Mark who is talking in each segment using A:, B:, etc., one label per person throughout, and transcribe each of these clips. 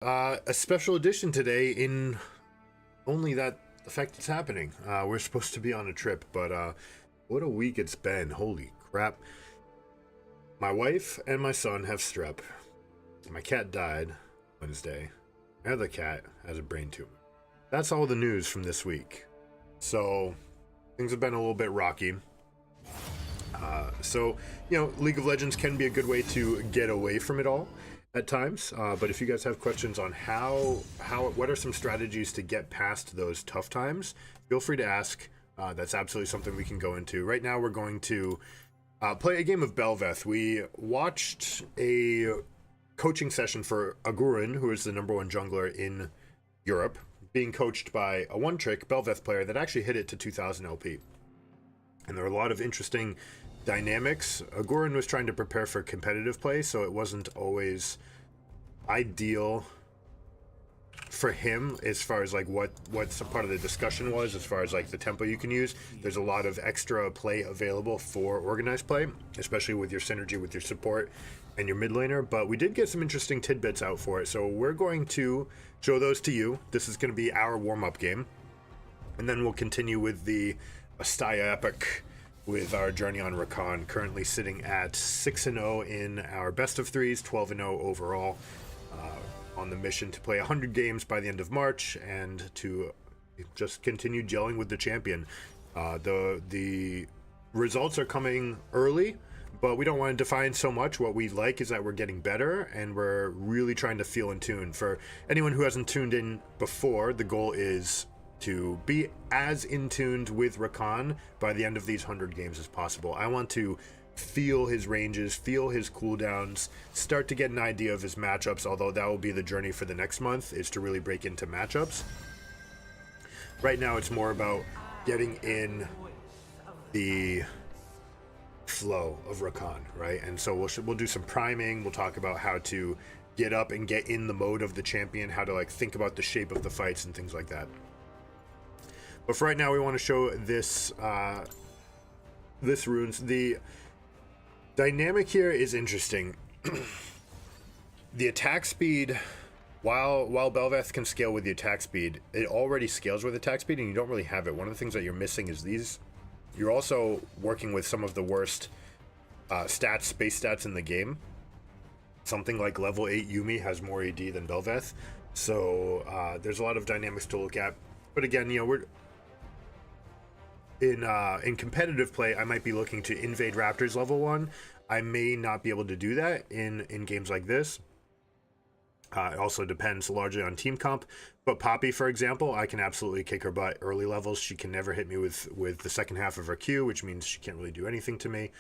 A: A special edition today in only that the fact it's happening. We're supposed to be on a trip, but what a week it's been. Holy crap. My wife and my son have strep. My cat died Wednesday. My other cat has a brain tumor. That's all the news from this week. So things have been a little bit rocky. League of Legends can be a good way to get away from it all at times. But if you guys have questions on what are some strategies to get past those tough times, feel free to ask. That's absolutely something we can go into. Right now, we're going to play a game of Bel'Veth. We watched a coaching session for Agurin, who is the #1 jungler in Europe, being coached by a one-trick Bel'Veth player that actually hit it to 2000 LP. And there are a lot of interesting dynamics. Agurin was trying to prepare for competitive play, so it wasn't always ideal for him as far as like what's a part of the discussion was, as far as like the tempo you can use. There's a lot of extra play available for organized play, especially with your synergy with your support and your mid laner, but we did get some interesting tidbits out for it, so we're going to show those to you. This is going to be our warm-up game, and then we'll continue with the Vastayan Epoque with our journey on Rakan, currently sitting at 6-0 in our best of threes, 12-0 overall, on the mission to play 100 games by the end of March and to just continue gelling with the champion. The results are coming early, but we don't want to define so much. What we like is that we're getting better and we're really trying to feel in tune. For anyone who hasn't tuned in before, the goal is to be as in tuned with Rakan by the end of these 100 games as possible. I want to feel his ranges, feel his cooldowns, start to get an idea of his matchups, although that will be the journey for the next month, is to really break into matchups. Right now it's more about getting in the flow of Rakan, right? And so we'll do some priming, we'll talk about how to get up and get in the mode of the champion, how to like think about the shape of the fights and things like that. But for right now, we want to show this runes. The dynamic here is interesting. The attack speed, while Bel'Veth can scale with the attack speed, it already scales with attack speed, and you don't really have it. One of the things that you're missing is these. You're also working with some of the worst base stats in the game. Something like level 8 Yuumi has more AD than Bel'Veth. So there's a lot of dynamics to look at. But again, we're in competitive play, I might be looking to invade Raptors level 1. I may not be able to do that in games like this. It also depends largely on team comp. But Poppy, for example, I can absolutely kick her butt early levels. She can never hit me with the second half of her Q, which means she can't really do anything to me.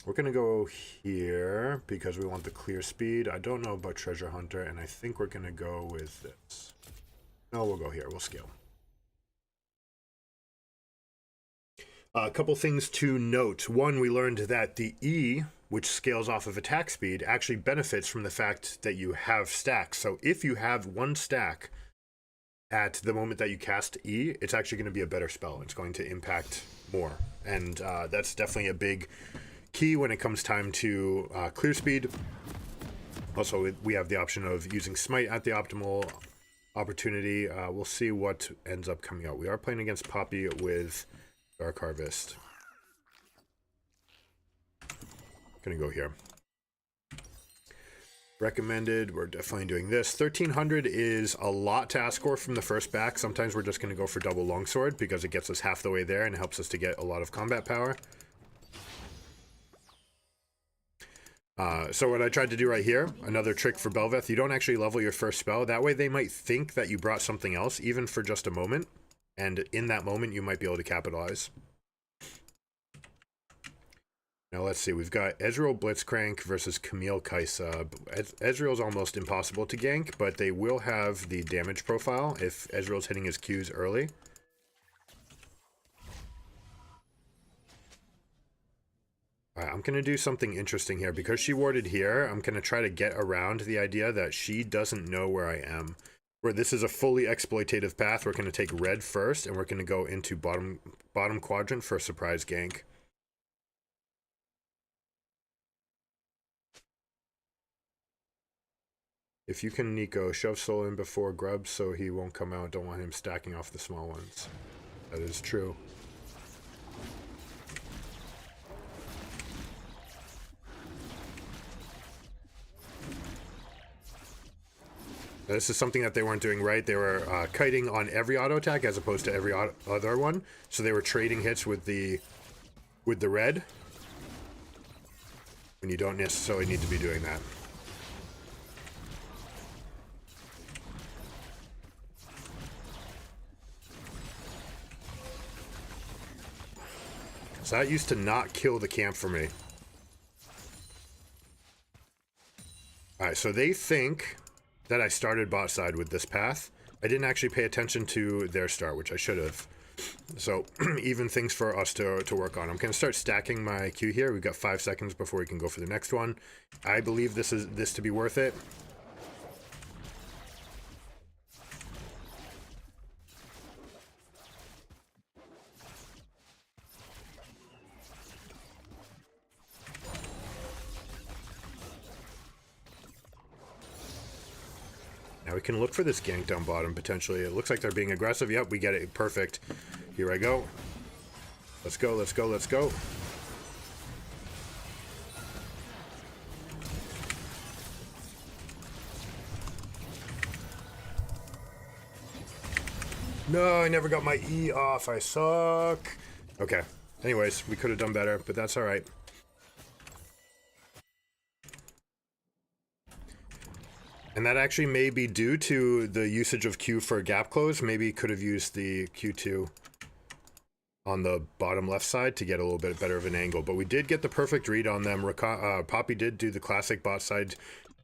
A: We're going to go here because we want the clear speed. I don't know about Treasure Hunter, and I think we're going to go with this. No, we'll go here. We'll scale. A couple things to note. One, we learned that the E, which scales off of attack speed, actually benefits from the fact that you have stacks. So if you have one stack at the moment that you cast E, it's actually going to be a better spell. It's going to impact more. And that's definitely a big key when it comes time to clear speed. Also, we have the option of using Smite at the optimal opportunity. We'll see what ends up coming out. We are playing against Poppy with Dark Harvest. Gonna go here. Recommended, we're definitely doing this. 1300 is a lot to ask for from the first back. Sometimes we're just gonna go for double longsword because it gets us half the way there and it helps us to get a lot of combat power. So what I tried to do right here, another trick for Bel'Veth, you don't actually level your first spell. That way they might think that you brought something else, even for just a moment. And in that moment, you might be able to capitalize. Now let's see, we've got Ezreal Blitzcrank versus Camille Kaisa. Ezreal's almost impossible to gank, but they will have the damage profile if Ezreal's hitting his Qs early. I'm going to do something interesting here. Because she warded here, I'm going to try to get around the idea that she doesn't know where I am. Where this is a fully exploitative path, we're going to take red first, and we're going to go into bottom quadrant for a surprise gank. If you can, Nico, shove Soul in before Grub so he won't come out. Don't want him stacking off the small ones. That is true. This is something that they weren't doing right. They were kiting on every auto attack as opposed to every other one. So they were trading hits with the red. When you don't necessarily need to be doing that. So that used to not kill the camp for me. Alright, so they think that I started bot side with this path. I didn't actually pay attention to their start, which I should have. So, even things for us to work on. I'm going to start stacking my Q here. We've got 5 seconds before we can go for the next one. I believe this to be worth it. Now we can look for this gank down bottom, potentially. It looks like they're being aggressive. Yep, we get it. Perfect. Here I go. Let's go, let's go, let's go. No, I never got my E off. I suck. Okay. Anyways, we could have done better, but that's all right. And that actually may be due to the usage of Q for gap close. Maybe could have used the Q2 on the bottom left side to get a little bit better of an angle. But we did get the perfect read on them. Poppy did do the classic bot side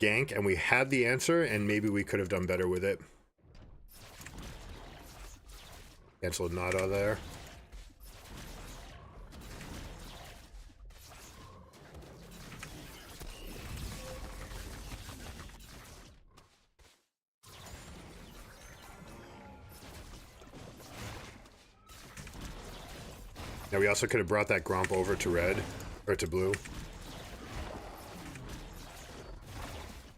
A: gank, and we had the answer, and maybe we could have done better with it. Canceled Nada there. Now we also could have brought that Gromp over to red, or to blue.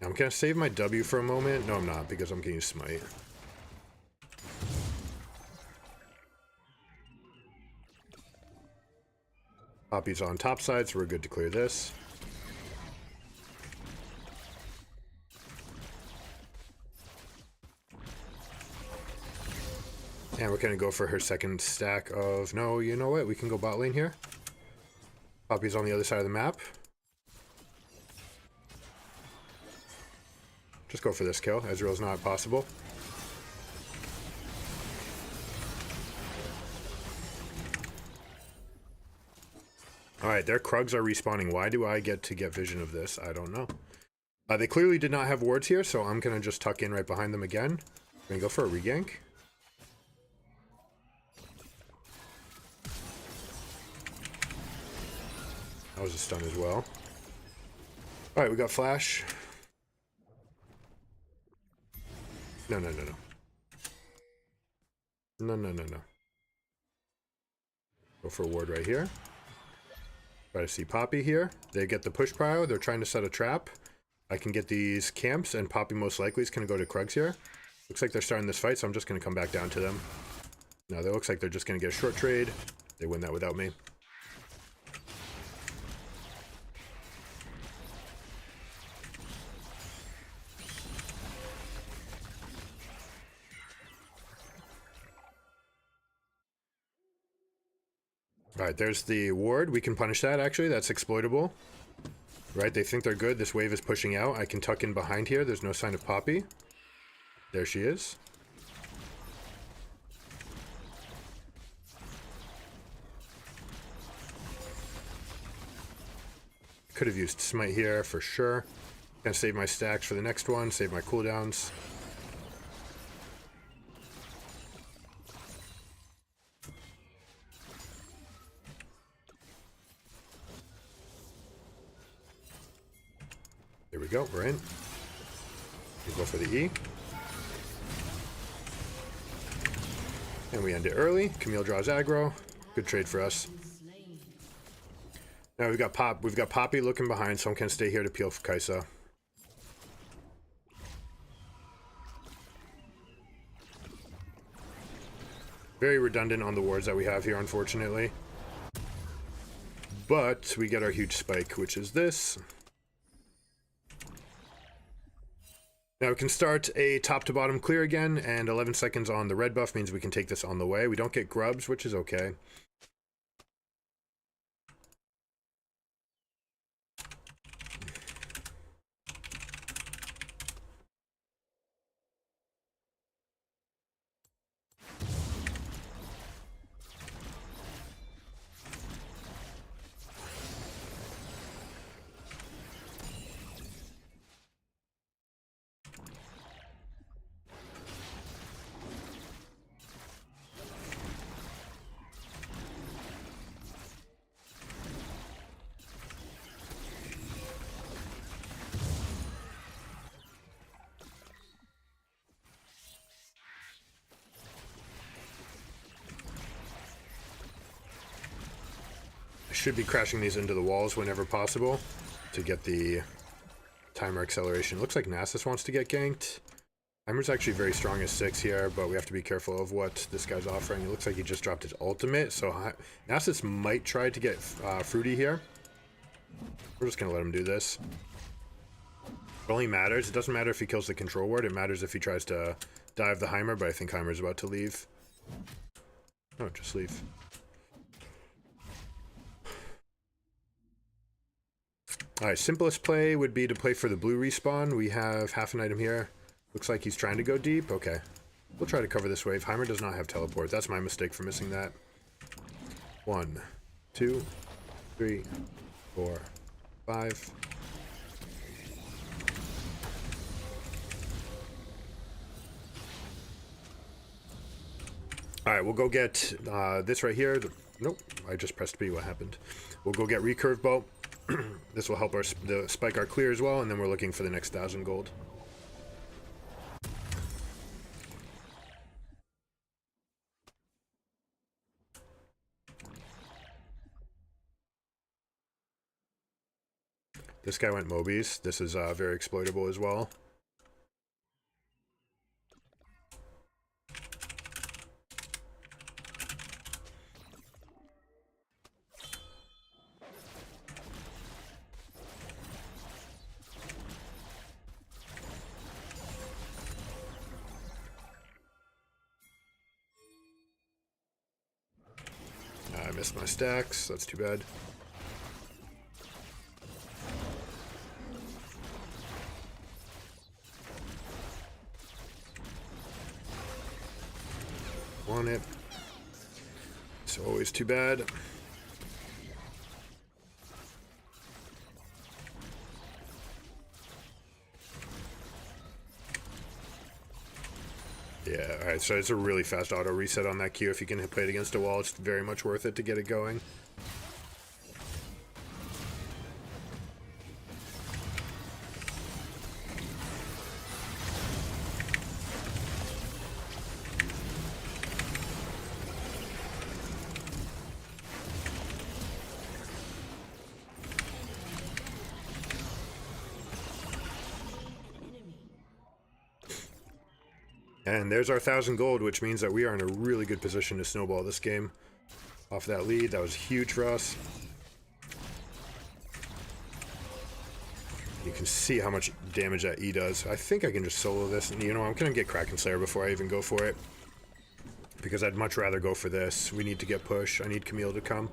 A: Now I'm gonna save my W for a moment. No, I'm not, because I'm getting smite. Poppy's on top side, so we're good to clear this. And we're gonna go for her second stack of... No, you know what? We can go bot lane here. Poppy's on the other side of the map. Just go for this kill. Ezreal's not possible. Alright, their Krugs are respawning. Why do I get to get vision of this? I don't know. They clearly did not have wards here, so I'm gonna just tuck in right behind them again. Gonna go for a regank. That was a stun as well. Alright, we got flash. No, no, no, no. No, no, no, no. Go for a ward right here. Try to see Poppy here. They get the push prio. They're trying to set a trap. I can get these camps, and Poppy most likely is going to go to Krugs here. Looks like they're starting this fight, so I'm just going to come back down to them. No, that looks like they're just going to get a short trade. They win that without me. Alright, there's the ward. We can punish that, actually. That's exploitable. Right, they think they're good. This wave is pushing out. I can tuck in behind here. There's no sign of Poppy. There she is. Could have used Smite here for sure. Gonna save my stacks for the next one. Save my cooldowns. There we go, we're in. We go for the E. And we end it early. Camille draws aggro. Good trade for us. Now we've got Poppy looking behind, so I'm gonna stay here to peel for Kaisa. Very redundant on the wards that we have here, unfortunately. But we get our huge spike, which is this. Now we can start a top to bottom clear again, and 11 seconds on the red buff means we can take this on the way. We don't get grubs, which is okay. Should be crashing these into the walls whenever possible to get the timer acceleration. Looks like Nasus wants to get ganked. Heimer's actually very strong as 6 here, but we have to be careful of what this guy's offering. It looks like he just dropped his ultimate, so Nasus might try to get Fruity here. We're just going to let him do this. It only matters. It doesn't matter if he kills the control ward. It matters if he tries to dive the Heimer, but I think Heimer's about to leave. Oh, just leave. Alright, simplest play would be to play for the blue respawn. We have half an item here. Looks like he's trying to go deep. Okay. We'll try to cover this wave. Heimer does not have teleport. That's my mistake for missing that. 1, 2, 3, 4, 5. Alright, we'll go get this right here. Nope, I just pressed B. What happened? We'll go get recurve bow. This will help spike our clear as well, and then we're looking for the next 1,000 gold. This guy went Mobies. This is very exploitable as well. I missed my stacks. That's too bad. Want it. It's always too bad. Yeah, alright, so it's a really fast auto reset on that Q. If you can play it against a wall, it's very much worth it to get it going. And there's our 1,000 gold, which means that we are in a really good position to snowball this game. Off that lead, that was huge for us. You can see how much damage that E does. I think I can just solo this. And, you know, I'm going to get Kraken Slayer before I even go for it. Because I'd much rather go for this. We need to get push. I need Camille to come.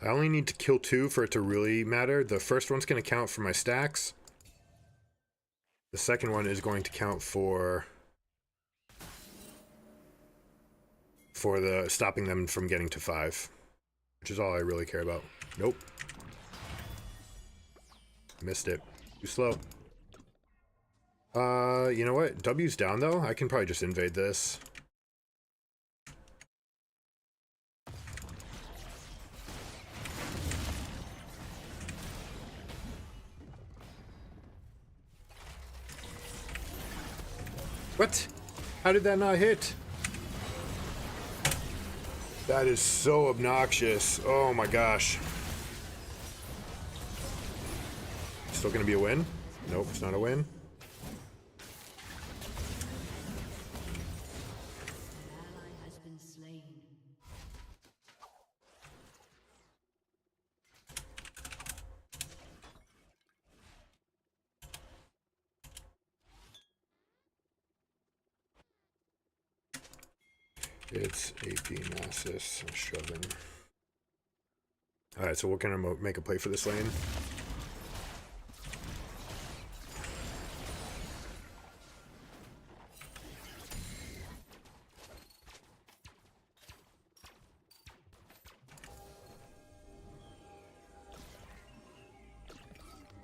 A: I only need to kill 2 for it to really matter. The first one's going to count for my stacks. The second one is going to count for the stopping them from getting to 5, which is all I really care about. Nope. Missed it. Too slow. You know what? W's down though. I can probably just invade this. What? How did that not hit? That is so obnoxious. Oh my gosh. Still gonna be a win? Nope, it's not a win. It's AP Nasus shoving. Alright, so we're gonna make a play for this lane.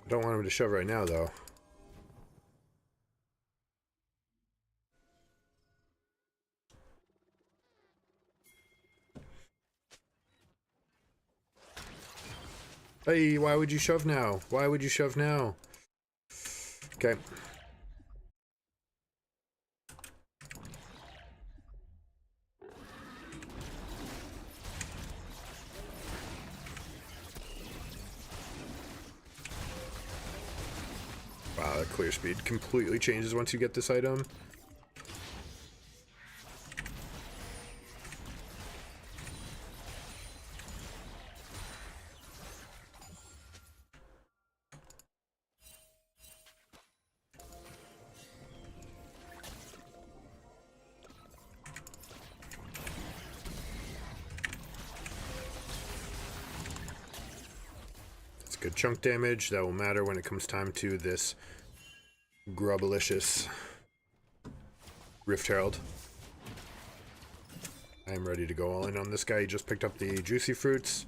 A: I don't want him to shove right now, though. Hey, why would you shove now? Why would you shove now? Okay. Wow, that clear speed completely changes once you get this item. Good chunk damage that will matter when it comes time to this Grubbalicious Rift Herald. I am ready to go all in on this guy. He just picked up the juicy fruits.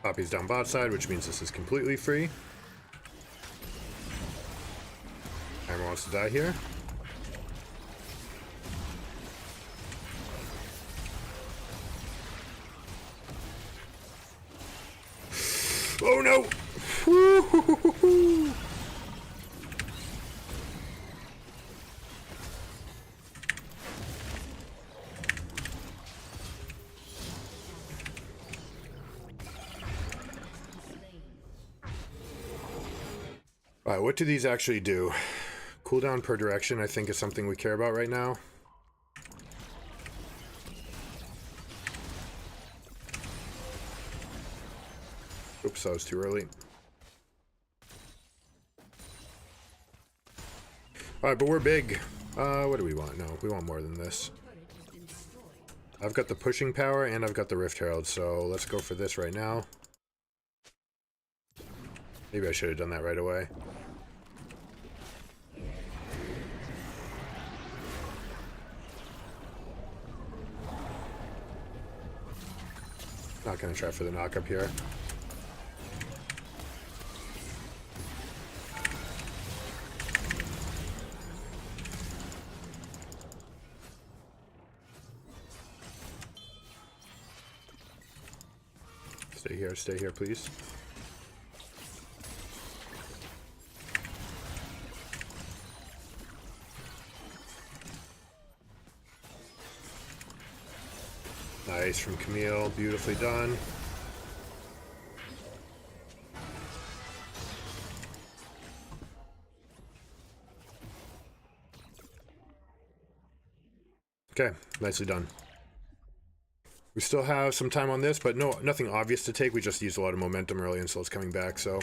A: Poppy's down bot side, which means this is completely free. Hammer wants to die here. Oh no! Woo-hoo-hoo-hoo-hoo. Alright, what do these actually do? Cooldown per direction, I think, is something we care about right now. Oops, that was too early. Alright, but we're big. What do we want? No, we want more than this. I've got the pushing power and I've got the Rift Herald, so let's go for this right now. Maybe I should have done that right away. Not gonna try for the knock up here. Stay here, please. Nice from Camille, beautifully done. Okay, nicely done. We still have some time on this, but nothing obvious to take. We just used a lot of momentum early and so it's coming back, so.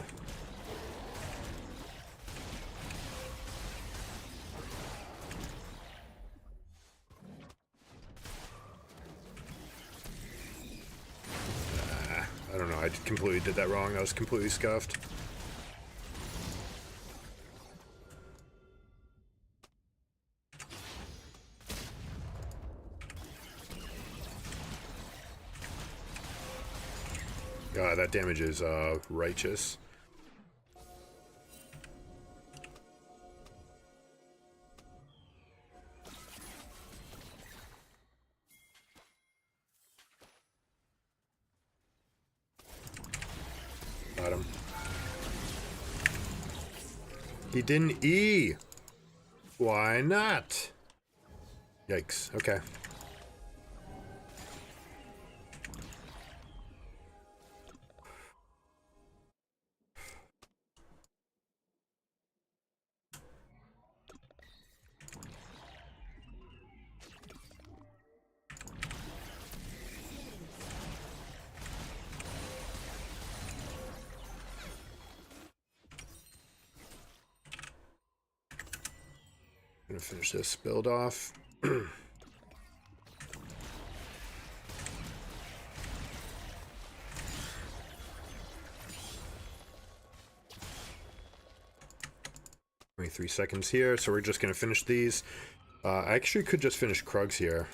A: I don't know, I completely did that wrong. I was completely scuffed. God, that damage is righteous. He didn't E. Why not? Yikes. Okay. Gonna finish this build off. 23 seconds here, so we're just gonna finish these. I actually could just finish Krugs here.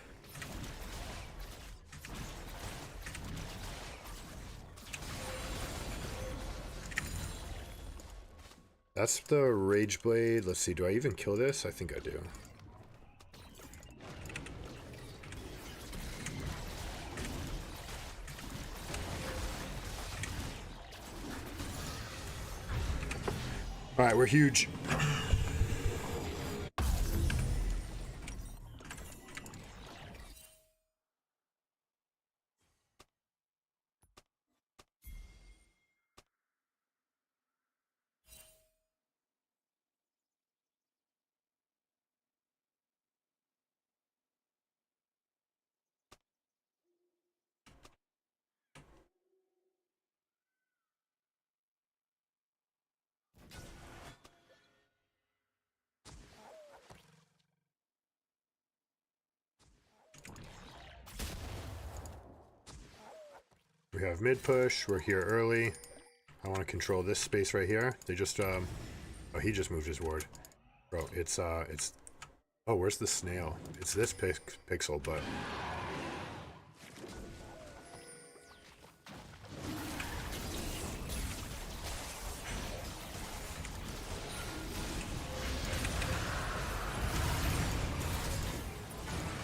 A: That's the Rage Blade. Let's see, do I even kill this? I think I do. Alright, we're huge. We have mid push. We're here early. I want to control this space right here. They just oh, he just moved his ward. Bro, it's oh, where's the snail? It's this pixel, but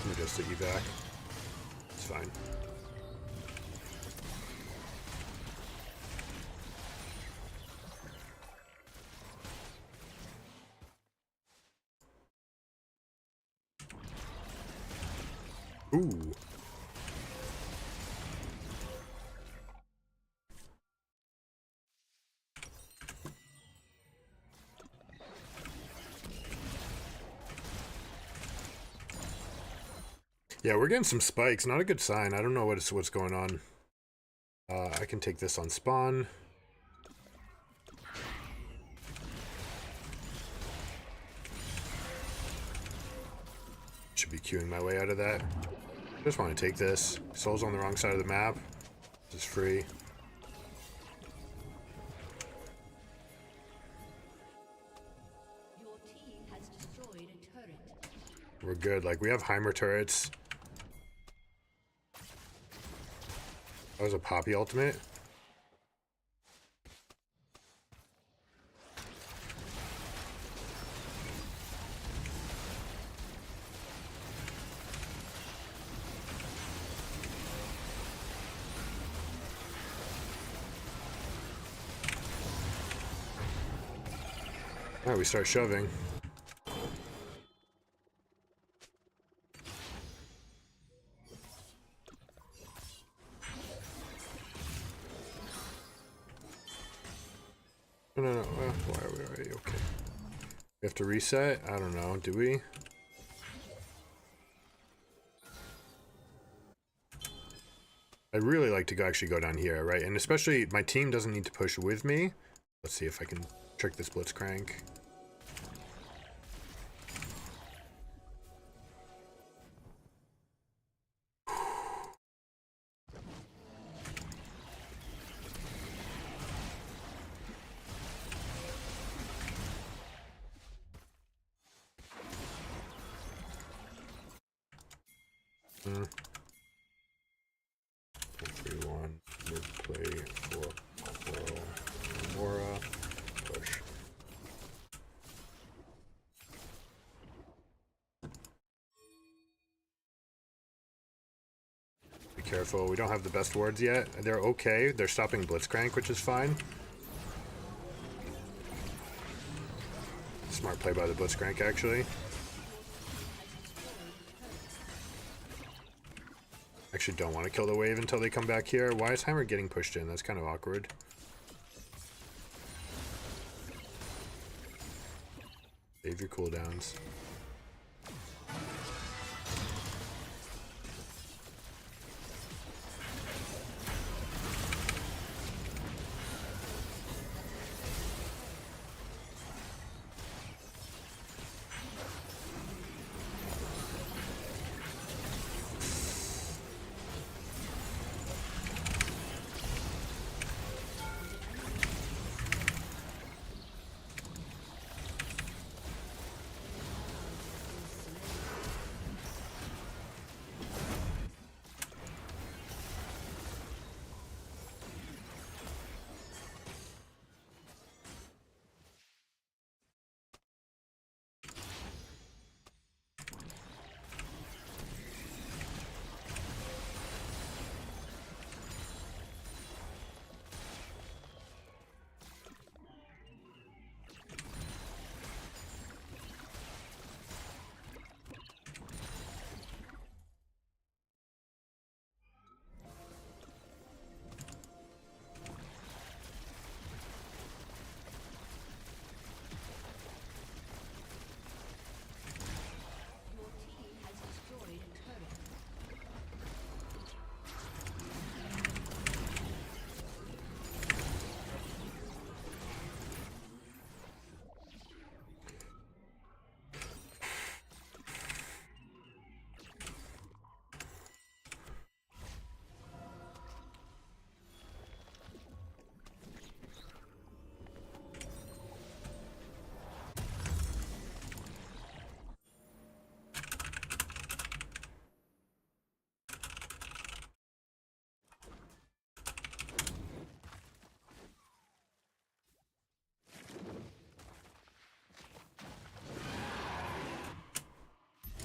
A: let me just evac. It's fine. Ooh. Yeah, we're getting some spikes. Not a good sign. I don't know what's going on. I can take this on spawn. Should be queuing my way out of that. Just want to take this. Soul's on the wrong side of the map. This is free.
B: Your team has destroyed a turret.
A: We're good. Like, we have Heimer turrets. That was a Poppy ultimate. Alright, we start shoving. No. Why are we already okay? We have to reset? I don't know. Do we? I'd really like to actually go down here, right? And especially, my team doesn't need to push with me. Let's see if I can trick this Blitzcrank. Hmm. 3-1, mid-play for Coral, Mora, push. Be careful, we don't have the best wards yet. They're okay, they're stopping Blitzcrank, which is fine. Smart play by the Blitzcrank, actually. Actually don't want to kill the wave until they come back here. Why is Heimer getting pushed in? That's kind of awkward. Save your cooldowns.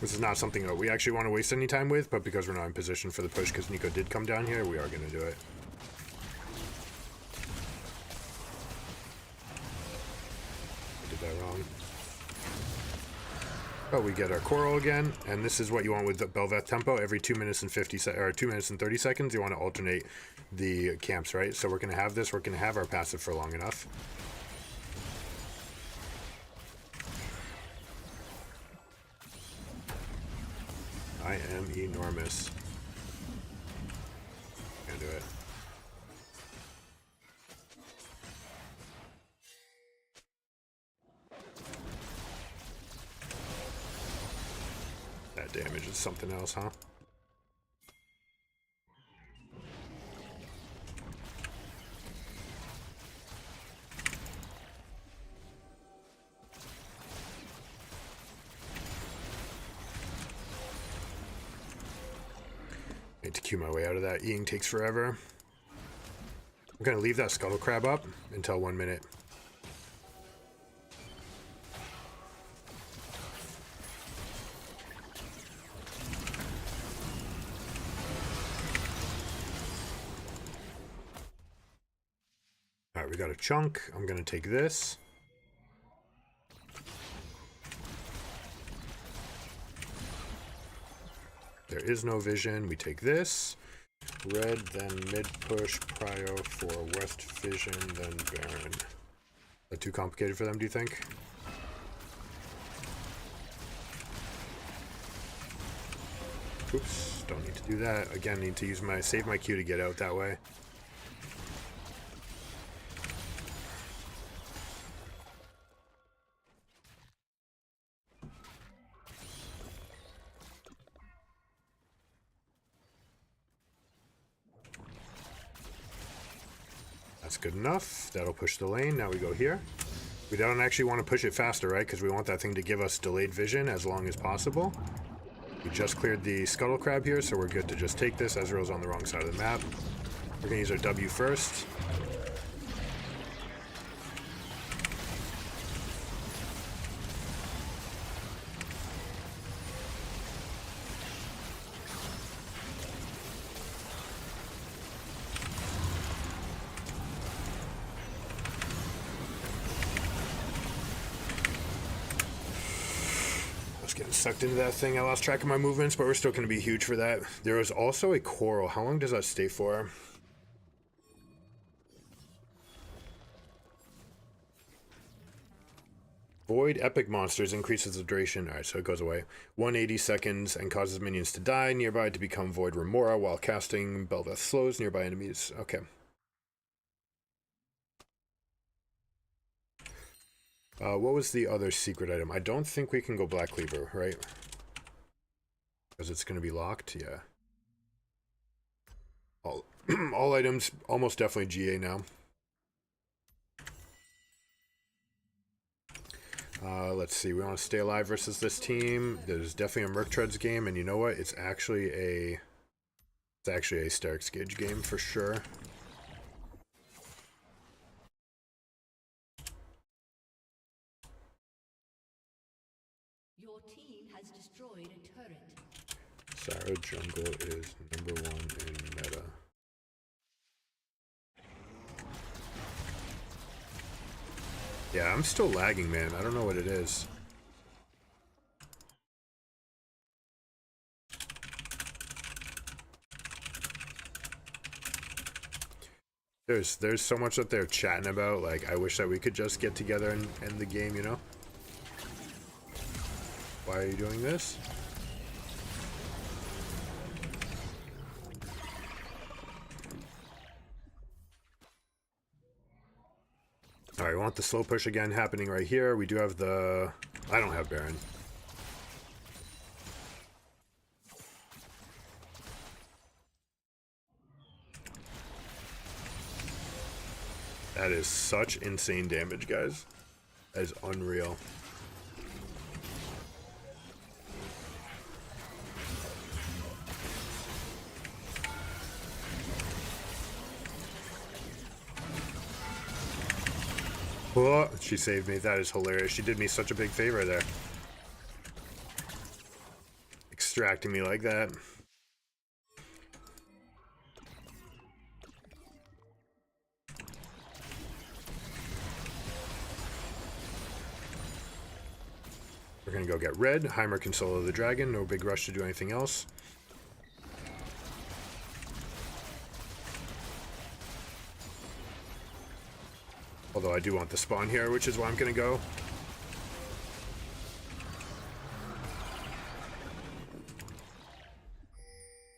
A: This is not something that we actually want to waste any time with, but because we're not in position for the push, because Nico did come down here, we are going to do it. I did that wrong. But we get our coral again, and this is what you want with the Bel'Veth tempo. Every 2 minutes and 2 minutes and 30 seconds, you want to alternate the camps, right? So we're going to have this. We're going to have our passive for long enough. I am enormous. Can't do it. That damage is something else, huh? I need to queue my way out of that. Eing takes forever. I'm gonna leave that Scuttle Crab up until 1 minute. Alright, we got a chunk. I'm gonna take this. There is no vision. We take this. Red, then mid push, prio for west vision, then Baron. Is that too complicated for them, do you think? Oops, don't need to do that. Again, need to use my save my Q to get out that way. That's good enough. That'll push the lane. Now we go here. We don't actually want to push it faster, right? Because we want that thing to give us delayed vision as long as possible. We just cleared the Scuttle Crab here, so we're good to just take this. Ezreal's on the wrong side of the map. We're going to use our W first. getting sucked into that thing. I lost track of my movements, but we're still going to be huge for that. There is also a coral. How long does that stay for? Void epic monsters increases the duration. Alright, so it goes away. 180 seconds and causes minions to die nearby to become void remora while casting. Belveth slows nearby enemies. Okay. What was the other secret item? I don't think we can go Black Cleaver, right? Because it's going to be locked? Yeah. All items, almost definitely GA now. Let's see. We want to stay alive versus this team. There's definitely a Merc Treads game, and you know what? It's actually a Starix Gauge game for sure.
B: Your team has destroyed a turret.
A: Sarah Jungle is #1 in meta. Yeah, I'm still lagging, man. I don't know what it is. There's so much that they're chatting about. Like, I wish that we could just get together and end the game, you know? Why are you doing this? Alright, we want the slow push again happening right here. We do have the... I don't have Baron. That is such insane damage, guys. That is unreal. Oh, she saved me. That is hilarious. She did me such a big favor there. Extracting me like that. We're gonna go get red. Heimer can solo the dragon. No big rush to do anything else. Although I do want the spawn here, which is why I'm gonna go.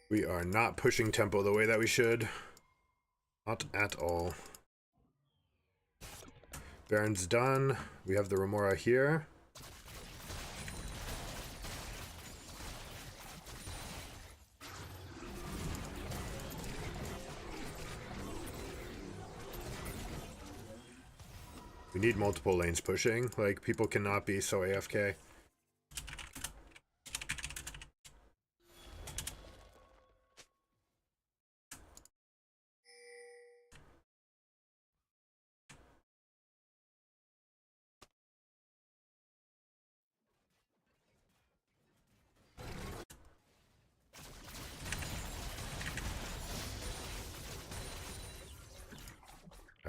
A: We are not pushing tempo the way that we should. Not at all. Baron's done. We have the Remora here. We need multiple lanes pushing. Like, people cannot be so AFK.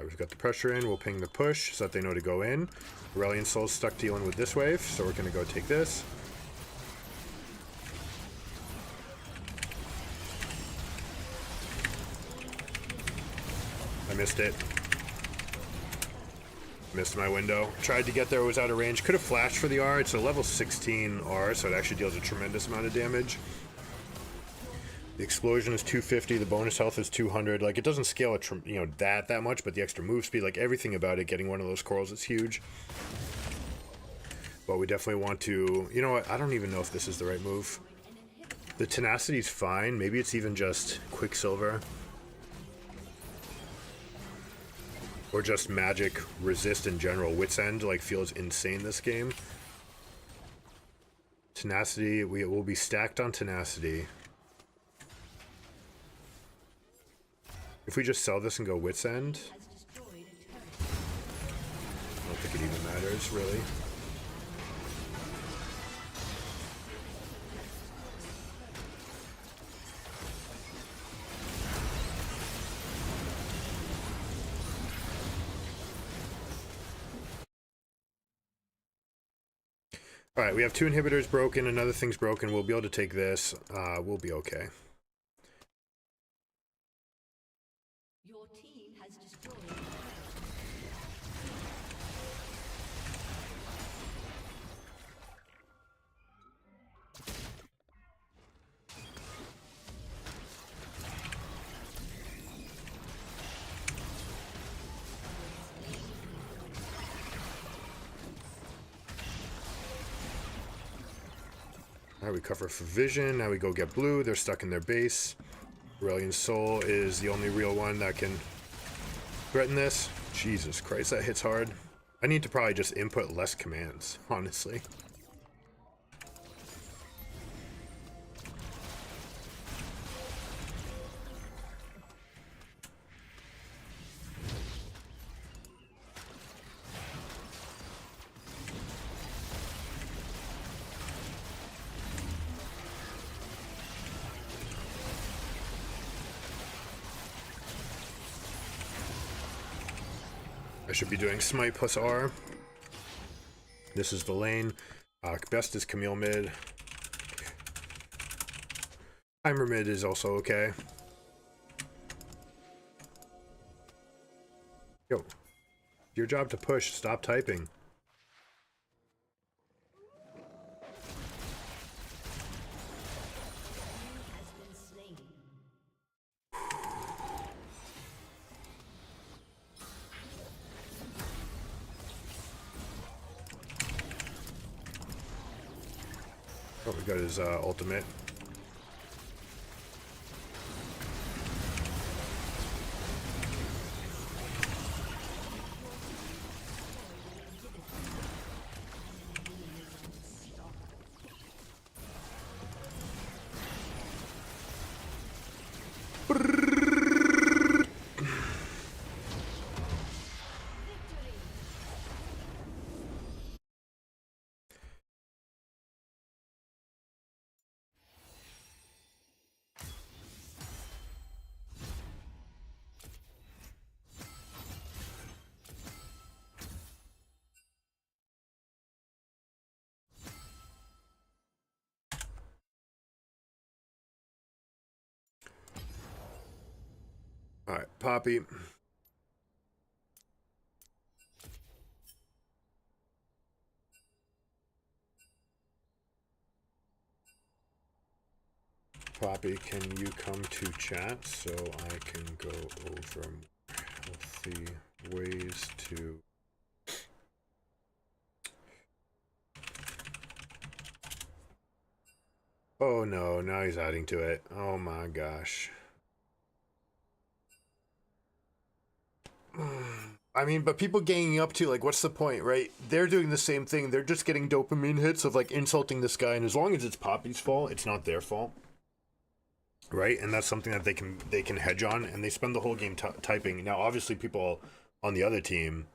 A: We've got the pressure in. We'll ping the push so that they know to go in. Aurelion Soul's stuck dealing with this wave, so we're going to go take this. I missed it. Missed my window. Tried to get there, was out of range. Could have flashed for the R. It's a level 16 R, so it actually deals a tremendous amount of damage. The explosion is 250, the bonus health is 200. Like, it doesn't scale that much, but the extra move speed, like everything about it, getting one of those corals is huge. But we definitely want to, you know what, I don't even know if this is the right move. The tenacity's fine, maybe it's even just Quicksilver. Or just magic resist in general. Wit's End, like, feels insane this game. Tenacity, we will be stacked on tenacity. If we just sell this and go Wit's End, I don't think it even matters, really. All right, we have 2 inhibitors broken. Another thing's broken. We'll be able to take this. We'll be okay.
B: Your team has destroyed.
A: All right, we cover for vision. Now we go get blue. They're stuck in their base. Aurelian Soul is the only real one that can threaten this. Jesus Christ, that hits hard. I need to probably just input less commands, honestly. I should be doing smite plus R. This is the lane. Best is Camille mid. Timer mid is also okay. Yo, your job to push. Stop typing. Oh, we got his ultimate. All right, Poppy. Poppy, can you come to chat so I can go over healthy ways to... Oh no, now he's adding to it. Oh my gosh. I mean, but people ganging up to, like, what's the point, right? They're doing the same thing. They're just getting dopamine hits of, like, insulting this guy, and as long as it's Poppy's fault, it's not their fault. Right? And that's something that they can hedge on, and they spend the whole game typing. Now, obviously, people on the other team,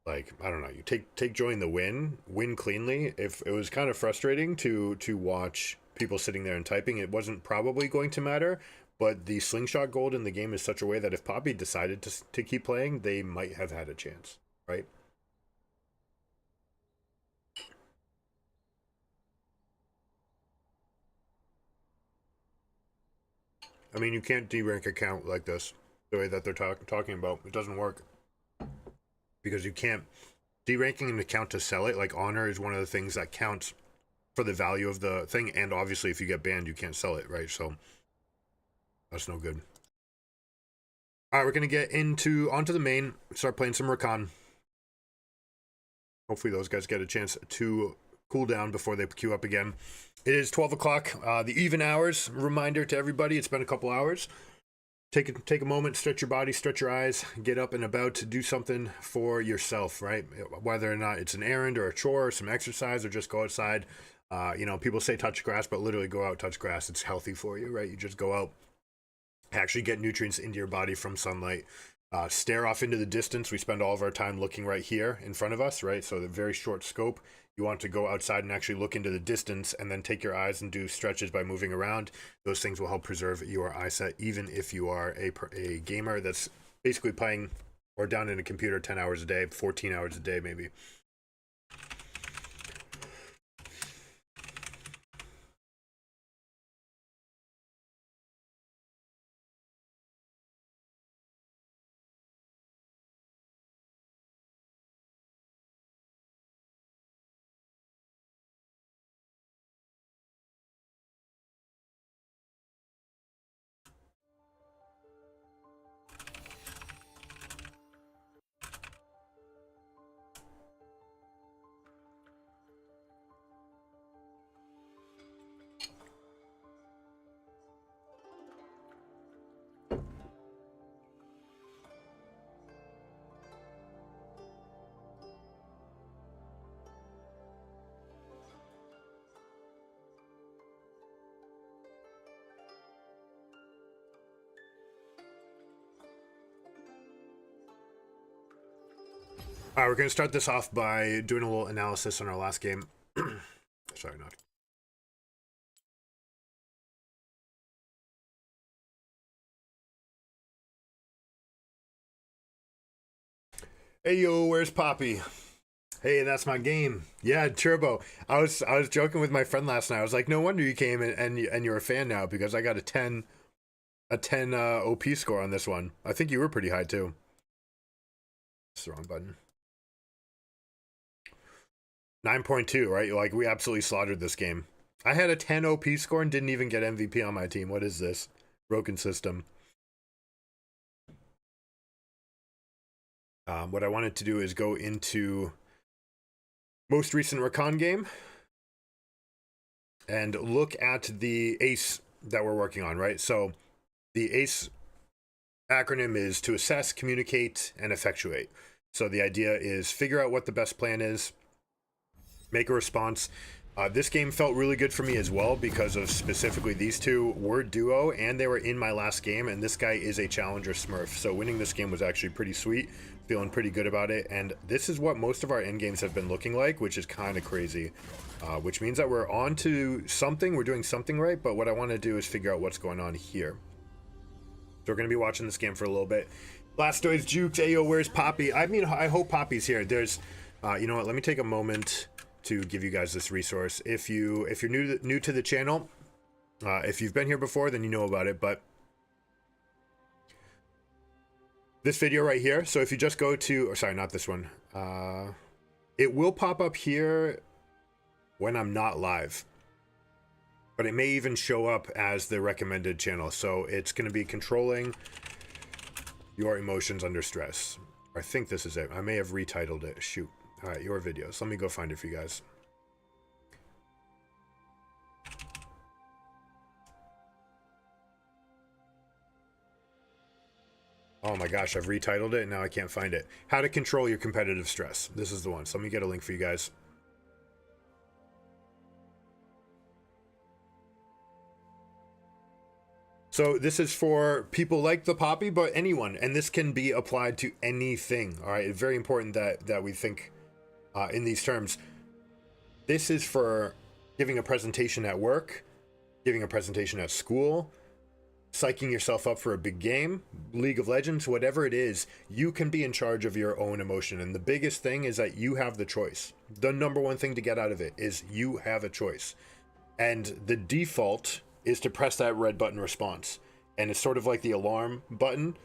A: like, I don't know, you take joy in the win cleanly. If it was kind of frustrating to watch people sitting there and typing, it wasn't probably going to matter. But the slingshot gold in the game is such a way that if Poppy decided to keep playing, they might have had a chance, right? I mean, you can't derank a count like this, the way that they're talking about. It doesn't work. Because you can't... Deranking an account to sell it, like honor is one of the things that counts for the value of the thing, and obviously if you get banned, you can't sell it, right? So... that's no good. All right, we're going to get onto the main, start playing some Rakan. Hopefully those guys get a chance to cool down before they queue up again. It is 12 o'clock, the even hours. Reminder to everybody, it's been a couple hours. Take a moment, stretch your body, stretch your eyes, get up and about to do something for yourself, right? Whether or not it's an errand or a chore or some exercise or just go outside. You know, people say touch grass, but literally go out, touch grass. It's healthy for you, right? You just go out, actually get nutrients into your body from sunlight. Stare off into the distance. We spend all of our time looking right here in front of us, right? So the very short scope. You want to go outside and actually look into the distance and then take your eyes and do stretches by moving around. Those things will help preserve your eyesight, even if you are a gamer that's basically playing or down in a computer 10 hours a day, 14 hours a day maybe. All right, we're going to start this off by doing a little analysis on our last game. Sorry, not. Hey yo, where's Poppy? Hey, that's my game. Yeah, Turbo. I was joking with my friend last night. I was like, no wonder you came and you're a fan now, because I got a 10 OP score on this one. I think you were pretty high too. It's the wrong button. 9.2, right? Like, we absolutely slaughtered this game. I had a 10 OP score and didn't even get MVP on my team. What is this? Broken system. What I wanted to do is go into most recent Rakan game and look at the ACE that we're working on, right? So the ACE acronym is to assess, communicate, and effectuate. So the idea is figure out what the best plan is, make a response. This game felt really good for me as well because of specifically these two were duo and they were in my last game, and this guy is a challenger smurf. So winning this game was actually pretty sweet, feeling pretty good about it. And this is what most of our end games have been looking like, which is kind of crazy, which means that we're on to something, we're doing something right. But what I want to do is figure out what's going on here. So we're going to be watching this game for a little bit. Blastoise, Jukes, Ayo, where's Poppy? I mean, I hope Poppy's here. There's, you know what, let me take a moment to give you guys this resource. If you're new to the channel, if you've been here before, then you know about it. But this video right here, so if you just go to, or sorry, not this one, it will pop up here when I'm not live, but it may even show up as the recommended channel. So it's going to be controlling your emotions under stress. I think this is it. I may have retitled it. Shoot. All right, your videos. Let me go find it for you guys. Oh my gosh, I've retitled it and now I can't find it. How to control your competitive stress. This is the one. So let me get a link for you guys. So this is for people like the Poppy, but anyone, and this can be applied to anything. All right, it's very important that we think in these terms. This is for giving a presentation at work, giving a presentation at school, psyching yourself up for a big game, League of Legends, whatever it is. You can be in charge of your own emotion, and the biggest thing is that you have the choice. The number one thing to get out of it is you have a choice, and the default is to press that red button response, and it's sort of like the alarm button.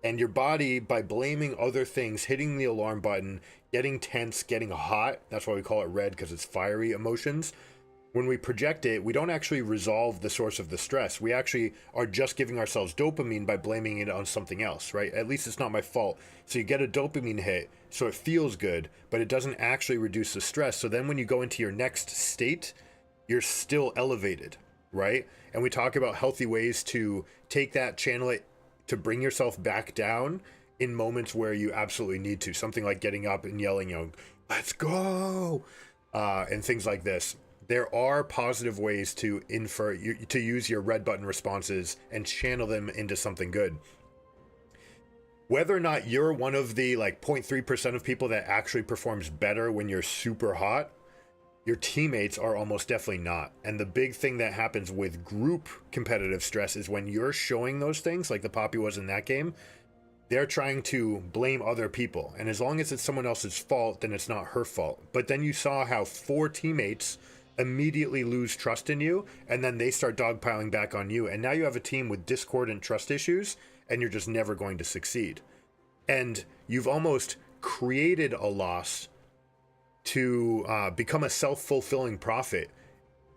A: And your body, by blaming other things, hitting the alarm button, getting tense, getting hot, that's why we call it red, because it's fiery emotions. When we project it, we don't actually resolve the source of the stress. We actually are just giving ourselves dopamine by blaming it on something else, right? At least it's not my fault. So you get a dopamine hit, so it feels good, but it doesn't actually reduce the stress. So then when you go into your next state, you're still elevated, right? And we talk about healthy ways to take that, channel it, to bring yourself back down in moments where you absolutely need to. Something like getting up and yelling, you know, let's go, and things like this. There are positive ways to to use your red button responses and channel them into something good. Whether or not you're one of the like 0.3% of people that actually performs better when you're super hot, your teammates are almost definitely not. And the big thing that happens with group competitive stress is when you're showing those things, like the Poppy was in that game, they're trying to blame other people. And as long as it's someone else's fault, then it's not her fault. But then you saw how 4 teammates immediately lose trust in you, and then they start dogpiling back on you. And now you have a team with discordant trust issues, and you're just never going to succeed. And you've almost created a loss to become a self-fulfilling prophet.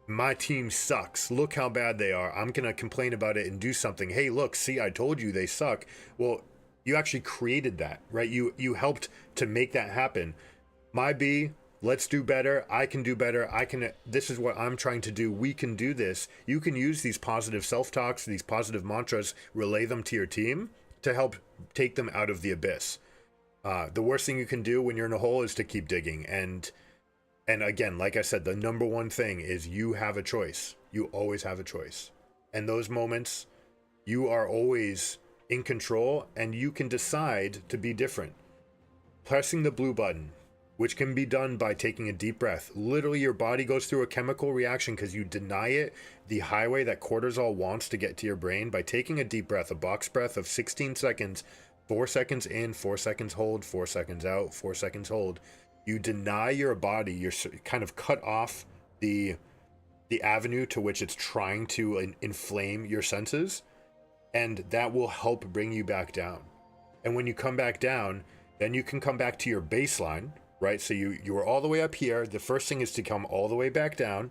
A: My team sucks. Look how bad they are. I'm going to complain about it and do something. Hey, look, see, I told you they suck. Well, you actually created that, right? You helped to make that happen. My B, let's do better. I can do better. This is what I'm trying to do. We can do this. You can use these positive self-talks, these positive mantras, relay them to your team to help take them out of the abyss. The worst thing you can do when you're in a hole is to keep digging. And again, like I said, the number one thing is you have a choice. You always have a choice. And those moments, you are always in control, and you can decide to be different. pressing the blue button, which can be done by taking a deep breath. Literally, your body goes through a chemical reaction because you deny it the highway that cortisol wants to get to your brain by taking a deep breath, a box breath of 16 seconds, 4 seconds in, 4 seconds hold, 4 seconds out, 4 seconds hold. You deny your body, you're kind of cut off the avenue to which it's trying to inflame your senses, and that will help bring you back down. And when you come back down, then you can come back to your baseline, right? So you were all the way up here. The first thing is to come all the way back down,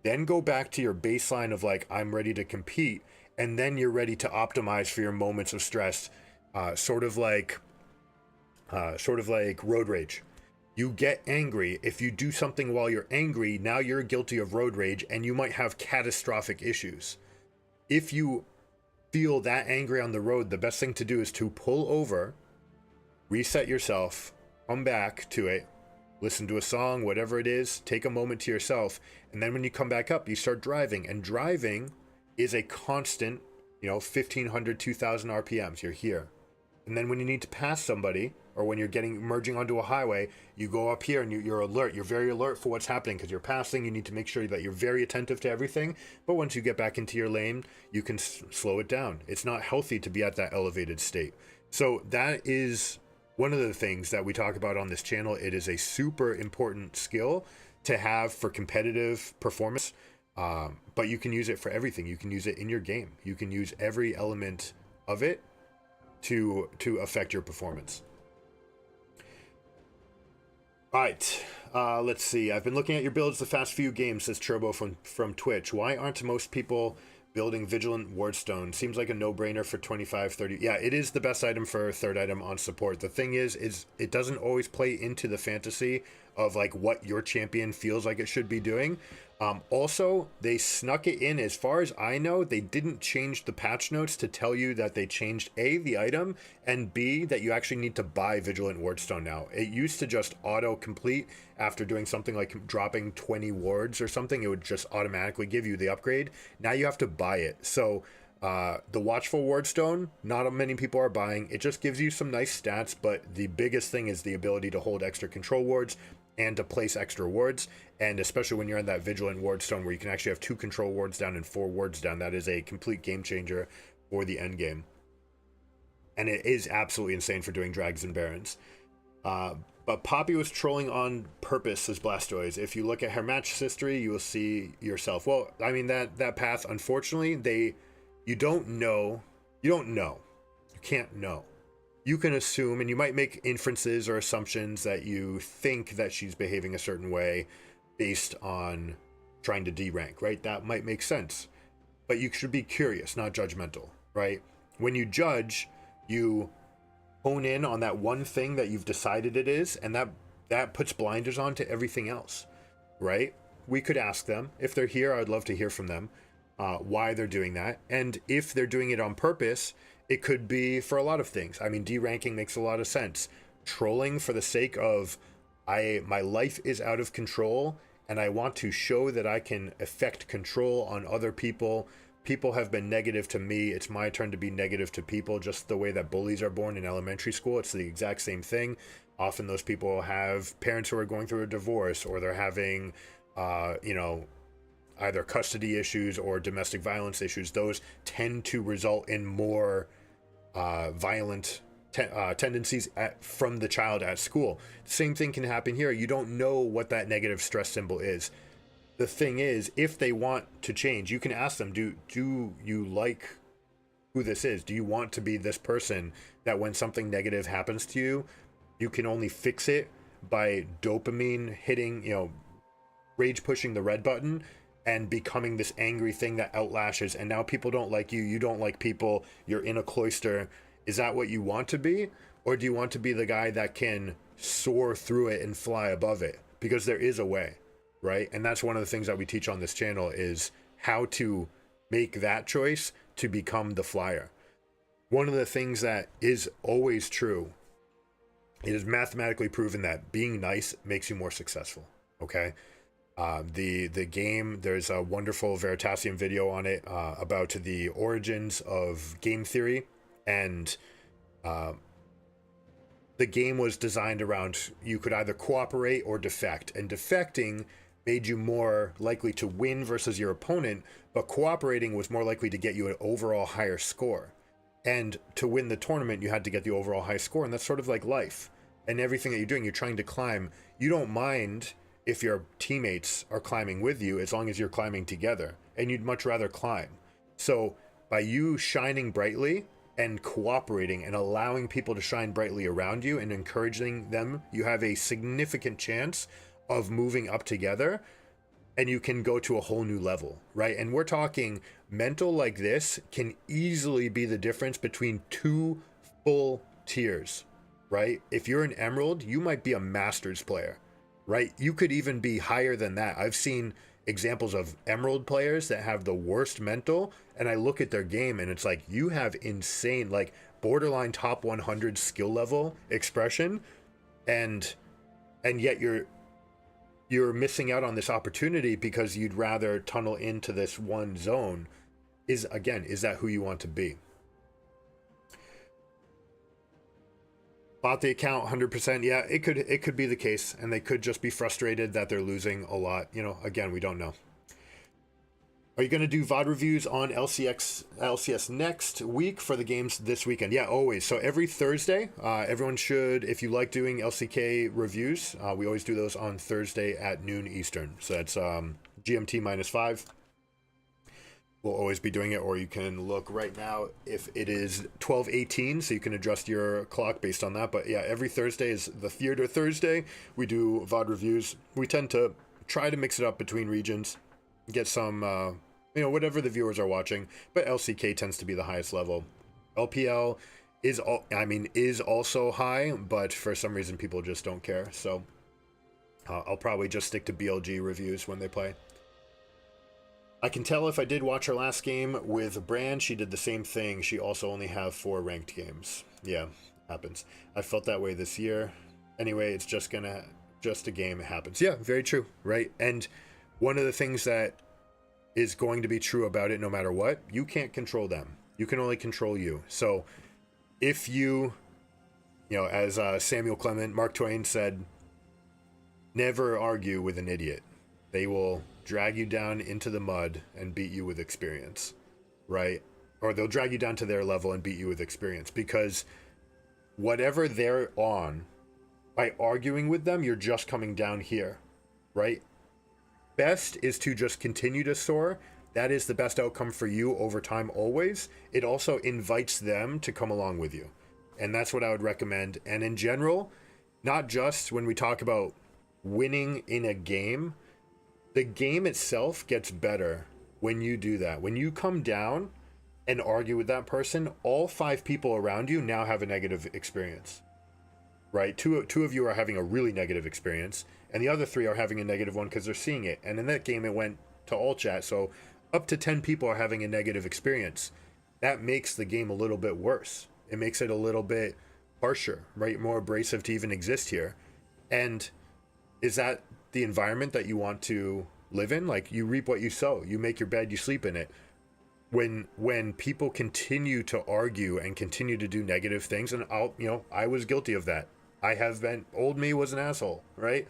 A: then go back to your baseline of like, I'm ready to compete. And then you're ready to optimize for your moments of stress, sort of like road rage. You get angry. If you do something while you're angry, now you're guilty of road rage and you might have catastrophic issues. If you feel that angry on the road, the best thing to do is to pull over, reset yourself, come back to it, listen to a song, whatever it is, take a moment to yourself, and then when you come back up, you start driving. And driving is a constant, 1,500, 2,000 RPMs. You're here. And then when you need to pass somebody, or when you're merging onto a highway, you go up here and you're alert. You're very alert for what's happening because you're passing. You need to make sure that you're very attentive to everything. But once you get back into your lane, you can slow it down. It's not healthy to be at that elevated state. So that is one of the things that we talk about on this channel. It is a super important skill to have for competitive performance, but you can use it for everything. You can use it in your game. You can use every element of it to affect your performance. All right, let's see. I've been looking at your builds the past few games, says Turbo from Twitch. Why aren't most people building Vigilant Wardstone? Seems like a no-brainer for 25, 30. Yeah, it is the best item for third item on support. The thing is it doesn't always play into the fantasy of like what your champion feels like it should be doing. Also, they snuck it in. As far as I know, they didn't change the patch notes to tell you that they changed A, the item, and B, that you actually need to buy Vigilant Wardstone now. It used to just auto-complete after doing something like dropping 20 wards or something. It would just automatically give you the upgrade. Now you have to buy it. So the Watchful Wardstone, not many people are buying. It just gives you some nice stats, but the biggest thing is the ability to hold extra control wards and to place extra wards, and especially when you're in that Vigilant Wardstone where you can actually have 2 control wards down and 4 wards down, that is a complete game changer for the end game. And it is absolutely insane for doing Drags and Barons. But Poppy was trolling on purpose, says Blastoise. If you look at her match history, you will see yourself. Well, I mean, that path, unfortunately, you don't know. You can't know. You can assume, and you might make inferences or assumptions that you think that she's behaving a certain way based on trying to D-rank, right? That might make sense. But you should be curious, not judgmental, right? When you judge, you hone in on that one thing that you've decided it is, and that puts blinders on to everything else, right? We could ask them. If they're here, I'd love to hear from them, why they're doing that. And if they're doing it on purpose, it could be for a lot of things. I mean, D-ranking makes a lot of sense. Trolling for the sake of, my life is out of control, and I want to show that I can effect control on other people. People have been negative to me. It's my turn to be negative to people, just the way that bullies are born in elementary school. It's the exact same thing. Often those people have parents who are going through a divorce, or they're having, either custody issues or domestic violence issues. Those tend to result in more violent tendencies from the child at school. Same thing can happen here. You don't know what that negative stress symbol is. The thing is, if they want to change, you can ask them, do you like who this is? Do you want to be this person that when something negative happens to you, you can only fix it by dopamine hitting, rage pushing the red button and becoming this angry thing that outlashes, and now people don't like you, you don't like people, you're in a cloister. Is that what you want to be? Or do you want to be the guy that can soar through it and fly above it? Because there is a way, right? And that's one of the things that we teach on this channel, is how to make that choice to become the flyer. One of the things that is always true, it is mathematically proven that being nice makes you more successful, okay? The game, there's a wonderful Veritasium video on it about the origins of game theory, and the game was designed around you could either cooperate or defect, and defecting made you more likely to win versus your opponent, but cooperating was more likely to get you an overall higher score. And to win the tournament, you had to get the overall high score, and that's sort of like life. And everything that you're doing, you're trying to climb. You don't mind if your teammates are climbing with you as long as you're climbing together, and you'd much rather climb. So by you shining brightly and cooperating and allowing people to shine brightly around you and encouraging them, you have a significant chance of moving up together, and you can go to a whole new level, right? And we're talking mental like this can easily be the difference between 2 full tiers, right? If you're an emerald, you might be a masters player, right? You could even be higher than that. I've seen examples of emerald players that have the worst mental, and I look at their game and it's like, you have insane, like borderline top 100 skill level expression, and yet you're missing out on this opportunity because you'd rather tunnel into this one zone. Is that who you want to be? Bought the account 100%. Yeah, it could be the case, and they could just be frustrated that they're losing a lot. You know, again, we don't know. Are you going to do VOD reviews on LCS next week for the games this weekend? Yeah, always. So every Thursday, everyone should, if you like doing LCK reviews, we always do those on Thursday at noon Eastern. So that's GMT -5. We'll always be doing it, or you can look right now if it is 12:18, so you can adjust your clock based on that. But yeah, every Thursday is the Theater Thursday. We do VOD reviews. We tend to try to mix it up between regions, get some, whatever the viewers are watching. But LCK tends to be the highest level. LPL is also high, but for some reason people just don't care. So I'll probably just stick to BLG reviews when they play. I can tell if I did watch her last game with Brand, she did the same thing. She also only have 4 ranked games. Yeah, happens. I felt that way this year. Anyway, it's just a game. It happens. Yeah, very true, right? And one of the things that is going to be true about it, no matter what, you can't control them. You can only control you. So if as Samuel Clement, Mark Twain said, never argue with an idiot. They will drag you down into the mud and beat you with experience, right? Or they'll drag you down to their level and beat you with experience, because whatever they're on, by arguing with them, you're just coming down here, right? Best is to just continue to soar. That is the best outcome for you over time always. It also invites them to come along with you. And that's what I would recommend. And in general, not just when we talk about winning in a game, the game itself gets better when you do that. When you come down and argue with that person, all 5 people around you now have a negative experience, right? Two of you are having a really negative experience, and the other 3 are having a negative one because they're seeing it. And in that game, it went to all chat, so up to 10 people are having a negative experience. That makes the game a little bit worse. It makes it a little bit harsher, right? More abrasive to even exist here. And is that the environment that you want to live in? Like, you reap what you sow. You make your bed, you sleep in it. When people continue to argue and continue to do negative things, and I was guilty of that. I have been, old me was an asshole, right?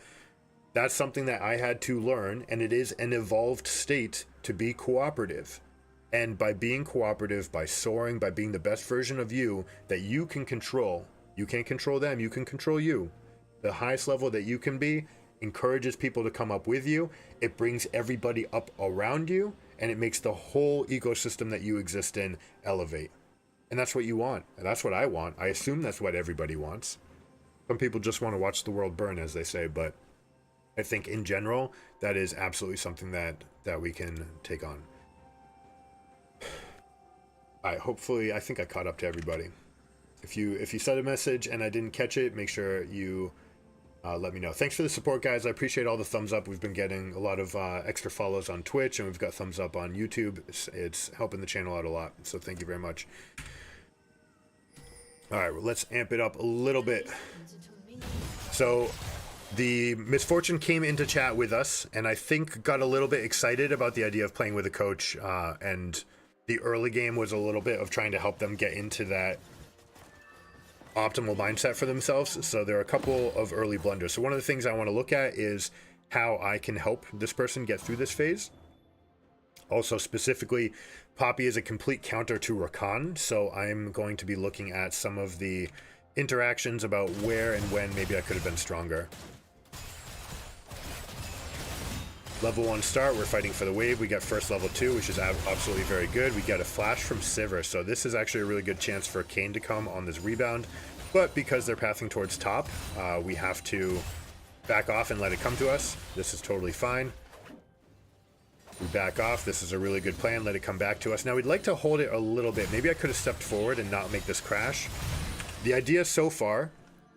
A: That's something that I had to learn, and it is an evolved state to be cooperative. And by being cooperative, by soaring, by being the best version of you that you can control, you can't control them, you can control you. The highest level that you can be encourages people to come up with you. It brings everybody up around you, and it makes the whole ecosystem that you exist in elevate. And that's what you want. And that's what I want. I assume that's what everybody wants. Some people just want to watch the world burn, as they say, but I think in general, that is absolutely something that we can take on. All right, hopefully, I think I caught up to everybody. If you sent a message and I didn't catch it, make sure you let me know. Thanks for the support, guys. I appreciate all the thumbs up. We've been getting a lot of extra follows on Twitch, and we've got thumbs up on YouTube. It's helping the channel out a lot, so thank you very much. All right, well, let's amp it up a little bit. So the Misfortune came into chat with us, and I think got a little bit excited about the idea of playing with a coach, and the early game was a little bit of trying to help them get into that optimal mindset for themselves. So there are a couple of early blunders. So one of the things I want to look at is how I can help this person get through this phase. Also, specifically, Poppy is a complete counter to Rakan, so I'm going to be looking at some of the interactions about where and when maybe I could have been stronger. Level 1 start, we're fighting for the wave. We got first level 2, which is absolutely very good. We got a flash from Sivir, so this is actually a really good chance for Kayn to come on this rebound. But because they're pathing towards top, we have to back off and let it come to us. This is totally fine. We back off. This is a really good plan. Let it come back to us. Now, we'd like to hold it a little bit. Maybe I could have stepped forward and not make this crash. The idea so far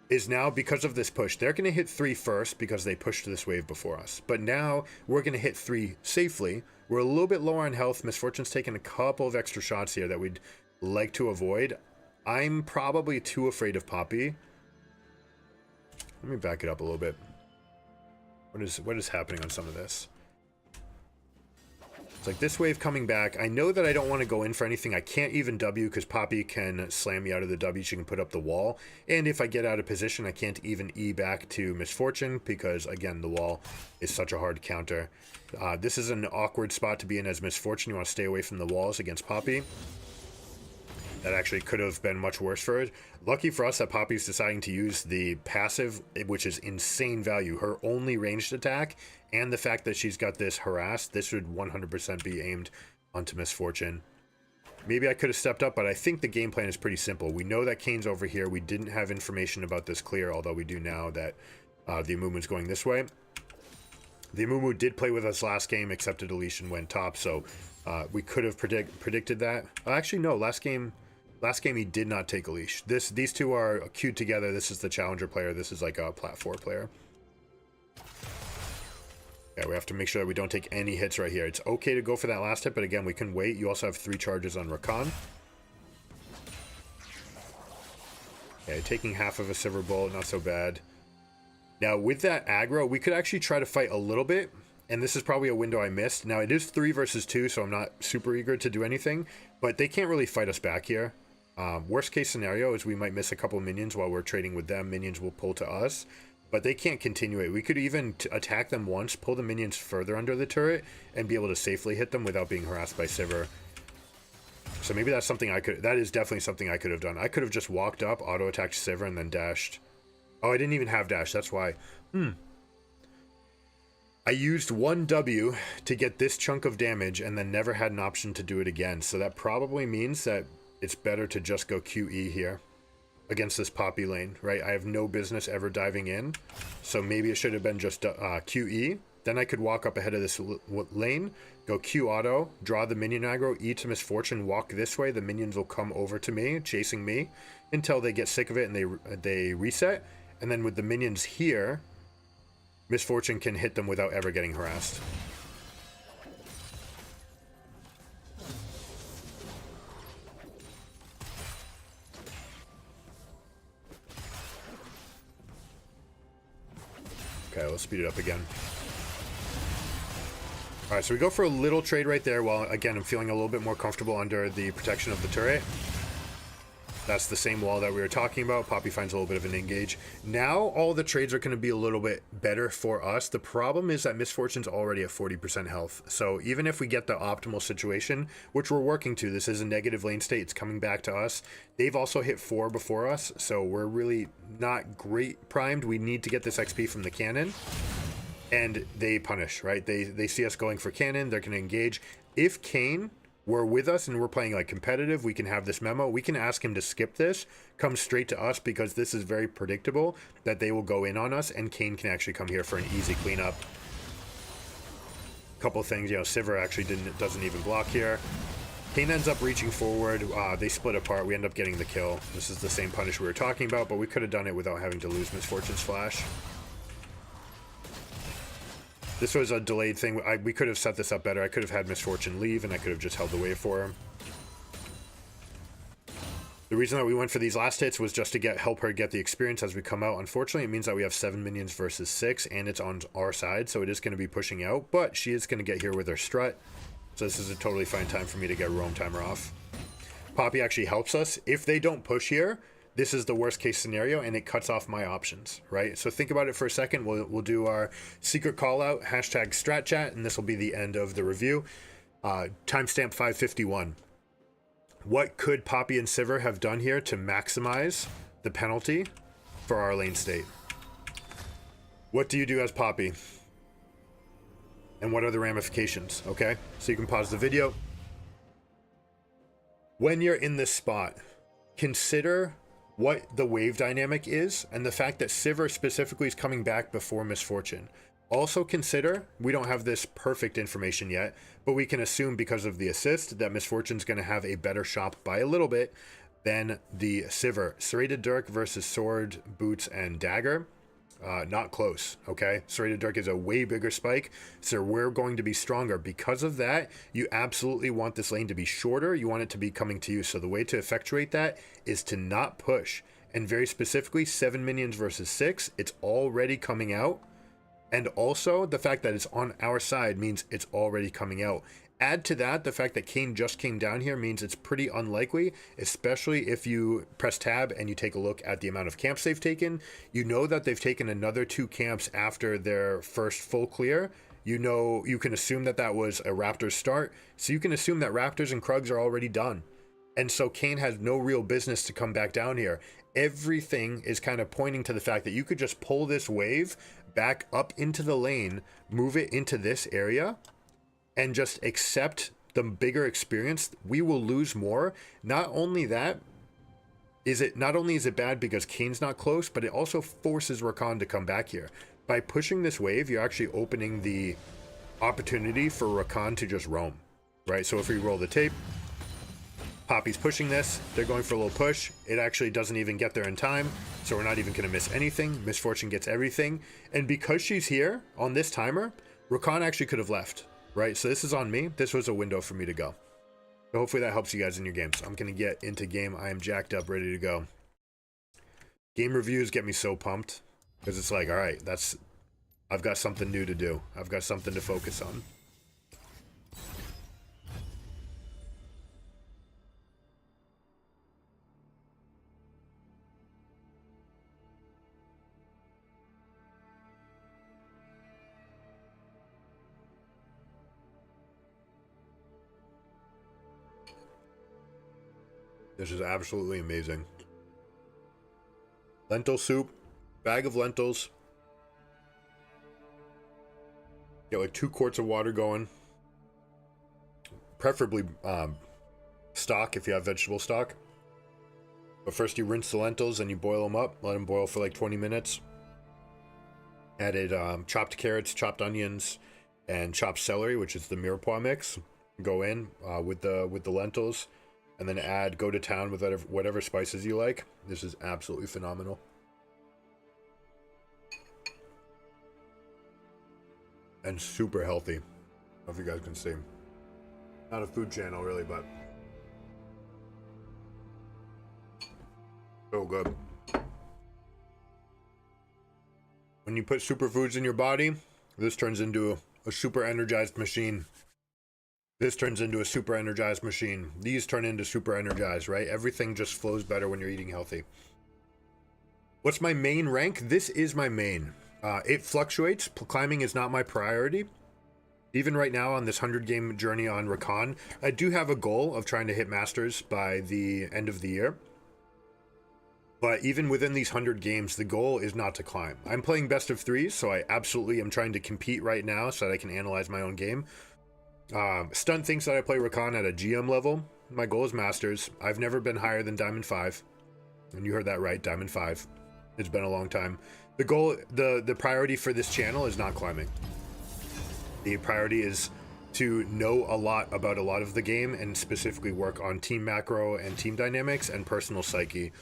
A: is now, because of this push, they're going to hit 3 first because they pushed this wave before us. But now we're going to hit 3 safely. We're a little bit lower on health. Misfortune's taken a couple of extra shots here that we'd like to avoid. I'm probably too afraid of Poppy. Let me back it up a little bit. What is happening on some of this? It's like this wave coming back. I know that I don't want to go in for anything. I can't even W because Poppy can slam me out of the W. She can put up the wall. And if I get out of position, I can't even E back to Misfortune because, again, the wall is such a hard counter. This is an awkward spot to be in as Misfortune. You want to stay away from the walls against Poppy. That actually could have been much worse for it. Lucky for us that Poppy's deciding to use the passive, which is insane value. Her only ranged attack, and the fact that she's got this harass, this would 100% be aimed onto Misfortune. Maybe I could have stepped up, but I think the game plan is pretty simple. We know that Kayn's over here. We didn't have information about this clear, although we do now that the Amumu's going this way. The Amumu did play with us last game, accepted Elish and went top, so we could have predicted that. Actually, no, last game he did not take a leash. These two are queued together. This is the challenger player. This is like a plat 4 player. Yeah, we have to make sure that we don't take any hits right here. It's okay to go for that last hit, but again, we can wait. You also have 3 charges on Rakan. Okay, taking half of a silver bullet, not so bad. Now, with that aggro, we could actually try to fight a little bit, and this is probably a window I missed. Now, it is 3 versus 2, so I'm not super eager to do anything, but they can't really fight us back here. Worst case scenario is we might miss a couple minions while we're trading with them. Minions will pull to us, but they can't continue it. We could even attack them once, pull the minions further under the turret, and be able to safely hit them without being harassed by Sivir. So maybe that's something that is definitely something I could have done. I could have just walked up, auto-attacked Sivir, and then dashed. Oh, I didn't even have dash, that's why. I used 1 W to get this chunk of damage and then never had an option to do it again. So that probably means that it's better to just go QE here against this Poppy lane, right? I have no business ever diving in. So maybe it should have been just QE. Then I could walk up ahead of this lane, go Q auto, draw the minion aggro, E to Misfortune, walk this way. The minions will come over to me, chasing me, until they get sick of it and they reset. And then with the minions here, Misfortune can hit them without ever getting harassed. Okay, let's speed it up again. Alright, so we go for a little trade right there while, again, I'm feeling a little bit more comfortable under the protection of the turret. That's the same wall that we were talking about. Poppy finds a little bit of an engage. Now, all the trades are going to be a little bit better for us. The problem is that Misfortune's already at 40% health. So even if we get the optimal situation, which we're working to, this is a negative lane state. It's coming back to us. They've also hit 4 before us, so we're really not great primed. We need to get this XP from the cannon. And they punish, right? They see us going for cannon. They're going to engage. If Kayn were with us and we're playing like competitive, we can have this memo. We can ask him to skip this, come straight to us, because this is very predictable that they will go in on us, and Kayn can actually come here for an easy cleanup. Couple things, you know, Sivir actually doesn't even block here. Kayn ends up reaching forward. They split apart. We end up getting the kill. This is the same punish we were talking about, but we could have done it without having to lose Misfortune's flash. This was a delayed thing. We could have set this up better. I could have had Misfortune leave, and I could have just held the wave for him. The reason that we went for these last hits was just to help her get the experience as we come out. Unfortunately, it means that we have 7 minions versus 6, and it's on our side, so it is going to be pushing out. But she is going to get here with her strut, so this is a totally fine time for me to get Roam Timer off. Poppy actually helps us. If they don't push here, this is the worst case scenario and it cuts off my options, right? So think about it for a second. We'll do our secret call out, hashtag strat chat, and this will be the end of the review. Timestamp 551. What could Poppy and Sivir have done here to maximize the penalty for our lane state? What do you do as Poppy? And what are the ramifications? Okay, so you can pause the video. When you're in this spot, consider what the wave dynamic is and the fact that Sivir specifically is coming back before Misfortune. Also consider, we don't have this perfect information yet, but we can assume because of the assist that Misfortune's going to have a better shop by a little bit than the Sivir. Serrated Dirk versus Sword, Boots, and Dagger. Not close, okay? Serrated Dirk is a way bigger spike, so we're going to be stronger. Because of that, you absolutely want this lane to be shorter. You want it to be coming to you. So the way to effectuate that is to not push. And very specifically, 7 minions versus 6. It's already coming out. And also, the fact that it's on our side means it's already coming out. Add to that, the fact that Kayn just came down here means it's pretty unlikely, especially if you press tab and you take a look at the amount of camps they've taken. You know that they've taken another 2 camps after their first full clear. You know, you can assume that that was a Raptors start. So you can assume that Raptors and Krugs are already done. And so Kayn has no real business to come back down here. Everything is kind of pointing to the fact that you could just pull this wave back up into the lane, move it into this area, and just accept the bigger experience. We will lose more. Not only that, not only is it bad because Kayn's not close, but it also forces Rakan to come back here. By pushing this wave, you're actually opening the opportunity for Rakan to just roam, right? So if we roll the tape, Poppy's pushing this, they're going for a little push. It actually doesn't even get there in time, so we're not even gonna miss anything. Misfortune gets everything. And because she's here on this timer, Rakan actually could have left, right? So this is on me. This was a window for me to go. So hopefully that helps you guys in your games. I'm gonna get into game. I am jacked up, ready to go. Game reviews get me so pumped because it's like, all right, I've got something new to do. I've got something to focus on. This is absolutely amazing. Lentil soup, bag of lentils. Get like 2 quarts of water going. Preferably stock if you have vegetable stock. But first you rinse the lentils and you boil them up. Let them boil for like 20 minutes. Added chopped carrots, chopped onions, and chopped celery, which is the mirepoix mix. Go in with the lentils. And then go to town with whatever spices you like. This is absolutely phenomenal. And super healthy. I don't know if you guys can see. Not a food channel really, but so good. When you put superfoods in your body, this turns into a super energized machine. This turns into a super energized machine. These turn into super energized, right? Everything just flows better when you're eating healthy. What's my main rank? This is my main. It fluctuates. Climbing is not my priority. Even right now on this 100-game journey on Rakan, I do have a goal of trying to hit Masters by the end of the year. But even within these 100 games, the goal is not to climb. I'm playing best of 3s, so I absolutely am trying to compete right now so that I can analyze my own game. Stunt thinks that I play Rakan at a GM level. My goal is Masters. I've never been higher than Diamond 5. And you heard that right, Diamond 5. It's been a long time. The goal, the priority for this channel is not climbing. The priority is to know a lot about a lot of the game and specifically work on team macro and team dynamics and personal psyche.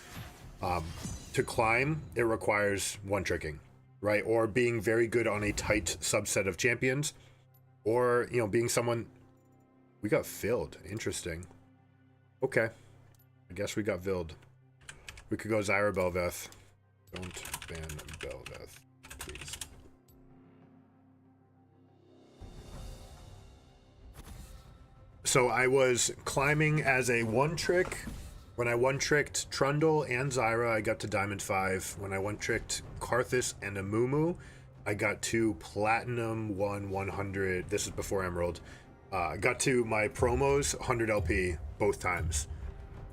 A: To climb, it requires one-tricking, right? Or being very good on a tight subset of champions. Or, you know, being someone... We got filled. Interesting. Okay. I guess we got Vild. We could go Zyra Belveth. Don't ban Belveth, please. So I was climbing as a one-trick When I one-tricked Trundle and Zyra, I got to Diamond 5. When I one-tricked Karthus and Amumu, I got to Platinum 100. This is before Emerald. Got to my promos 100 LP both times,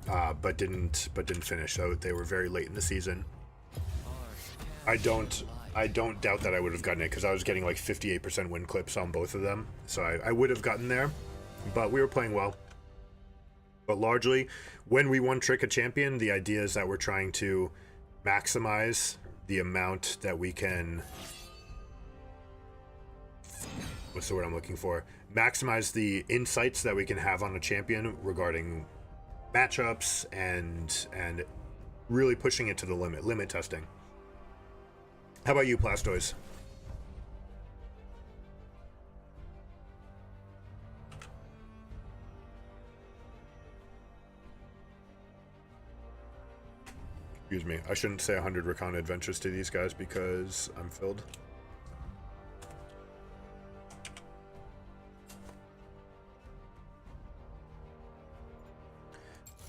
A: but didn't finish. So they were very late in the season. I don't doubt that I would have gotten it because I was getting like 58% win clips on both of them. So I would have gotten there, but we were playing well. But largely, when we one-trick a champion, the idea is that we're trying to maximize the amount that we can... What's the word I'm looking for? Maximize the insights that we can have on a champion regarding matchups and really pushing it to the limit testing. How about you, Plastoise? Excuse me. I shouldn't say 100 Rakan adventures to these guys because I'm filled.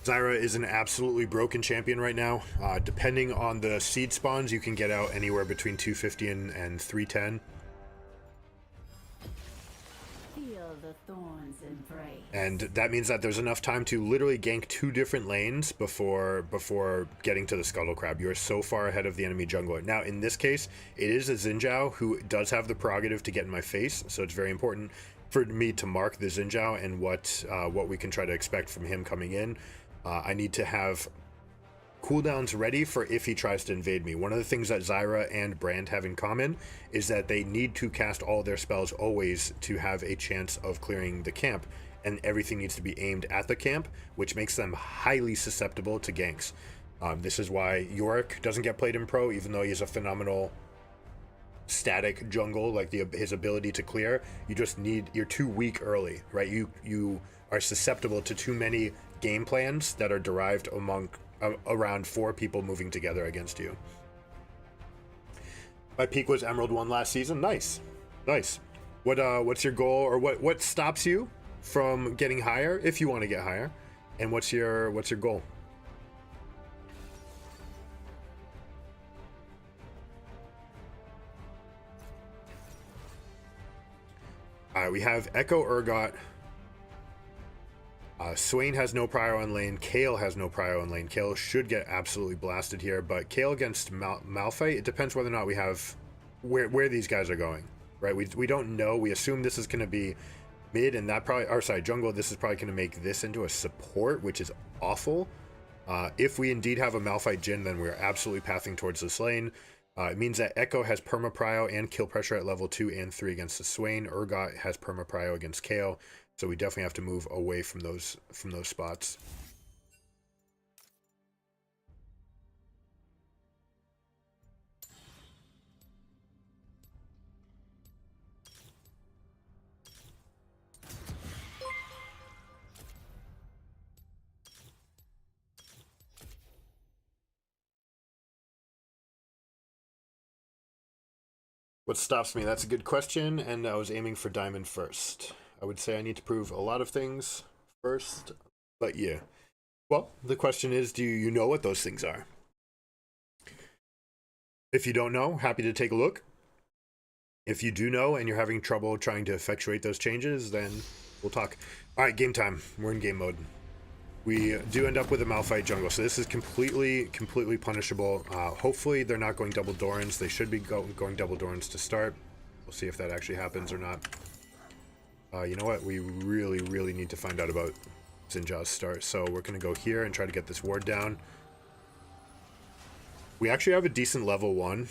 A: Zyra is an absolutely broken champion right now. Depending on the seed spawns, you can get out anywhere between 250 and 310.
B: Feel the thorns embrace.
A: And that means that there's enough time to literally gank 2 different lanes before getting to the Scuttle Crab. You are so far ahead of the enemy jungler. Now, in this case, it is a Xin Zhao who does have the prerogative to get in my face, so it's very important for me to mark the Xin Zhao and what we can try to expect from him coming in. I need to have cooldowns ready for if he tries to invade me. One of the things that Zyra and Brand have in common is that they need to cast all their spells always to have a chance of clearing the camp, and everything needs to be aimed at the camp, which makes them highly susceptible to ganks. This is why Yorick doesn't get played in pro, even though he's a phenomenal static jungle, like his ability to clear. You're too weak early, right? You are susceptible to too many game plans that are derived around 4 people moving together against you. My peak was Emerald 1 last season. Nice. What's your goal, or what stops you from getting higher if you want to get higher, and what's your goal? We have Echo Urgot. Swain has no prio on lane. Kayle has no prio on lane. Kayle should get absolutely blasted here, but Kayle against Malphite, it depends whether or not we have where these guys are going, right? We don't know. We assume this is going to be mid, and that probably, or sorry, jungle. This is probably going to make this into a support, which is awful. If we indeed have a Malphite Jhin, then we're absolutely pathing towards this lane. It means that Echo has perma prio and kill pressure at level 2 and 3 against the Swain. Urgot has perma prio against Kayle. So we definitely have to move away from those spots. What stops me? That's a good question, and I was aiming for diamond first. I would say I need to prove a lot of things first, but yeah. Well, the question is, do you know what those things are? If you don't know, happy to take a look. If you do know and you're having trouble trying to effectuate those changes, then we'll talk. All right, game time. We're in game mode. We do end up with a Malphite jungle, so this is completely punishable. Hopefully they're not going double Dorans. They should be going double Dorans to start. We'll see if that actually happens or not. You know what? We really need to find out about Xin Zhao's start. So we're going to go here and try to get this ward down. We actually have a decent level 1.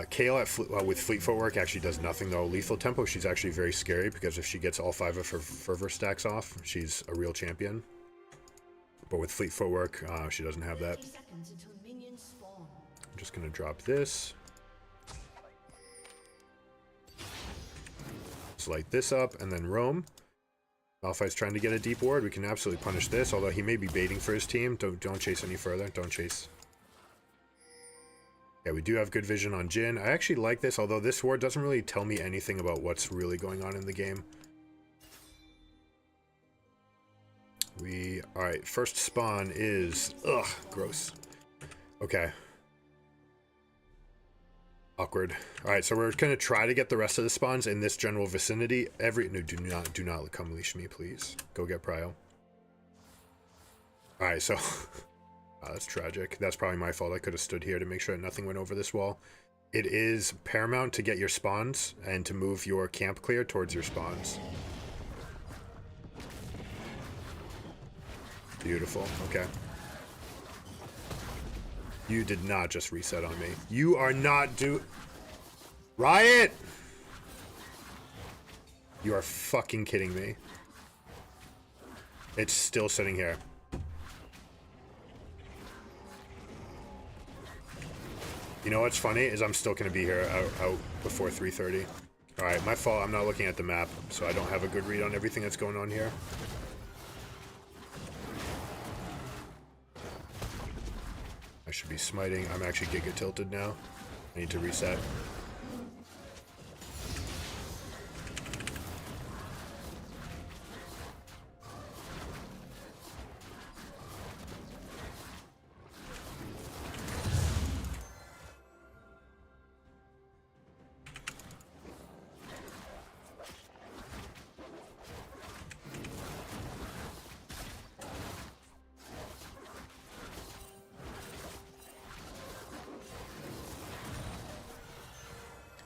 A: Kayle with Fleet Footwork actually does nothing though. Lethal Tempo, she's actually very scary because if she gets all 5 of her Fervor stacks off, she's a real champion. But with Fleet Footwork, she doesn't have that. I'm just going to drop this. Let's light this up and then roam. Malphite's trying to get a deep ward. We can absolutely punish this, although he may be baiting for his team. Don't chase any further. Don't chase. Yeah, we do have good vision on Jhin. I actually like this, although this ward doesn't really tell me anything about what's really going on in the game. Alright, first spawn is... Ugh, gross. Okay. Awkward. Alright, so we're gonna try to get the rest of the spawns in this general vicinity. No, do not come leash me, please. Go get Prio. Alright, so... oh, that's tragic. That's probably my fault. I could have stood here to make sure that nothing went over this wall. It is paramount to get your spawns and to move your camp clear towards your spawns. Beautiful. Okay. You did not just reset on me. You are not Riot! You are fucking kidding me. It's still sitting here. You know what's funny is I'm still going to be here out before 3:30. Alright, my fault. I'm not looking at the map, so I don't have a good read on everything that's going on here. I should be smiting. I'm actually Giga tilted now. I need to reset.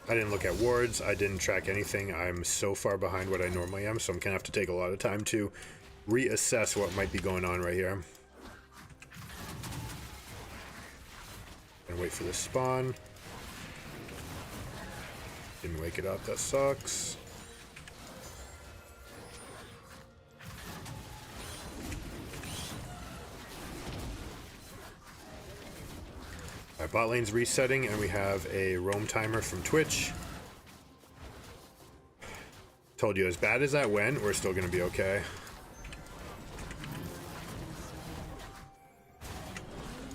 A: I didn't look at wards, I didn't track anything. I'm so far behind what I normally am, so I'm gonna have to take a lot of time to reassess what might be going on right here. Gonna wait for this spawn. Didn't wake it up, that sucks. Our bot lane's resetting, and we have a roam timer from Twitch. Told you, as bad as that went, we're still gonna be okay.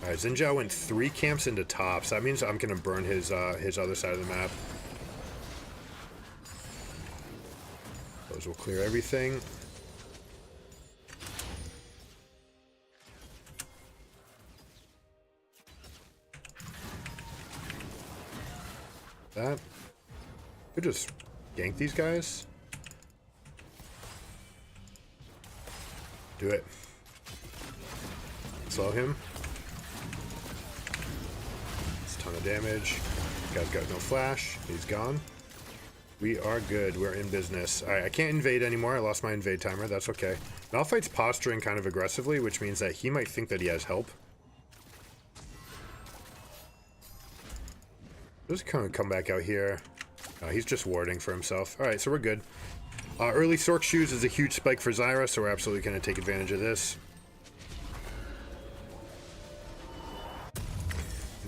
A: Alright, Xinjiao went 3 camps into tops. That means I'm gonna burn his other side of the map. Those will clear everything. That. Could just gank these guys. Do it. Slow him. It's a ton of damage. Guy's got no flash. He's gone. We are good. We're in business. Alright, I can't invade anymore. I lost my invade timer. That's okay. Malphite's posturing kind of aggressively, which means that he might think that he has help. Just kind of come back out here. He's just warding for himself. Alright, so we're good. Early Sork Shoes is a huge spike for Zyra, so we're absolutely going to take advantage of this.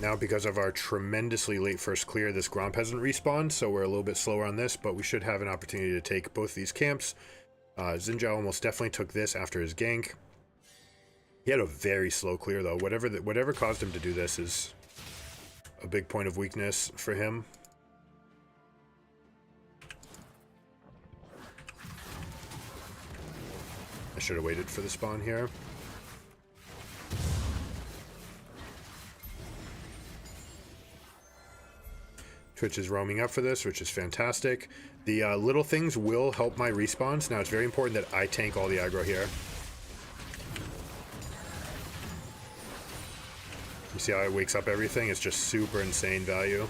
A: Now, because of our tremendously late first clear, this Gromp hasn't respawned, so we're a little bit slower on this, but we should have an opportunity to take both these camps. Xinjiao almost definitely took this after his gank. He had a very slow clear, though. Whatever caused him to do this is a big point of weakness for him. I should have waited for the spawn here. Twitch is roaming up for this, which is fantastic. The little things will help my respawns. Now, it's very important that I tank all the aggro here. You see how it wakes up everything? It's just super insane value.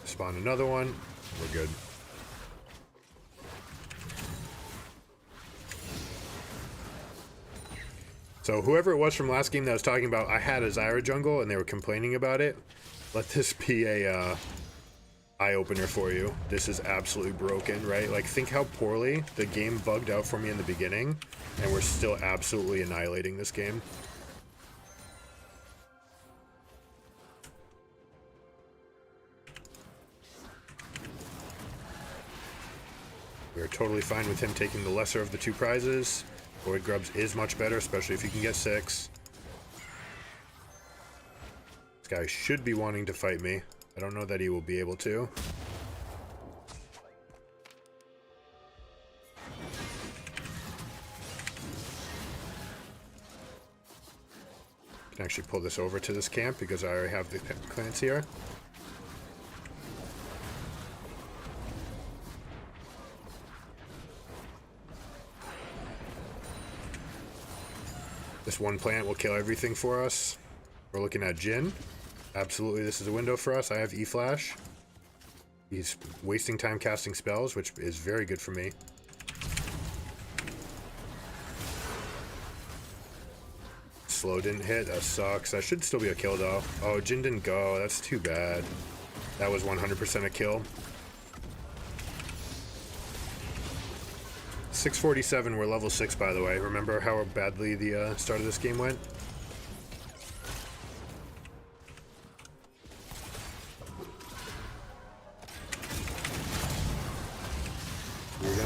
A: Spawn another one. We're good. So whoever it was from last game that was talking about I had a Zyra jungle and they were complaining about it, let this be a eye-opener for you. This is absolutely broken, right? Like, think how poorly the game bugged out for me in the beginning, and we're still absolutely annihilating this game. We're totally fine with him taking the lesser of the 2 prizes. Void Grubs is much better, especially if you can get 6. This guy should be wanting to fight me. I don't know that he will be able to. Can actually pull this over to this camp because I already have the clans here. This one plant will kill everything for us. We're looking at Jhin. Absolutely, this is a window for us. I have E-Flash. He's wasting time casting spells, which is very good for me. Slow didn't hit. That sucks. That should still be a kill, though. Oh, Jhin didn't go. That's too bad. That was 100% a kill. 647, we're level 6, by the way. Remember how badly the start of this game went? Here we go.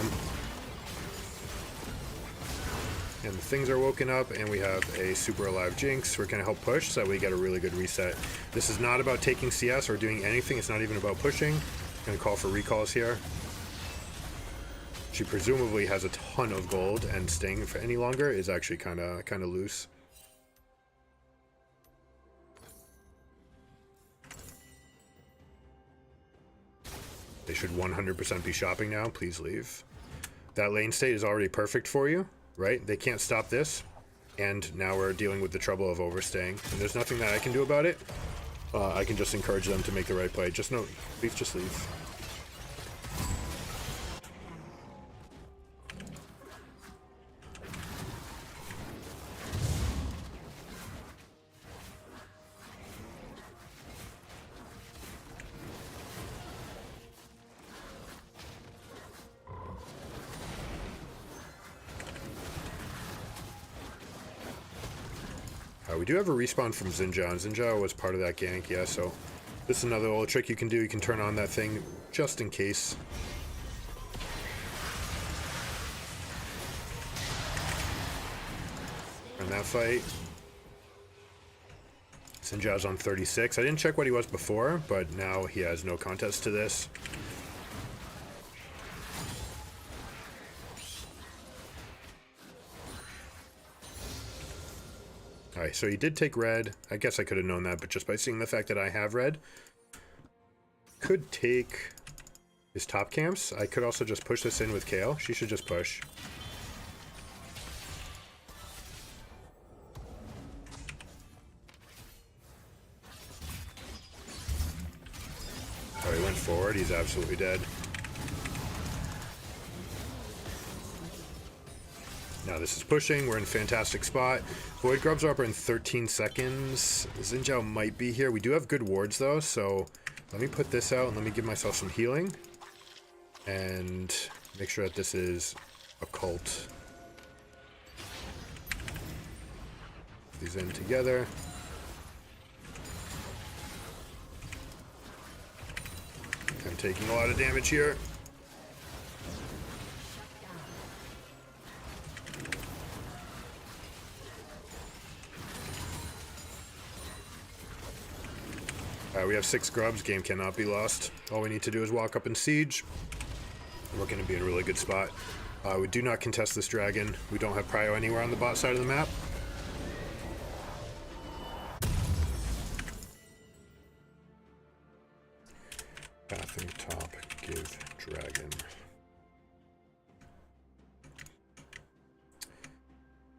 A: And the things are woken up, and we have a super alive Jinx. We're going to help push so that we get a really good reset. This is not about taking CS or doing anything. It's not even about pushing. I'm going to call for recalls here. She presumably has a ton of gold, and staying for any longer is actually kind of loose. They should 100% be shopping now. Please leave. That lane state is already perfect for you, right? They can't stop this, and now we're dealing with the trouble of overstaying. And there's nothing that I can do about it. I can just encourage them to make the right play. Just no, leave, just leave. We do have a respawn from Xinjiao, and Xinjiao was part of that gank, yeah, so this is another little trick you can do. You can turn on that thing just in case. In that fight, Xinjiao's on 36. I didn't check what he was before, but now he has no contest to this. Alright, so he did take red. I guess I could have known that, but just by seeing the fact that I have red, could take his top camps. I could also just push this in with Kayle. She should just push. Oh, he went forward. He's absolutely dead. Now this is pushing. We're in a fantastic spot. Void Grubs are up in 13 seconds. Xinjiao might be here. We do have good wards though, so let me put this out and let me give myself some healing. And make sure that this is a cult. These in together. I'm taking a lot of damage here. We have 6 grubs. Game cannot be lost. All we need to do is walk up and siege. We're going to be in a really good spot. We do not contest this dragon. We don't have prio anywhere on the bot side of the map. Pathing top, give dragon.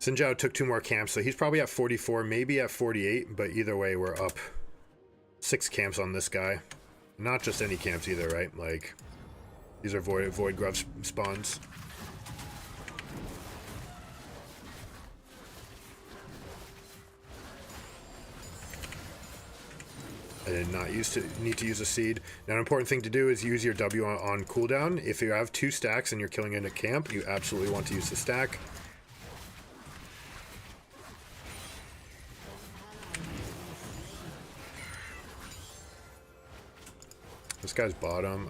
A: Xinjiao took 2 more camps, so he's probably at 44, maybe at 48, but either way, we're up 6 camps on this guy. Not just any camps either, right? Like, these are void grub spawns. I did not need to use a seed. Now, an important thing to do is use your W on cooldown. If you have 2 stacks and you're killing in a camp, you absolutely want to use the stack. This guy's bottom.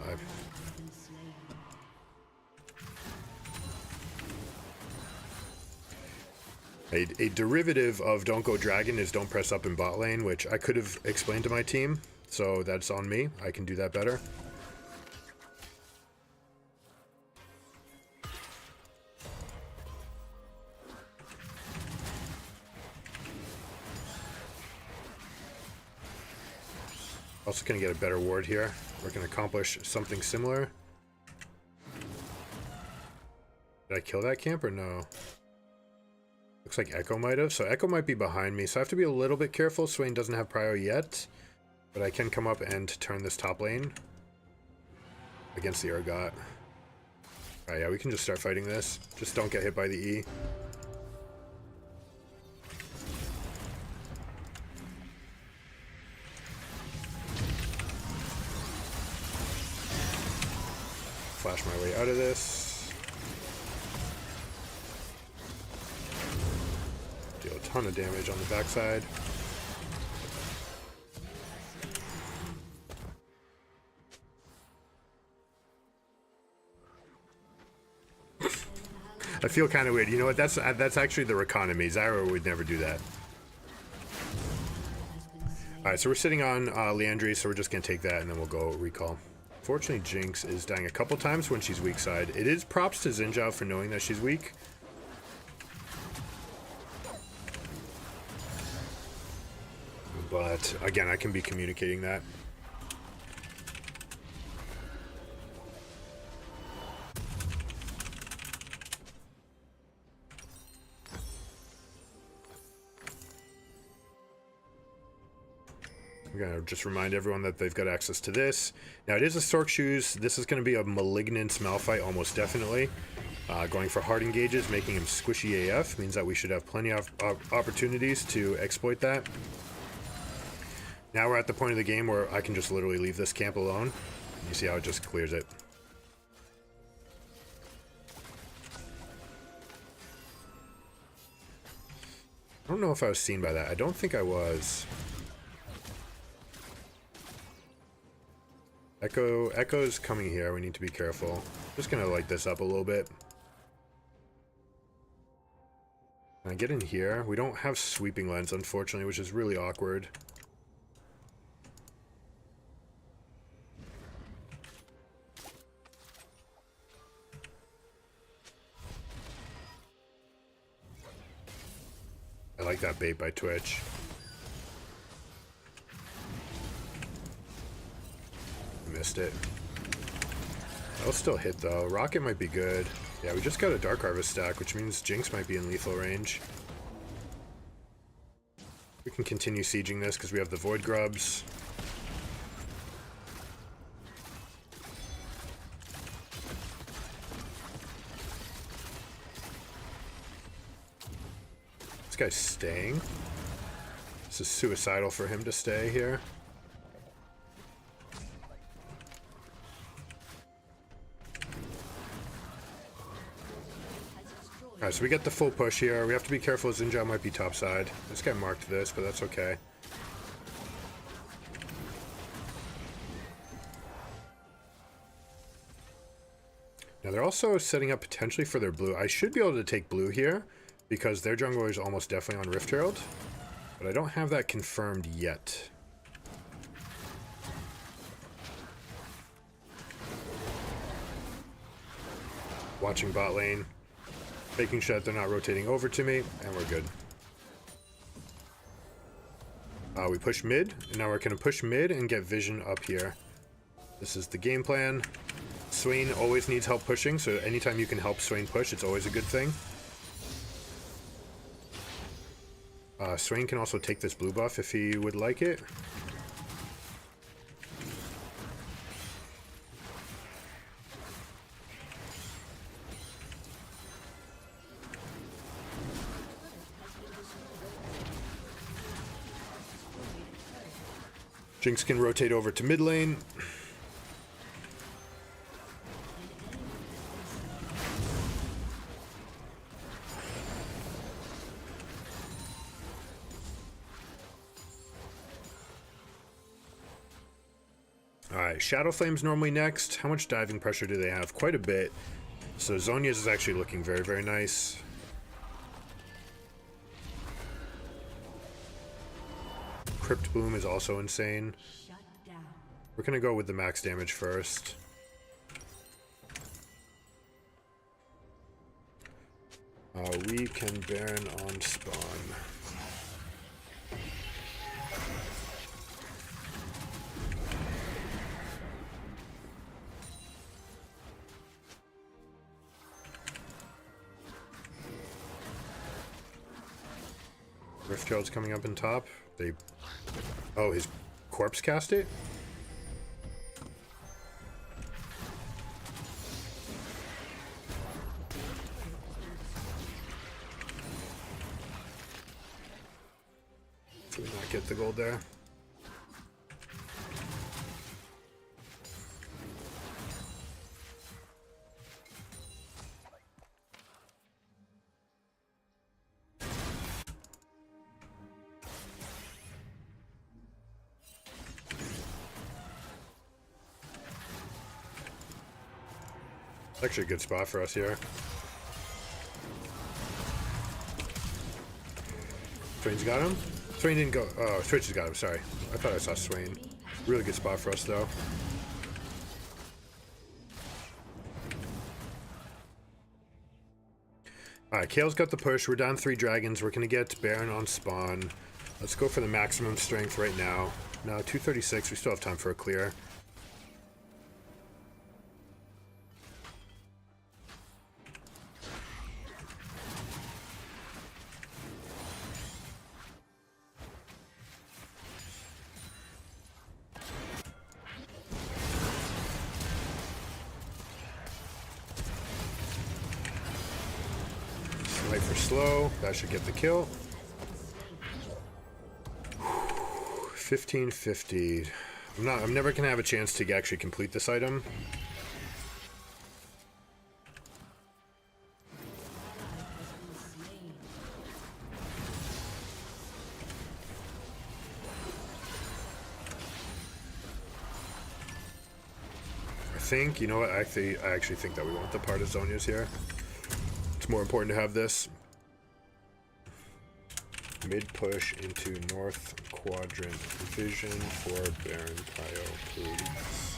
A: A derivative of don't go dragon is don't press up in bot lane, which I could have explained to my team, so that's on me. I can do that better. also going to get a better ward here. We're going to accomplish something similar. Did I kill that camp or no? Looks like Echo might have. So Echo might be behind me. So I have to be a little bit careful. Swain doesn't have prio yet. But I can come up and turn this top lane against the Urgot. Alright, yeah, we can just start fighting this. Just don't get hit by the E. Flash my way out of this. Deal a ton of damage on the backside. I feel kind of weird. You know what? That's actually the Rakan in me. Zyra would never do that. Alright, so we're sitting on Leandri, so we're just going to take that and then we'll go recall. Fortunately, Jinx is dying a couple times when she's weak side. It is props to Xinjiao for knowing that she's weak. But, again, I can be communicating that. I'm going to just remind everyone that they've got access to this. Now, it is a Stork Shoes. This is going to be a Malignant Malphite, almost definitely. Going for hard engages, making him squishy AF, means that we should have plenty of opportunities to exploit that. Now we're at the point of the game where I can just literally leave this camp alone. You see how it just clears it. I don't know if I was seen by that. I don't think I was. Echo's coming here. We need to be careful. Just gonna light this up a little bit. Can I get in here? We don't have sweeping lens, unfortunately, which is really awkward. I like that bait by Twitch. Missed it. That'll still hit though. Rocket might be good. Yeah, we just got a Dark Harvest stack, which means Jinx might be in lethal range. We can continue sieging this because we have the Void Grubs. This guy's staying. This is suicidal for him to stay here. Alright, so we get the full push here. We have to be careful. Xinjiao might be topside. This guy marked this, but that's okay. Now they're also setting up potentially for their blue. I should be able to take blue here because their jungler is almost definitely on Rift Herald, but I don't have that confirmed yet. Watching bot lane. Making sure that they're not rotating over to me, and we're good. We push mid, and now we're going to push mid and get vision up here. This is the game plan. Swain always needs help pushing, so anytime you can help Swain push, it's always a good thing. Swain can also take this blue buff if he would like it. Jinx can rotate over to mid lane. Alright, Shadow Flame's normally next. How much diving pressure do they have? Quite a bit. So Zhonya's is actually looking very, very nice. Crypt Bloom is also insane. We're gonna go with the max damage first. We can Baron on spawn. Riftchild's coming up in top. They... Oh, his corpse cast it? Did we not get the gold there? Actually a good spot for us here. Swain's got him? Swain didn't go. Oh, Twitch has got him, sorry. I thought I saw Swain. Really good spot for us though. Alright, Kale's got the push. We're down 3 dragons. We're gonna get Baron on spawn. Let's go for the maximum strength right now. No, 236. We still have time for a clear. Snipe for slow. That should get the kill. 1550. I'm never gonna have a chance to actually complete this item. I think, you know what, I actually think that we want the Partizonias here. It's more important to have this. Mid push into north quadrant vision for Baron Prio, please.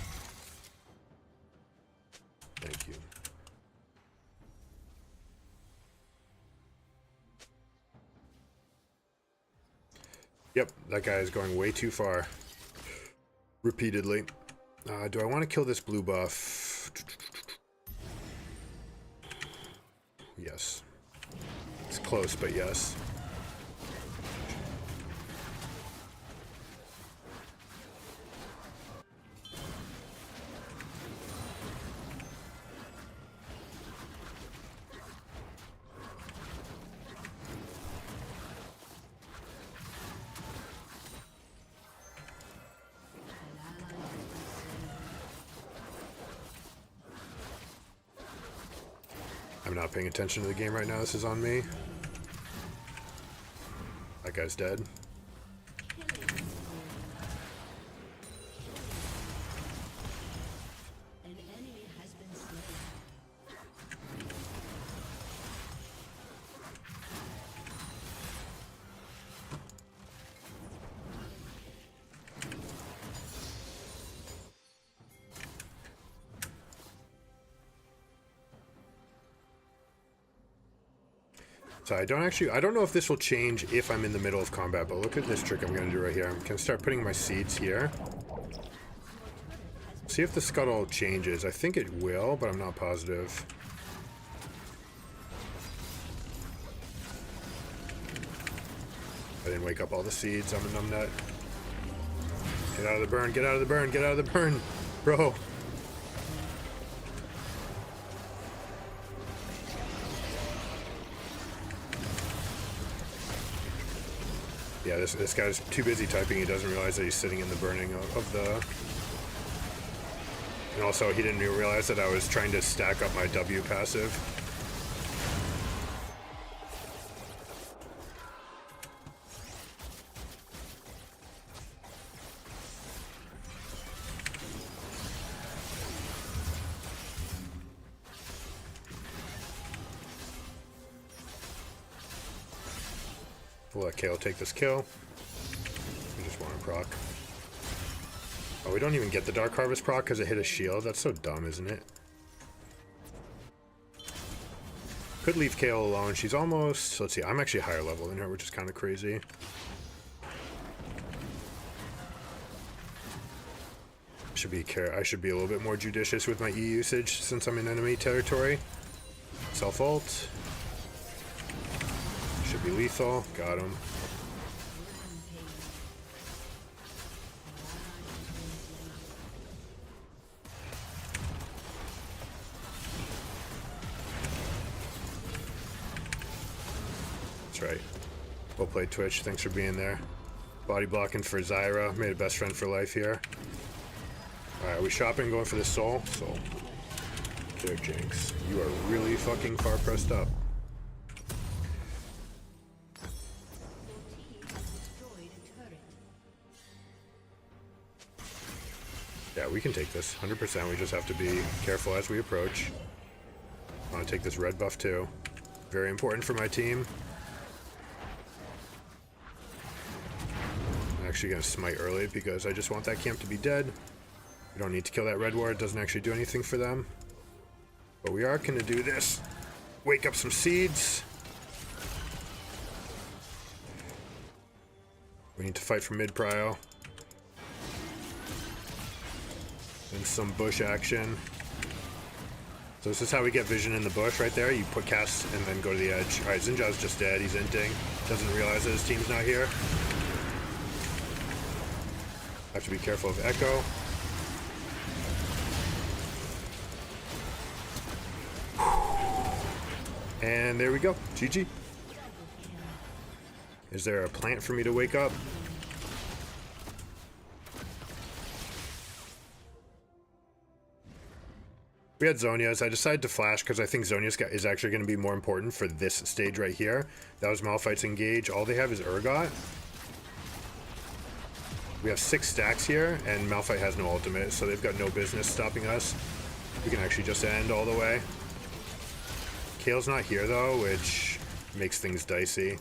A: Thank you. Yep, that guy is going way too far. Repeatedly. Do I want to kill this blue buff? Yes. It's close, but yes. I'm not paying attention to the game right now. This is on me. That guy's dead. So I don't know if this will change if I'm in the middle of combat, but look at this trick I'm going to do right here. I'm going to start putting my seeds here. See if the scuttle changes. I think it will, but I'm not positive. I didn't wake up all the seeds. I'm a numbnut. Get out of the burn, get out of the burn, get out of the burn, bro. Yeah, this guy's too busy typing. He doesn't realize that he's sitting in the burning of the... And also, he didn't even realize that I was trying to stack up my W passive. We'll let KO take this kill. We just want to proc. Oh, we don't even get the Dark Harvest proc because it hit a shield. That's so dumb, isn't it? Could leave KO alone. She's almost... Let's see. I'm actually higher level than her, which is kind of crazy. I should be a little bit more judicious with my E usage since I'm in enemy territory. Self-ult. Should be lethal. Got him. That's right. Well played, Twitch. Thanks for being there. Body blocking for Zyra. Made a best friend for life here. Alright, are we shopping, going for the soul? Soul. There, Jinx. You are really fucking far pressed up. Yeah, we can take this. 100%. We just have to be careful as we approach. I want to take this red buff too. Very important for my team. I'm actually going to smite early because I just want that camp to be dead. We don't need to kill that red ward. It doesn't actually do anything for them. But we are going to do this. Wake up some seeds. We need to fight for mid prio. And some bush action. So this is how we get vision in the bush right there. You put cast and then go to the edge. Alright, Xinjiao's just dead. He's inting. Doesn't realize that his team's not here. Have to be careful of Echo. And there we go. GG. Is there a plant for me to wake up? We had Zhonya's. I decided to flash because I think Zhonya's is actually going to be more important for this stage right here. That was Malphite's engage. All they have is Urgot. We have 6 stacks here, and Malphite has no ultimate, so they've got no business stopping us. We can actually just end all the way. Kale's not here though, which makes things dicey.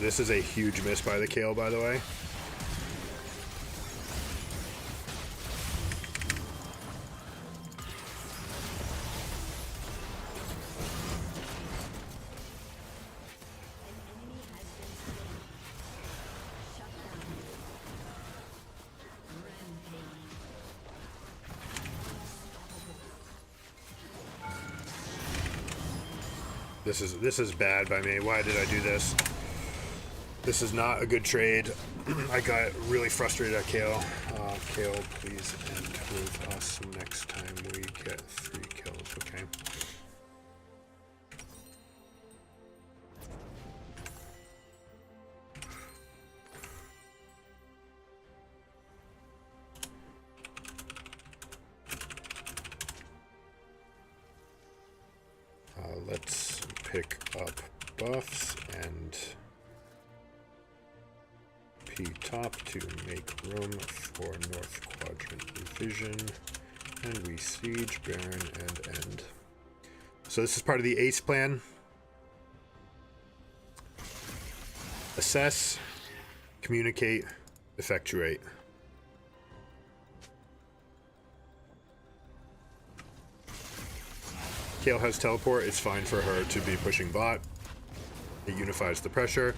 A: This is a huge miss by the Kale, by the way. This is bad by me. Why did I do this? This is not a good trade. I got really frustrated at Kale. Kale, please end with us next time we get 3 kills, okay? Let's pick up buffs and P top to make room for North Quadrant Vision, and we siege Baron and end. So this is part of the ACE plan. Assess, communicate, effectuate. Kale has teleport. It's fine for her to be pushing bot. It unifies the pressure.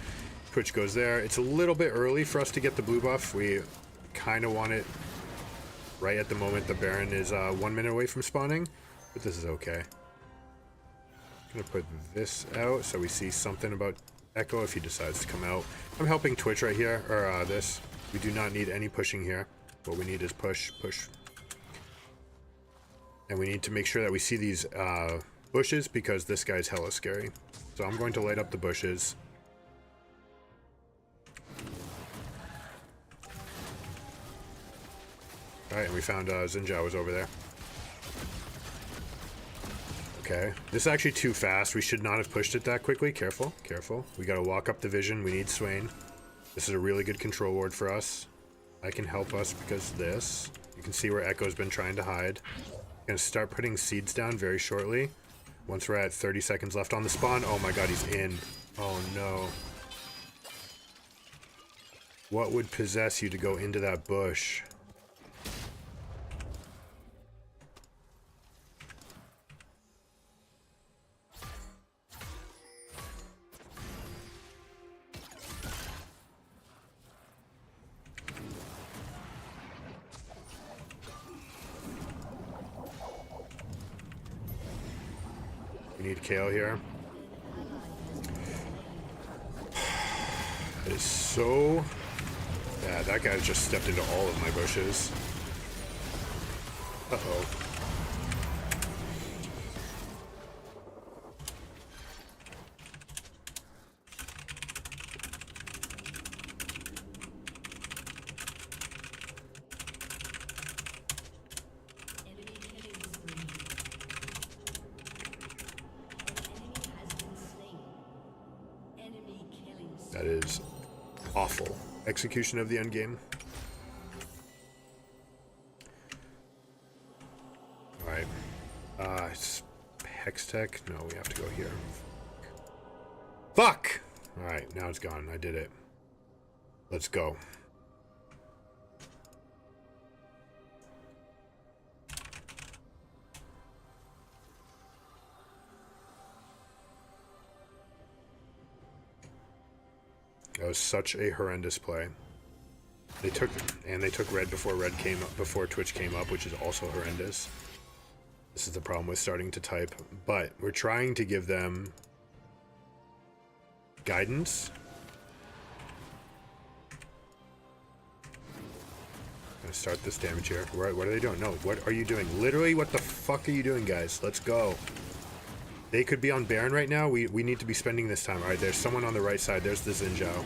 A: Twitch goes there. It's a little bit early for us to get the blue buff. We kind of want it right at the moment the Baron is 1 minute away from spawning, but this is okay. I'm gonna put this out so we see something about Echo if he decides to come out. I'm helping Twitch right here, or this. We do not need any pushing here. What we need is push. And we need to make sure that we see these bushes because this guy's hella scary. So I'm going to light up the bushes. Alright, and we found Xinjiao was over there. Okay, this is actually too fast. We should not have pushed it that quickly. Careful, careful. We gotta walk up the vision. We need Swain. This is a really good control ward for us. I can help us because this. You can see where Echo's been trying to hide. Gonna start putting seeds down very shortly. Once we're at 30 seconds left on the spawn. Oh my god, he's in. Oh no. What would possess you to go into that bush? We need Kale here. It is so bad. That guy's just stepped into all of my bushes. Uh-oh. That is awful. Execution of the end game. Alright. It's Hex Tech. No, we have to go here. Fuck! Alright, now it's gone. I did it. Let's go. That was such a horrendous play. They took red before Twitch came up, which is also horrendous. This is the problem with starting to type, but we're trying to give them guidance. I'm gonna start this damage here. What are they doing? No, what are you doing? Literally, what the fuck are you doing, guys? Let's go. They could be on Baron right now. We need to be spending this time. All right, there's someone on the right side. There's the Xin Zhao.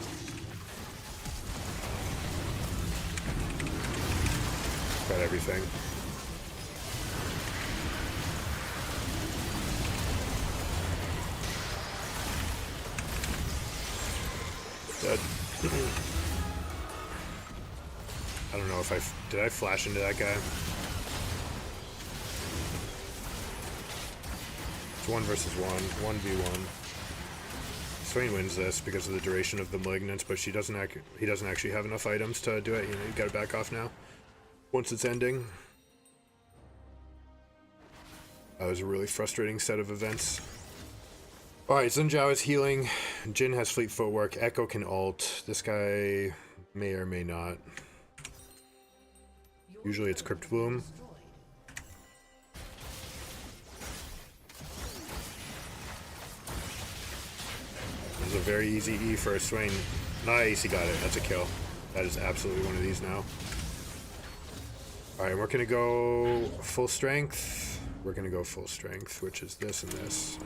A: Got everything. Dead. I don't know if did I flash into that guy? It's 1 versus 1, 1v1. Swain wins this because of the duration of the Malignance, but he doesn't actually have enough items to do it. You know, you gotta back off now. Once it's ending. That was a really frustrating set of events. Alright, Xin Zhao is healing. Jin has fleet footwork. Echo can ult. This guy may or may not. Usually it's Crypt Bloom. This is a very easy E for a Swain. Nice, he got it. That's a kill. That is absolutely one of these now. Alright, we're gonna go full strength. We're gonna go full strength, which is this and this.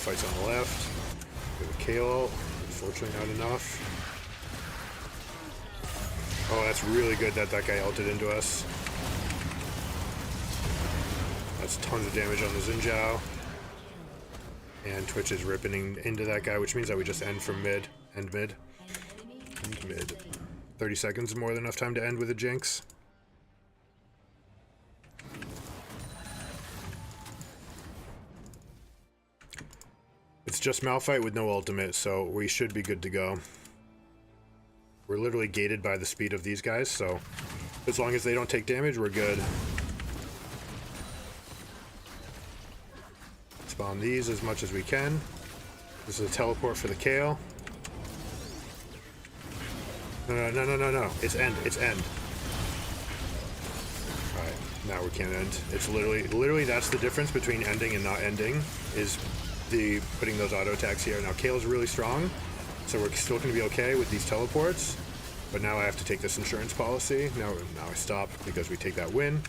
A: Fights on the left. With a KO. Unfortunately not enough. Oh, that's really good that that guy ulted into us. That's tons of damage on the Xin Zhao. And Twitch is ripping into that guy, which means that we just end from mid. End mid. End mid. 30 seconds is more than enough time to end with a Jinx. It's just Malphite with no ultimate, so we should be good to go. We're literally gated by the speed of these guys, so as long as they don't take damage, we're good. Spawn these as much as we can. This is a teleport for the Kale. No. It's end. It's end. Alright, now we can't end. It's literally that's the difference between ending and not ending, is the putting those auto attacks here. Now Kale's really strong, so we're still going to be okay with these teleports, but now I have to take this insurance policy. Now I stop because we take that win.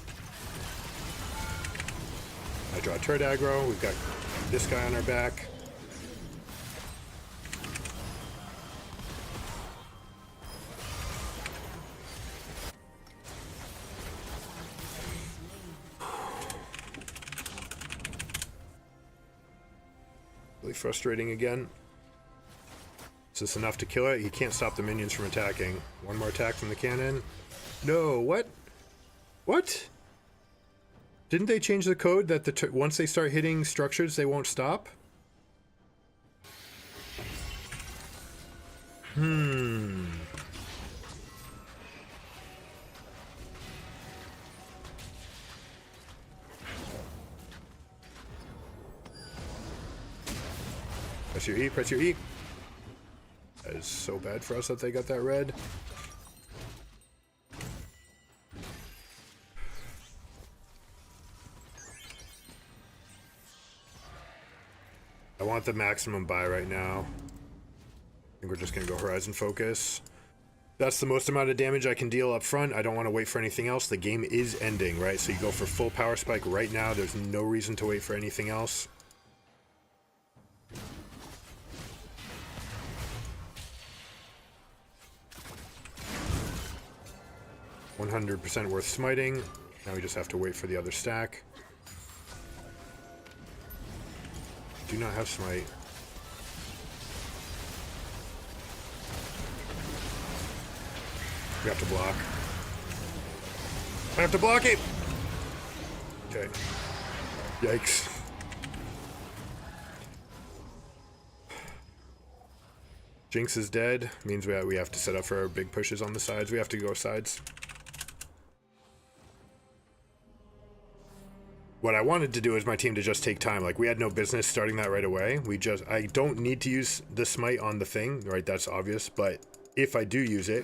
A: I draw turret aggro. We've got this guy on our back. Really frustrating again. Is this enough to kill it? He can't stop the minions from attacking. One more attack from the cannon. No, what? What? Didn't they change the code that once they start hitting structures, they won't stop? Press your E, press your E. That is so bad for us that they got that red. I want the maximum buy right now. I think we're just gonna go Horizon Focus. That's the most amount of damage I can deal up front. I don't want to wait for anything else. The game is ending, right? So you go for full power spike right now. There's no reason to wait for anything else. %100% worth smiting. Now we just have to wait for the other stack. Do not have smite. We have to block. I have to block it! Okay. Yikes. Jinx is dead. Means we have to set up for our big pushes on the sides. We have to go sides. What I wanted to do is my team to just take time. Like, we had no business starting that right away. I don't need to use the smite on the thing, right? That's obvious. But if I do use it,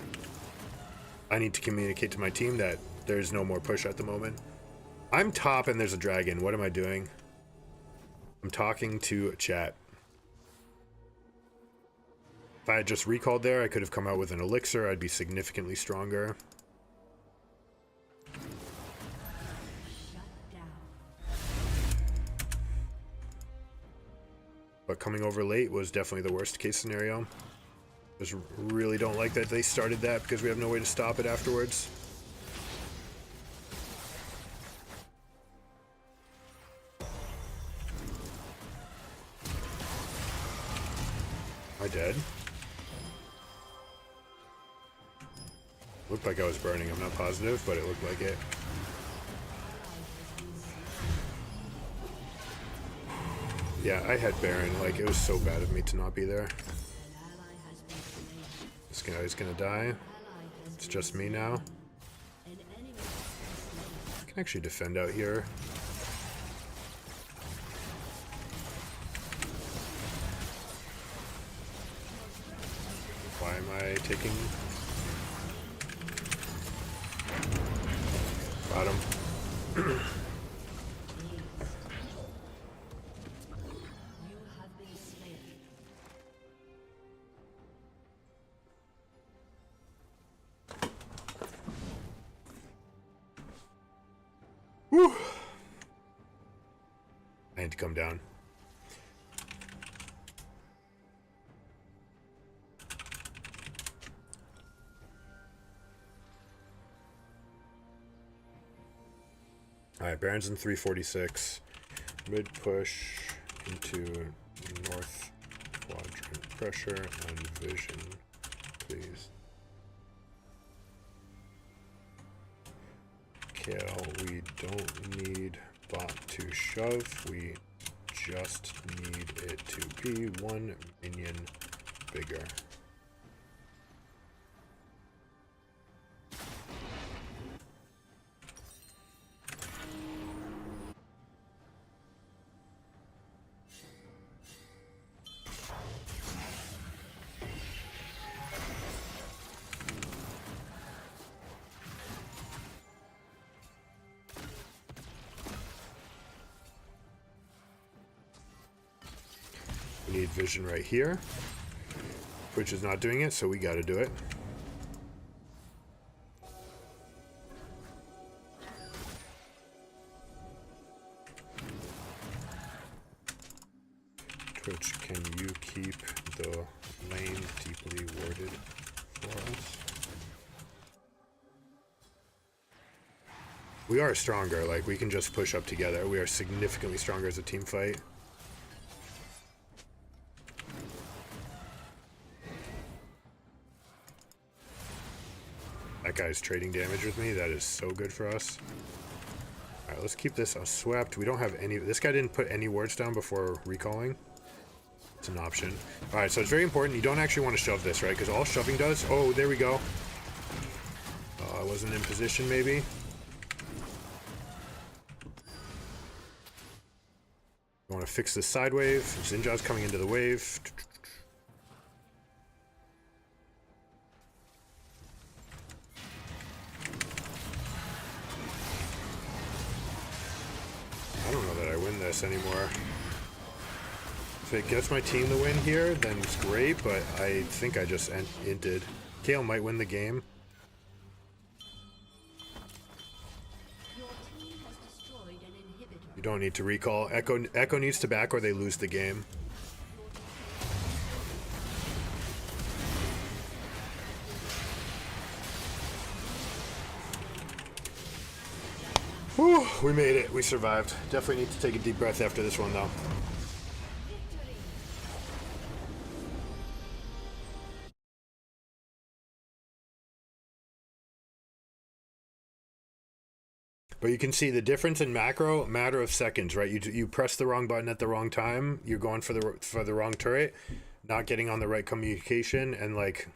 A: I need to communicate to my team that there's no more push at the moment. I'm top and there's a dragon. What am I doing? I'm talking to chat. If I had just recalled there, I could have come out with an elixir. I'd be significantly stronger. But coming over late was definitely the worst case scenario. Just really don't like that they started that because we have no way to stop it afterwards. Am I dead? Looked like I was burning. I'm not positive, but it looked like it. Yeah, I had Baron. Like, it was so bad of me to not be there. This guy's gonna die. It's just me now. I can actually defend out here. Why am I taking... Bottom. Whew. I need to come down. Alright, Baron's in 346. Mid push into north quadrant. Pressure and vision, please. We don't need bot to shove, we just need it to be one minion bigger. We need vision right here. Twitch is not doing it, so we gotta do it. Twitch, can you keep the lane deeply warded for us? We are stronger, like we can just push up together. We are significantly stronger as a team fight. That guy's trading damage with me. That is so good for us. Alright, let's keep this swept. We don't have any... This guy didn't put any wards down before recalling. It's an option. Alright, so it's very important. You don't actually want to shove this, right? Because all shoving does... Oh, there we go. I wasn't in position, maybe. You want to fix this side wave. Zinja's coming into the wave. I don't know that I win this anymore. If it gets my team the win here, then it's great, but I think I just inted. Kale might win the game. You don't need to recall. Echo needs to back or they lose the game. Whew, we made it. We survived. Definitely need to take a deep breath after this one, though. But you can see the difference in macro, matter of seconds, right? You press the wrong button at the wrong time. You're going for the wrong turret, not getting on the right communication, and like,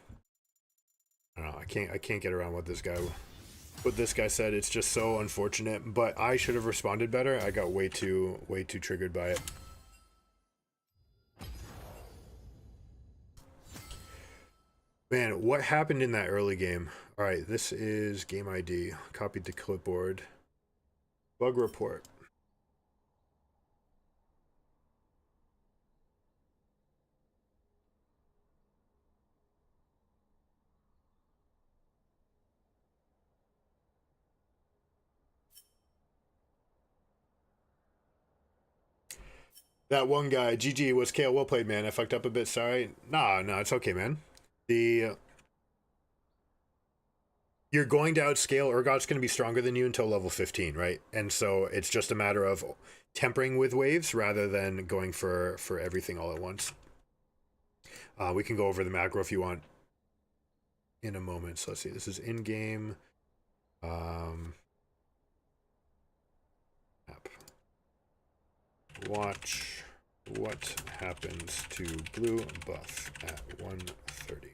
A: I don't know. I can't get around what this guy said. It's just so unfortunate. But I should have responded better. I got way too triggered by it. Man, what happened in that early game? All right, this is game ID. Copied to clipboard. Bug report. That one guy, GG, was Kale. Well played, man. I fucked up a bit. Sorry. Nah, it's okay, man. You're going to outscale. Urgot's going to be stronger than you until level 15, right? And so it's just a matter of tempering with waves rather than going for everything all at once. We can go over the macro if you want in a moment. So let's see. This is in-game. App. Watch what happens to blue buff at 130.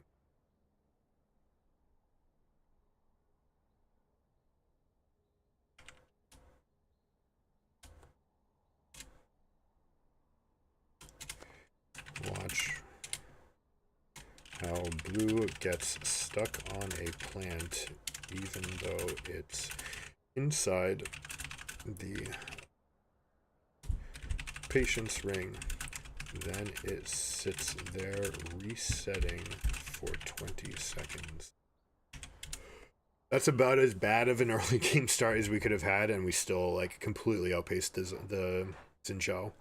A: Watch how blue gets stuck on a plant even though it's inside the patience ring. Then it sits there resetting for 20 seconds. That's about as bad of an early game start as we could have had, and we still like completely outpaced the Xin.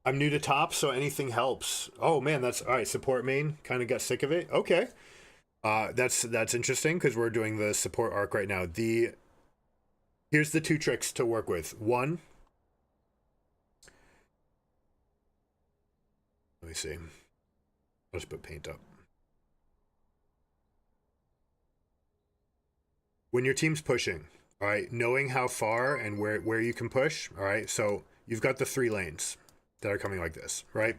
A: I'm new to top, so anything helps. Oh man, that's all right. Support main, kind of got sick of it. Okay, that's interesting because we're doing the support arc right now. Here's the two tricks to work with. One, let me see. I'll just put paint up. When your team's pushing, all right, knowing how far and where you can push, all right. So you've got the 3 lanes that are coming like this, right?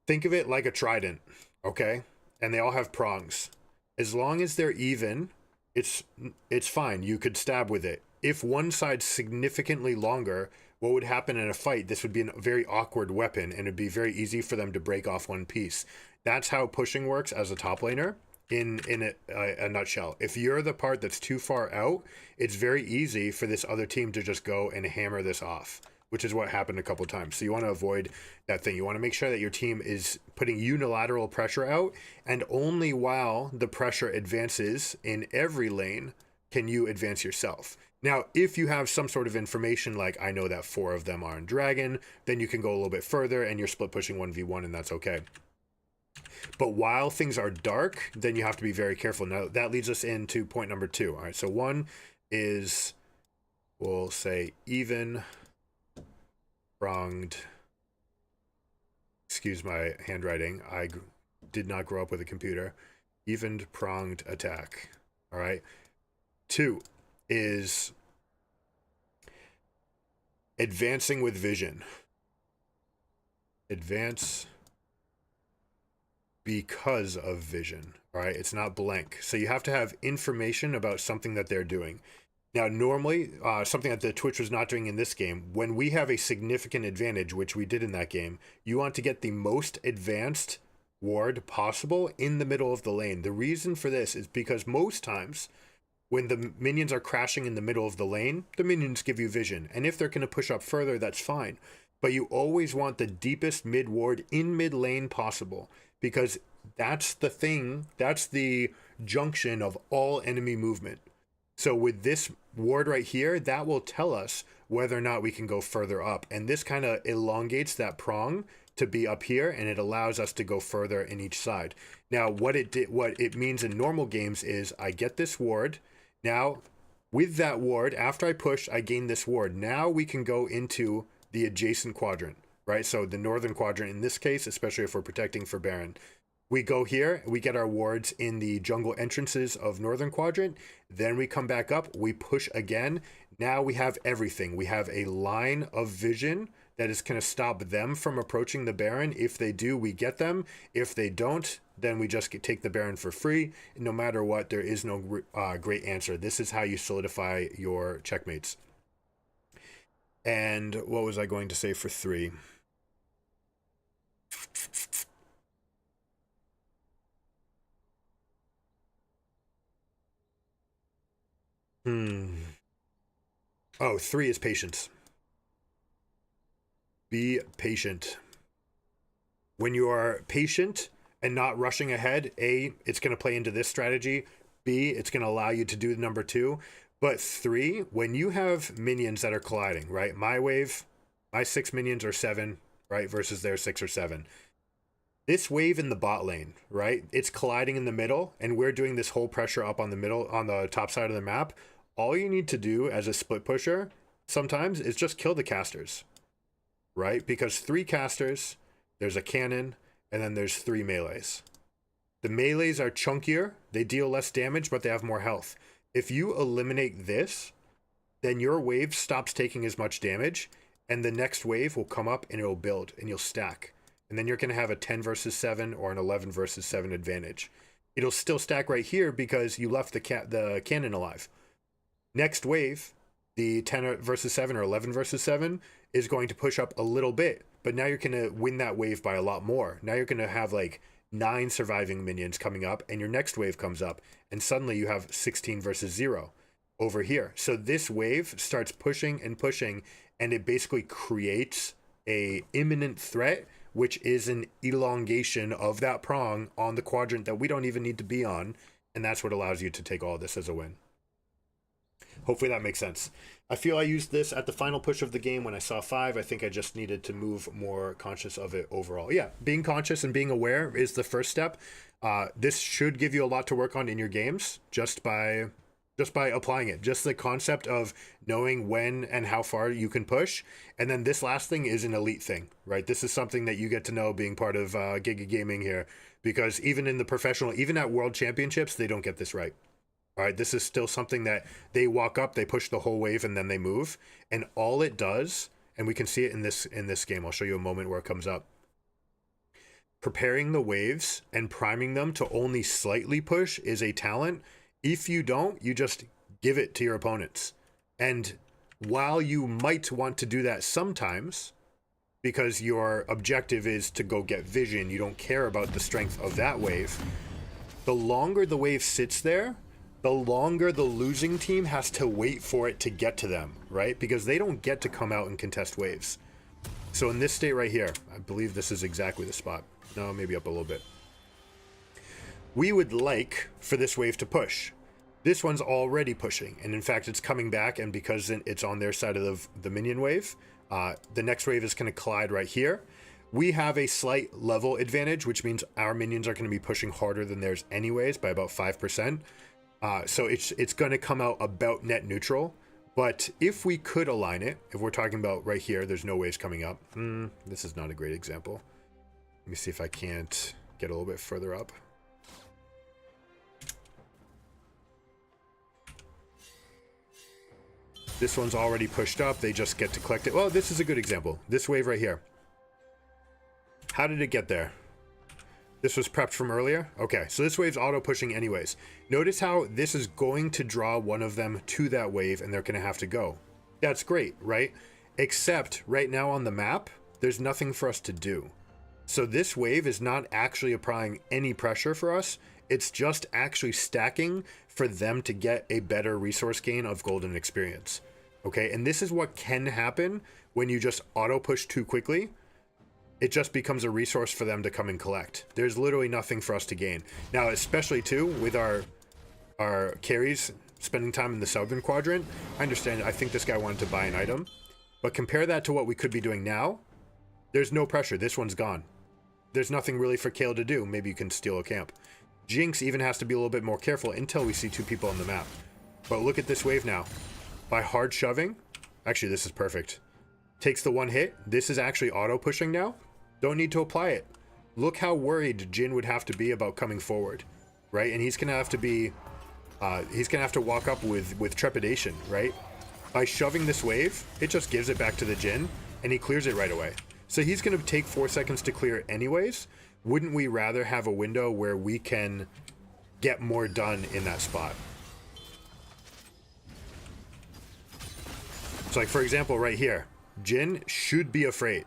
A: Think of it like a trident, okay? And they all have prongs. As long as they're even, it's fine. You could stab with it. If one side's significantly longer, what would happen in a fight? This would be a very awkward weapon, and it'd be very easy for them to break off one piece. That's how pushing works as a top laner in a nutshell. If you're the part that's too far out, it's very easy for this other team to just go and hammer this off, which is what happened a couple times. So you want to avoid that thing. You want to make sure that your team is putting unilateral pressure out, and only while the pressure advances in every lane can you advance yourself. Now, if you have some sort of information like, I know that 4 of them are in Dragon, then you can go a little bit further and you're split pushing 1v1, and that's okay. But while things are dark, then you have to be very careful. Now, that leads us into point number 2. All right, so one is, we'll say, even pronged. Excuse my handwriting. I did not grow up with a computer. Even pronged attack. All right. 2 is advancing with vision. Advance because of vision. All right. It's not blank. So you have to have information about something that they're doing. Now, normally, something that the Twitch was not doing in this game, when we have a significant advantage, which we did in that game, you want to get the most advanced ward possible in the middle of the lane. The reason for this is because most times when the minions are crashing in the middle of the lane, the minions give you vision. And if they're going to push up further, that's fine. But you always want the deepest mid ward in mid lane possible, because that's the thing, that's the junction of all enemy movement. So with this ward right here, that will tell us whether or not we can go further up. And this kind of elongates that prong to be up here, and it allows us to go further in each side. Now, what it means in normal games is I get this ward. Now, with that ward, after I push, I gain this ward. Now we can go into the adjacent quadrant, right? So the northern quadrant in this case, especially if we're protecting for Baron. We go here, we get our wards in the jungle entrances of northern quadrant, then we come back up, we push again. Now we have everything. We have a line of vision that is going to stop them from approaching the Baron. If they do, we get them. If they don't, then we just take the Baron for free. No matter what, there is no great answer. This is how you solidify your checkmates. And what was I going to say for 3? Oh, 3 is patience. Be patient. When you are patient and not rushing ahead, A, it's going to play into this strategy. B, it's going to allow you to do number 2. But 3, when you have minions that are colliding, right? My wave, my 6 minions are 7, right? Versus their 6 or 7. This wave in the bot lane, right? It's colliding in the middle, and we're doing this whole pressure up on the middle, on the top side of the map. All you need to do as a split pusher sometimes is just kill the casters, right? Because 3 casters, there's a cannon, and then there's 3 melees. The melees are chunkier, they deal less damage, but they have more health. If you eliminate this, then your wave stops taking as much damage, and the next wave will come up and it'll build, and you'll stack. And then you're going to have a 10 versus 7 or an 11 versus 7 advantage. It'll still stack right here because you left the cannon alive. Next wave, the 10 versus 7 or 11 versus 7 is going to push up a little bit, but now you're going to win that wave by a lot more. Now you're going to have like 9 surviving minions coming up, and your next wave comes up, and suddenly you have 16 versus 0 over here. So this wave starts pushing and pushing, and it basically creates a imminent threat, which is an elongation of that prong on the quadrant that we don't even need to be on, and that's what allows you to take all this as a win. Hopefully that makes sense. I feel I used this at the final push of the game when I saw 5. I think I just needed to move more conscious of it overall. Yeah, being conscious and being aware is the first step. This should give you a lot to work on in your games just by applying it. Just the concept of knowing when and how far you can push. And then this last thing is an elite thing, right? This is something that you get to know being part of Giga Gaming here, because even in the professional, even at World Championships, they don't get this right. All right, this is still something that they walk up, they push the whole wave, and then they move. And all it does, and we can see it in this game. I'll show you a moment where it comes up. Preparing the waves and priming them to only slightly push is a talent. If you don't, you just give it to your opponents. And while you might want to do that sometimes, because your objective is to go get vision, you don't care about the strength of that wave, the longer the wave sits there, the longer the losing team has to wait for it to get to them, right? Because they don't get to come out and contest waves. So in this state right here, I believe this is exactly the spot. No, maybe up a little bit. We would like for this wave to push. This one's already pushing, and in fact it's coming back, and because it's on their side of the minion wave, the next wave is going to collide right here. We have a slight level advantage, which means our minions are going to be pushing harder than theirs anyways by about 5%. So it's going to come out about net neutral. But if we could align it, if we're talking about right here, there's no waves coming up. This is not a great example. Let me see if I can't get a little bit further up. This one's already pushed up. They just get to collect it. Well, this is a good example. This wave right here. How did it get there? This was prepped from earlier? Okay, so this wave's auto-pushing anyways. Notice how this is going to draw one of them to that wave, and they're going to have to go. That's great, right? Except right now on the map, there's nothing for us to do. So this wave is not actually applying any pressure for us. It's just actually stacking for them to get a better resource gain of golden experience. Okay, and this is what can happen when you just auto-push too quickly. It just becomes a resource for them to come and collect. There's literally nothing for us to gain. Now, especially too, with our carries spending time in the southern quadrant, I understand, I think this guy wanted to buy an item. But compare that to what we could be doing now. There's no pressure. This one's gone. There's nothing really for Kale to do. Maybe you can steal a camp. Jinx even has to be a little bit more careful until we see two people on the map. But look at this wave now. By hard shoving, actually this is perfect. Takes the one hit. This is actually auto-pushing now. Don't need to apply it. Look how worried Jin would have to be about coming forward, right? And he's gonna have to be, he's gonna have to walk up with trepidation, right? By shoving this wave, it just gives it back to the Jin, and he clears it right away. So he's gonna take 4 seconds to clear anyways. Wouldn't we rather have a window where we can get more done in that spot? So like for example, right here, Jin should be afraid.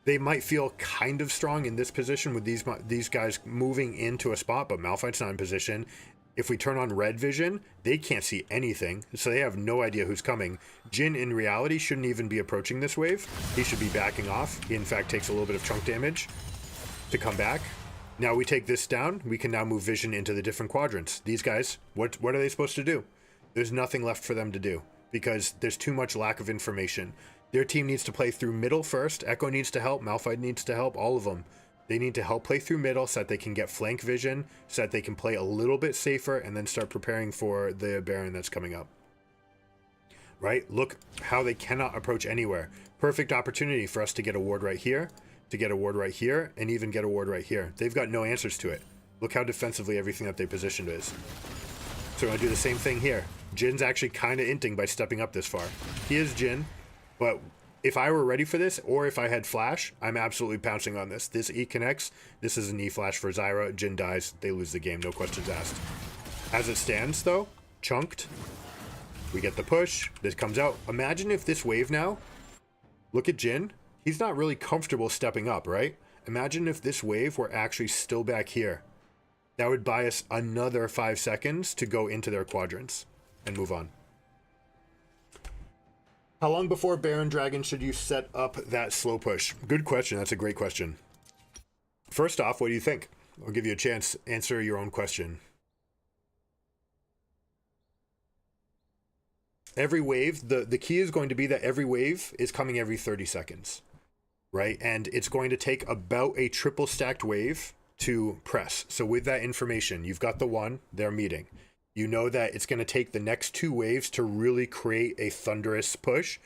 A: They might feel kind of strong in this position with these guys moving into a spot, but Malphite's not in position. If we turn on red vision, they can't see anything, so they have no idea who's coming. Jin, in reality, shouldn't even be approaching this wave. He should be backing off. He, in fact, takes a little bit of chunk damage to come back. Now we take this down. We can now move vision into the different quadrants. These guys, what are they supposed to do? There's nothing left for them to do because there's too much lack of information. Their team needs to play through middle first. Echo needs to help. Malphite needs to help. All of them. They need to help play through middle so that they can get flank vision, so that they can play a little bit safer and then start preparing for the Baron that's coming up. Right? Look how they cannot approach anywhere. Perfect opportunity for us to get a ward right here, to get a ward right here, and even get a ward right here. They've got no answers to it. Look how defensively everything that they positioned is. So I'm going to do the same thing here. Jin's actually kind of inting by stepping up this far. He is Jin, but if I were ready for this, or if I had flash, I'm absolutely pouncing on this. This E connects. This is an E flash for Zyra. Jin dies. They lose the game. No questions asked. As it stands, though, chunked. We get the push. This comes out. Imagine if this wave now, look at Jin. He's not really comfortable stepping up, right? Imagine if this wave were actually still back here. That would buy us another 5 seconds to go into their quadrants and move on. How long before Baron Dragon should you set up that slow push? Good question. That's a great question. First off, what do you think? I'll give you a chance to answer your own question. Every wave, the key is going to be that every wave is coming every 30 seconds, right? And it's going to take about a triple stacked wave to press. So with that information, you've got the one, they're meeting. You know that it's going to take the next 2 waves to really create a thunderous push,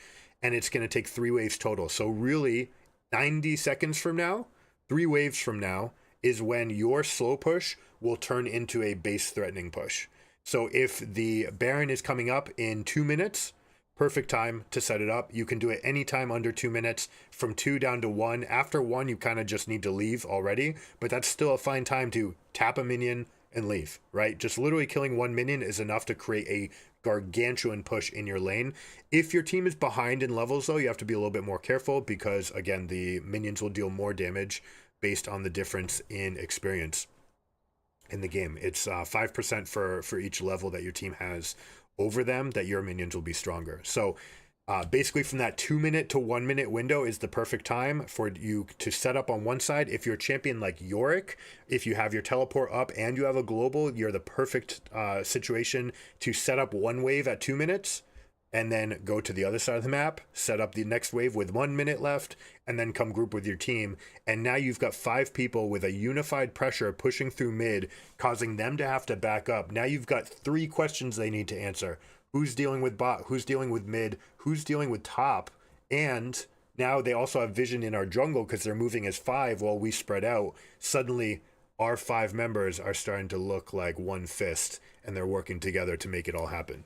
A: and it's going to take 3 waves total. So really, 90 seconds from now, 3 waves from now, is when your slow push will turn into a base threatening push. So if the Baron is coming up in 2 minutes, perfect time to set it up. You can do it anytime under 2 minutes, from 2 down to 1. After 1, you kind of just need to leave already, but that's still a fine time to tap a minion and leave, right? Just literally killing 1 minion is enough to create a gargantuan push in your lane. If your team is behind in levels, though, you have to be a little bit more careful because, again, the minions will deal more damage based on the difference in experience in the game. It's 5% for each level that your team has over them, that your minions will be stronger. So basically from that 2 minute to 1 minute window is the perfect time for you to set up on one side. If you're a champion like Yorick, if you have your teleport up and you have a global, you're the perfect situation to set up one wave at 2 minutes and then go to the other side of the map, set up the next wave with 1 minute left, and then come group with your team. And now you've got 5 people with a unified pressure pushing through mid, causing them to have to back up. Now you've got 3 questions they need to answer. Who's dealing with bot? Who's dealing with mid? Who's dealing with top? And now they also have vision in our jungle because they're moving as 5 while we spread out. Suddenly, our 5 members are starting to look like one fist, and they're working together to make it all happen.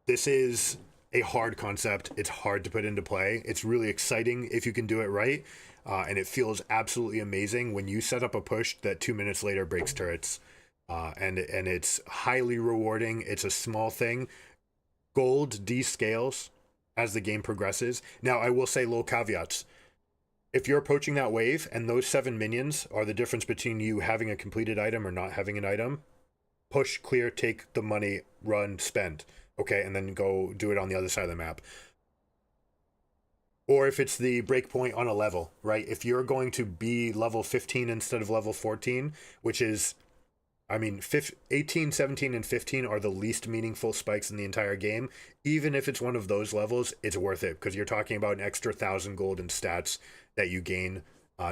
A: This is a hard concept. It's hard to put into play. It's really exciting if you can do it right. And it feels absolutely amazing when you set up a push that 2 minutes later breaks turrets. And it's highly rewarding. It's a small thing. Gold descales as the game progresses. Now, I will say little caveats. If you're approaching that wave and those 7 minions are the difference between you having a completed item or not having an item, push, clear, take the money, run, spend. Okay, and then go do it on the other side of the map. Or if it's the breakpoint on a level, right? If you're going to be level 15 instead of level 14, which is, I mean, 18, 17, and 15 are the least meaningful spikes in the entire game. Even if it's one of those levels, it's worth it because you're talking about an extra 1,000 gold in stats that you gain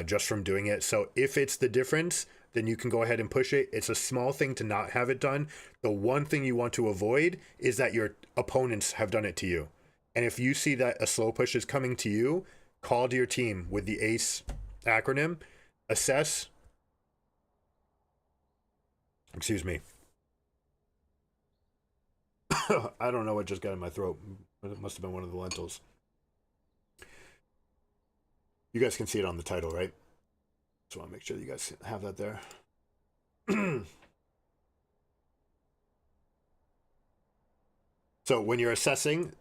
A: just from doing it. So if it's the difference, then you can go ahead and push it. It's a small thing to not have it done. The one thing you want to avoid is that your opponents have done it to you. And if you see that a slow push is coming to you, call to your team with the ACE acronym, assess. Excuse me. I don't know what just got in my throat, but it must have been one of the lentils. You guys can see it on the title, right? Just want to make sure that you guys have that there. So when you're assessing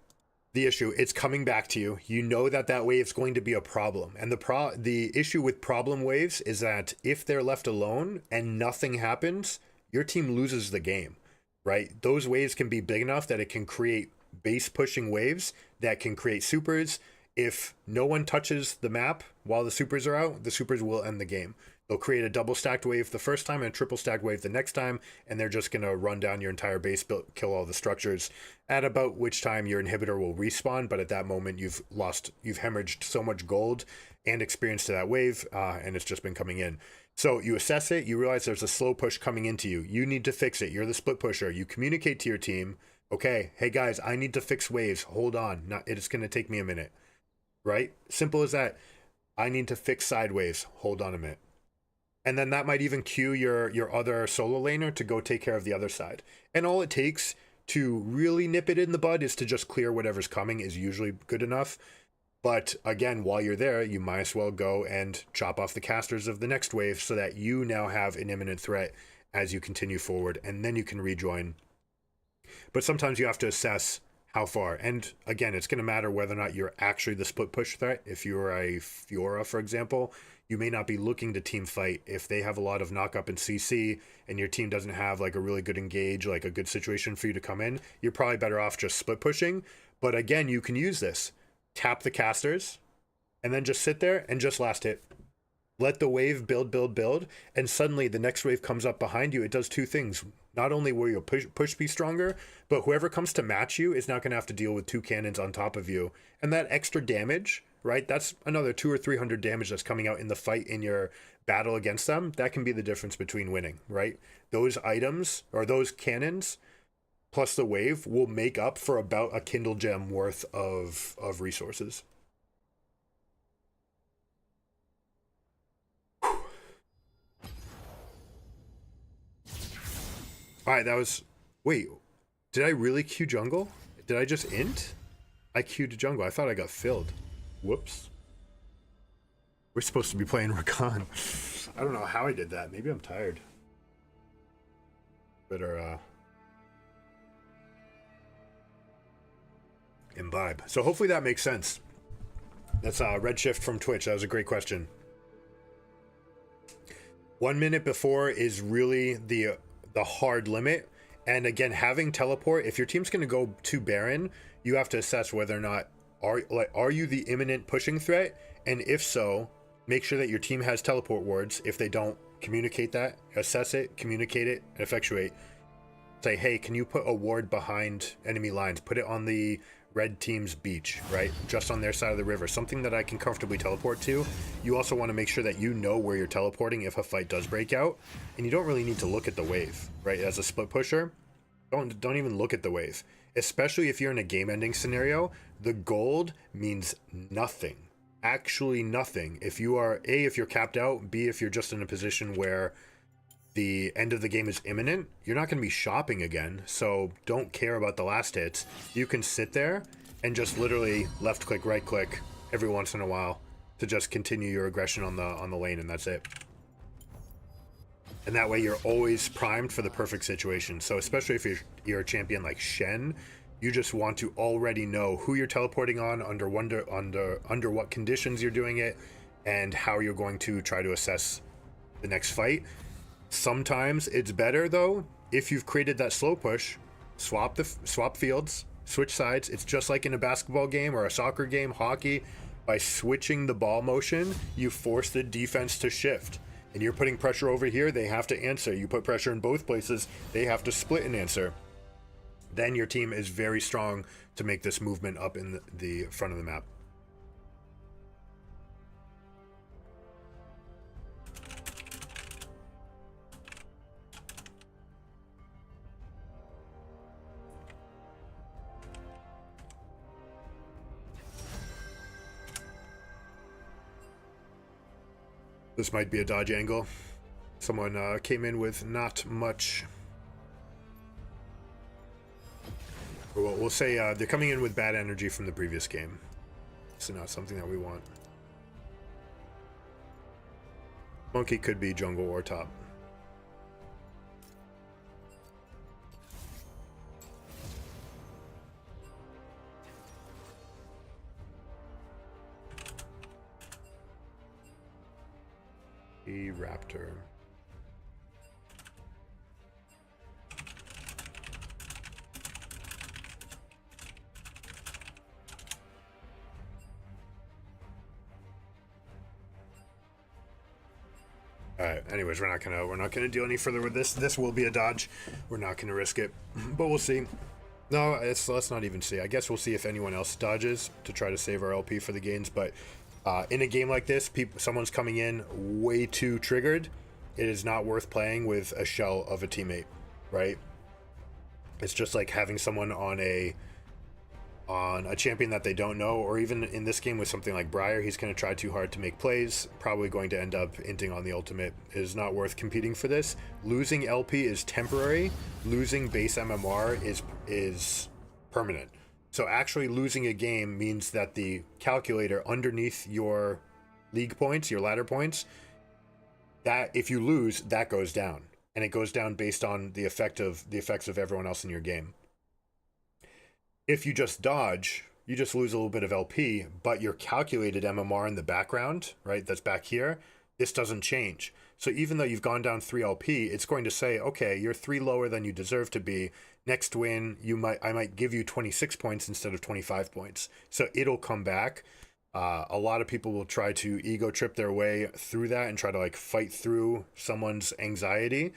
A: the issue, it's coming back to you. You know that that wave's going to be a problem. And the issue with problem waves is that if they're left alone and nothing happens, your team loses the game, right? Those waves can be big enough that it can create base pushing waves that can create supers. If no one touches the map while the supers are out, the supers will end the game. They'll create a double stacked wave the first time and a triple stacked wave the next time, and they're just going to run down your entire base, kill all the structures, at about which time your inhibitor will respawn. But at that moment, you've hemorrhaged so much gold and experience to that wave, and it's just been coming in. So you assess it, you realize there's a slow push coming into you. You need to fix it. You're the split pusher. You communicate to your team, okay, hey guys, I need to fix waves. Hold on. It's going to take me a minute, right? Simple as that. I need to fix side waves. Hold on a minute. And then that might even cue your other solo laner to go take care of the other side. And all it takes to really nip it in the bud is to just clear whatever's coming is usually good enough. But again, while you're there, you might as well go and chop off the casters of the next wave so that you now have an imminent threat as you continue forward, and then you can rejoin. But sometimes you have to assess how far. And again, it's going to matter whether or not you're actually the split push threat. If you're a Fiora, for example, you may not be looking to team fight. If they have a lot of knock up and CC and your team doesn't have like a really good engage, like a good situation for you to come in, you're probably better off just split pushing. But again, you can use this. Tap the casters and then just sit there and just last hit. Let the wave build, and suddenly the next wave comes up behind you. It does two things. Not only will your push be stronger, but whoever comes to match you is not going to have to deal with two cannons on top of you. And that extra damage, right? That's another 200 or 300 damage that's coming out in the fight in your battle against them. That can be the difference between winning, right? Those items or those cannons plus the wave will make up for about a Kindle gem worth of resources. All right, that was... Wait, did I really queue jungle? Did I just int? I queued jungle. I thought I got filled. Whoops. We're supposed to be playing Rakan. I don't know how I did that. Maybe I'm tired. Better, imbibe. So hopefully that makes sense. That's Redshift from Twitch. That was a great question. 1 minute before is really the hard limit. And again, having teleport, if your team's going to go to Baron, you have to assess whether or not are you the imminent pushing threat, and if so, make sure that your team has teleport wards. If they don't, communicate that, assess it, communicate it, and effectuate. Say, hey, can you put a ward behind enemy lines? Put it on the red team's beach, right? Just on their side of the river. Something that I can comfortably teleport to. You also want to make sure that you know where you're teleporting if a fight does break out. And you don't really need to look at the wave, right? As a split pusher, don't even look at the wave. Especially if you're in a game-ending scenario, the gold means nothing. Actually nothing. If you are, A, if you're capped out, B, if you're just in a position where the end of the game is imminent, you're not going to be shopping again, so don't care about the last hits. You can sit there and just literally left click, right click every once in a while to just continue your aggression on the lane, and that's it. And that way you're always primed for the perfect situation. So especially if you're a champion like Shen, you just want to already know who you're teleporting on, under what conditions you're doing it, and how you're going to try to assess the next fight. Sometimes it's better though, if you've created that slow push, swap fields, switch sides. It's just like in a basketball game or a soccer game, hockey. By switching the ball motion, you force the defense to shift. And you're putting pressure over here, they have to answer. You put pressure in both places, they have to split and answer. Then your team is very strong to make this movement up in the front of the map. This might be a dodge angle. Someone came in with not much. We'll say they're coming in with bad energy from the previous game. So not something that we want. Monkey could be jungle or top. Raptor. All right. Anyways, we're not gonna deal any further with this. This will be a dodge. We're not gonna risk it, but we'll see. No, let's not even see. I guess we'll see if anyone else dodges to try to save our LP for the gains. But in a game like this, someone's coming in way too triggered. It is not worth playing with a shell of a teammate, right? It's just like having someone on a champion that they don't know, or even in this game with something like Briar, he's going to try too hard to make plays, probably going to end up inting on the ultimate. It is not worth competing for this. Losing LP is temporary. Losing base MMR is permanent. So actually losing a game means that the calculator underneath your league points, your ladder points, that if you lose, that goes down, and it goes down based on the effects of everyone else in your game. If you just dodge, you just lose a little bit of LP, but your calculated MMR in the background, right, that's back here, this doesn't change. So even though you've gone down 3 LP, it's going to say, okay, you're 3 lower than you deserve to be. Next win, I might give you 26 points instead of 25 points. So it'll come back. A lot of people will try to ego trip their way through that and try to like fight through someone's anxiety.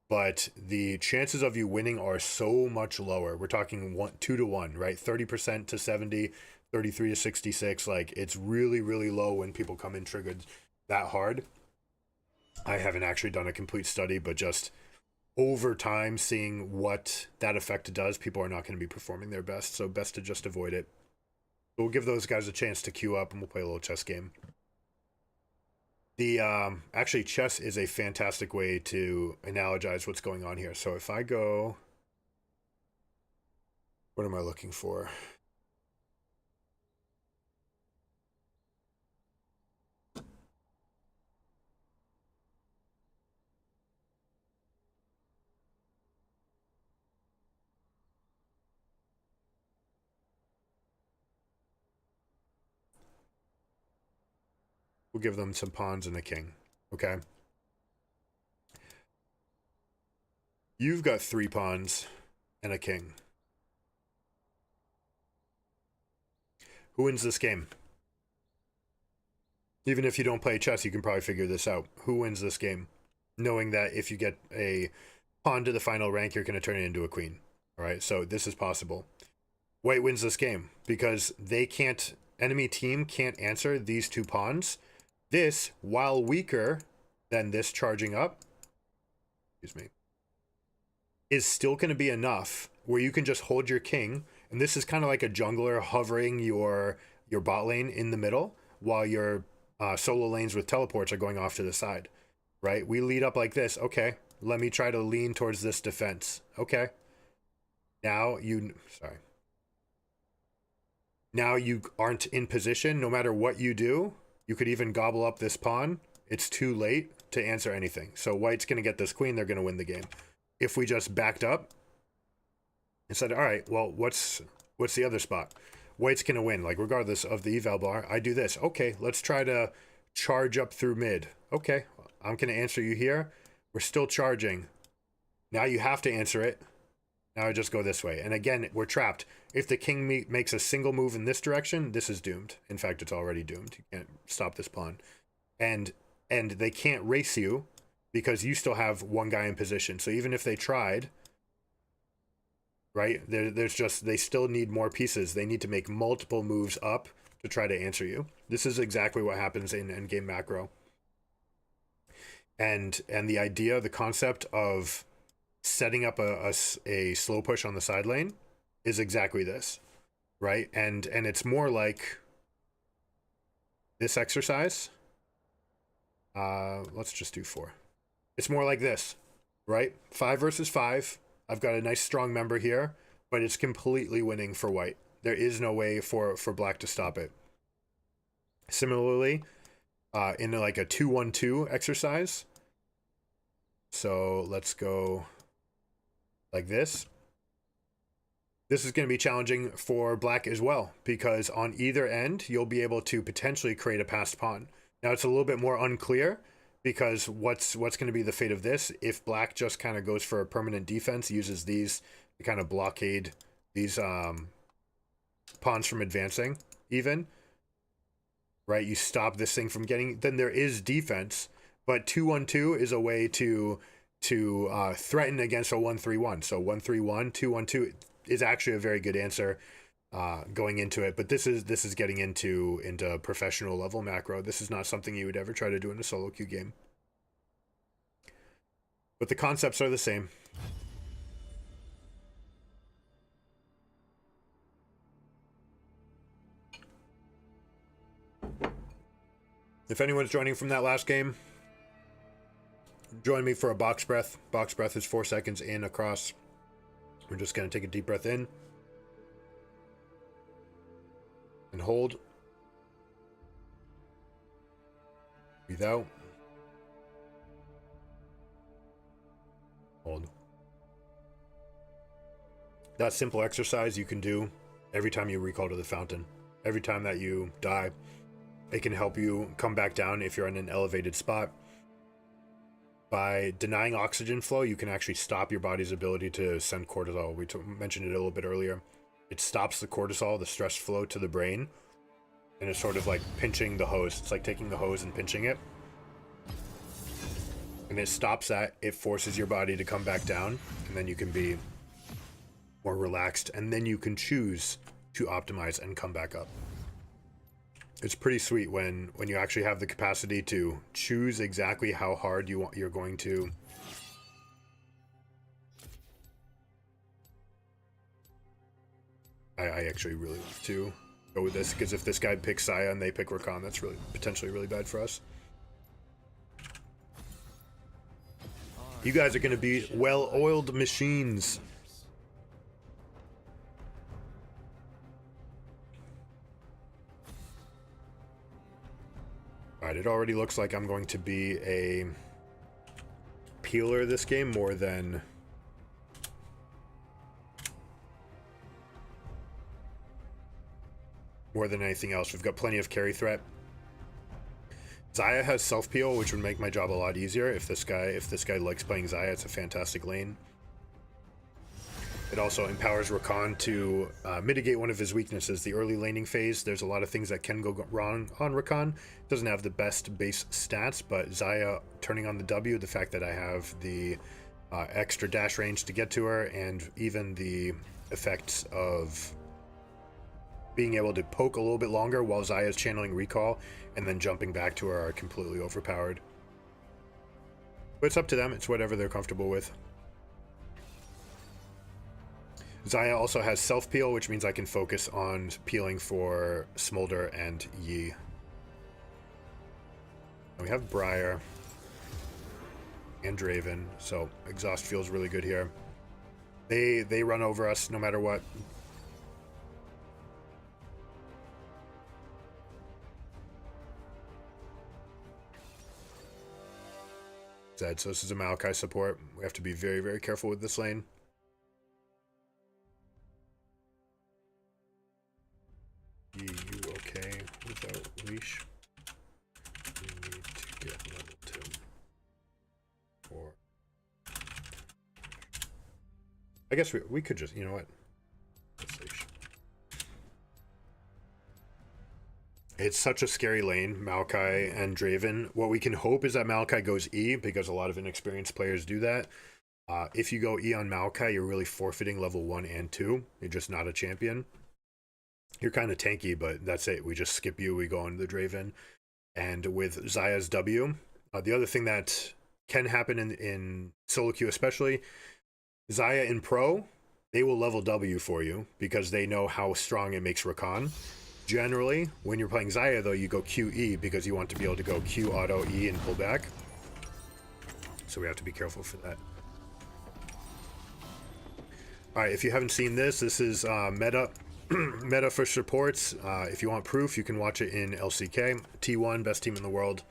A: But the chances of you winning are so much lower. We're talking 2 to 1, right? 30% to 70, 33 to 66. Like, it's really, really low when people come in triggered that hard. I haven't actually done a complete study, but just over time, seeing what that effect does, people are not going to be performing their best. So best to just avoid it. We'll give those guys a chance to queue up, and we'll play a little chess game. The actually, chess is a fantastic way to analogize what's going on here. So if I go, what am I looking for? We'll give them some pawns and a king. Okay. You've got 3 pawns and a king. Who wins this game? Even if you don't play chess, you can probably figure this out. Who wins this game? Knowing that if you get a pawn to the final rank, you're going to turn it into a queen. All right, so this is possible. White wins this game because enemy team can't answer these 2 pawns. This, while weaker than this charging up, is still going to be enough where you can just hold your king, and this is kind of like a jungler hovering your bot lane in the middle while your solo lanes with teleports are going off to the side, right? We lead up like this. Okay, let me try to lean towards this defense. Okay. Now sorry. Now you aren't in position. No matter what you do, you could even gobble up this pawn. It's too late to answer anything. So white's going to get this queen. They're going to win the game. If we just backed up and said, all right, well, what's the other spot? White's going to win, like regardless of the eval bar. I do this. Okay, let's try to charge up through mid. Okay, I'm going to answer you here. We're still charging. Now you have to answer it. Now I just go this way. And again, we're trapped. If the king makes a single move in this direction, this is doomed. In fact, it's already doomed. You can't stop this pawn. And they can't race you because you still have one guy in position. So even if they tried, right, there's just, they still need more pieces. They need to make multiple moves up to try to answer you. This is exactly what happens in endgame macro. And the idea, the concept of setting up a slow push on the side lane is exactly this, right? And it's more like this exercise. Let's just do 4. It's more like this, right? 5 versus 5. I've got a nice strong member here, but it's completely winning for white. There is no way for black to stop it. Similarly, in like a 2-1-2 exercise. So let's go like this. This is going to be challenging for black as well, because on either end, you'll be able to potentially create a passed pawn. Now it's a little bit more unclear, because what's going to be the fate of this if black just kind of goes for a permanent defense, uses these to kind of blockade these pawns from advancing even, right? You stop this thing from getting, then there is defense, but 2-1-2 is a way to threaten against a 1-3-1. So 1-3-1, 2-1-2 is actually a very good answer going into it. But this is getting into professional level macro. This is not something you would ever try to do in a solo queue game. But the concepts are the same. If anyone's joining from that last game, join me for a box breath. Box breath is 4 seconds in across. We're just going to take a deep breath in and hold. Breathe out. Hold. That simple exercise you can do every time you recall to the fountain. Every time that you die, it can help you come back down if you're in an elevated spot. By denying oxygen flow, you can actually stop your body's ability to send cortisol. We mentioned it a little bit earlier. It stops the cortisol, the stress flow to the brain, and it's sort of like pinching the hose. It's like taking the hose and pinching it. And it stops that. It forces your body to come back down, and then you can be more relaxed, and then you can choose to optimize and come back up. It's pretty sweet when you actually have the capacity to choose exactly how hard you're going to. I actually really want to go with this, because if this guy picks Saya and they pick Rakan, that's really potentially really bad for us. You guys are going to be well-oiled machines. Alright, it already looks like I'm going to be a peeler this game more than anything else. We've got plenty of carry threat. Xayah has self-peel, which would make my job a lot easier. If this guy likes playing Xayah, it's a fantastic lane. It also empowers Rakan to mitigate one of his weaknesses, the early laning phase. There's a lot of things that can go wrong on Rakan. Doesn't have the best base stats, but Xayah turning on the W, the fact that I have the extra dash range to get to her, and even the effects of being able to poke a little bit longer while Xayah's channeling recall and then jumping back to her are completely overpowered. But it's up to them. It's whatever they're comfortable with. Xayah also has self-peel, which means I can focus on peeling for Smolder and Yi. We have Briar and Draven, so exhaust feels really good here. They run over us no matter what. Zed. So this is a Maokai support. We have to be very, very careful with this lane. You okay without leash? We need to get level 2. Or I guess we could just, you know what? Let's leash. It's such a scary lane, Maokai and Draven. What we can hope is that Maokai goes E, because a lot of inexperienced players do that. If you go E on Maokai, you're really forfeiting level 1 and 2. You're just not a champion. You're kind of tanky, but that's it. We just skip you, we go on the Draven. And with Xayah's W, the other thing that can happen in solo queue especially, Xayah in Pro, they will level W for you because they know how strong it makes Rakan. Generally, when you're playing Xayah, though, you go QE because you want to be able to go Q auto E and pull back. So we have to be careful for that. Alright, if you haven't seen this, this is meta meta for supports. If you want proof, you can watch it in LCK. T1, best team in the world.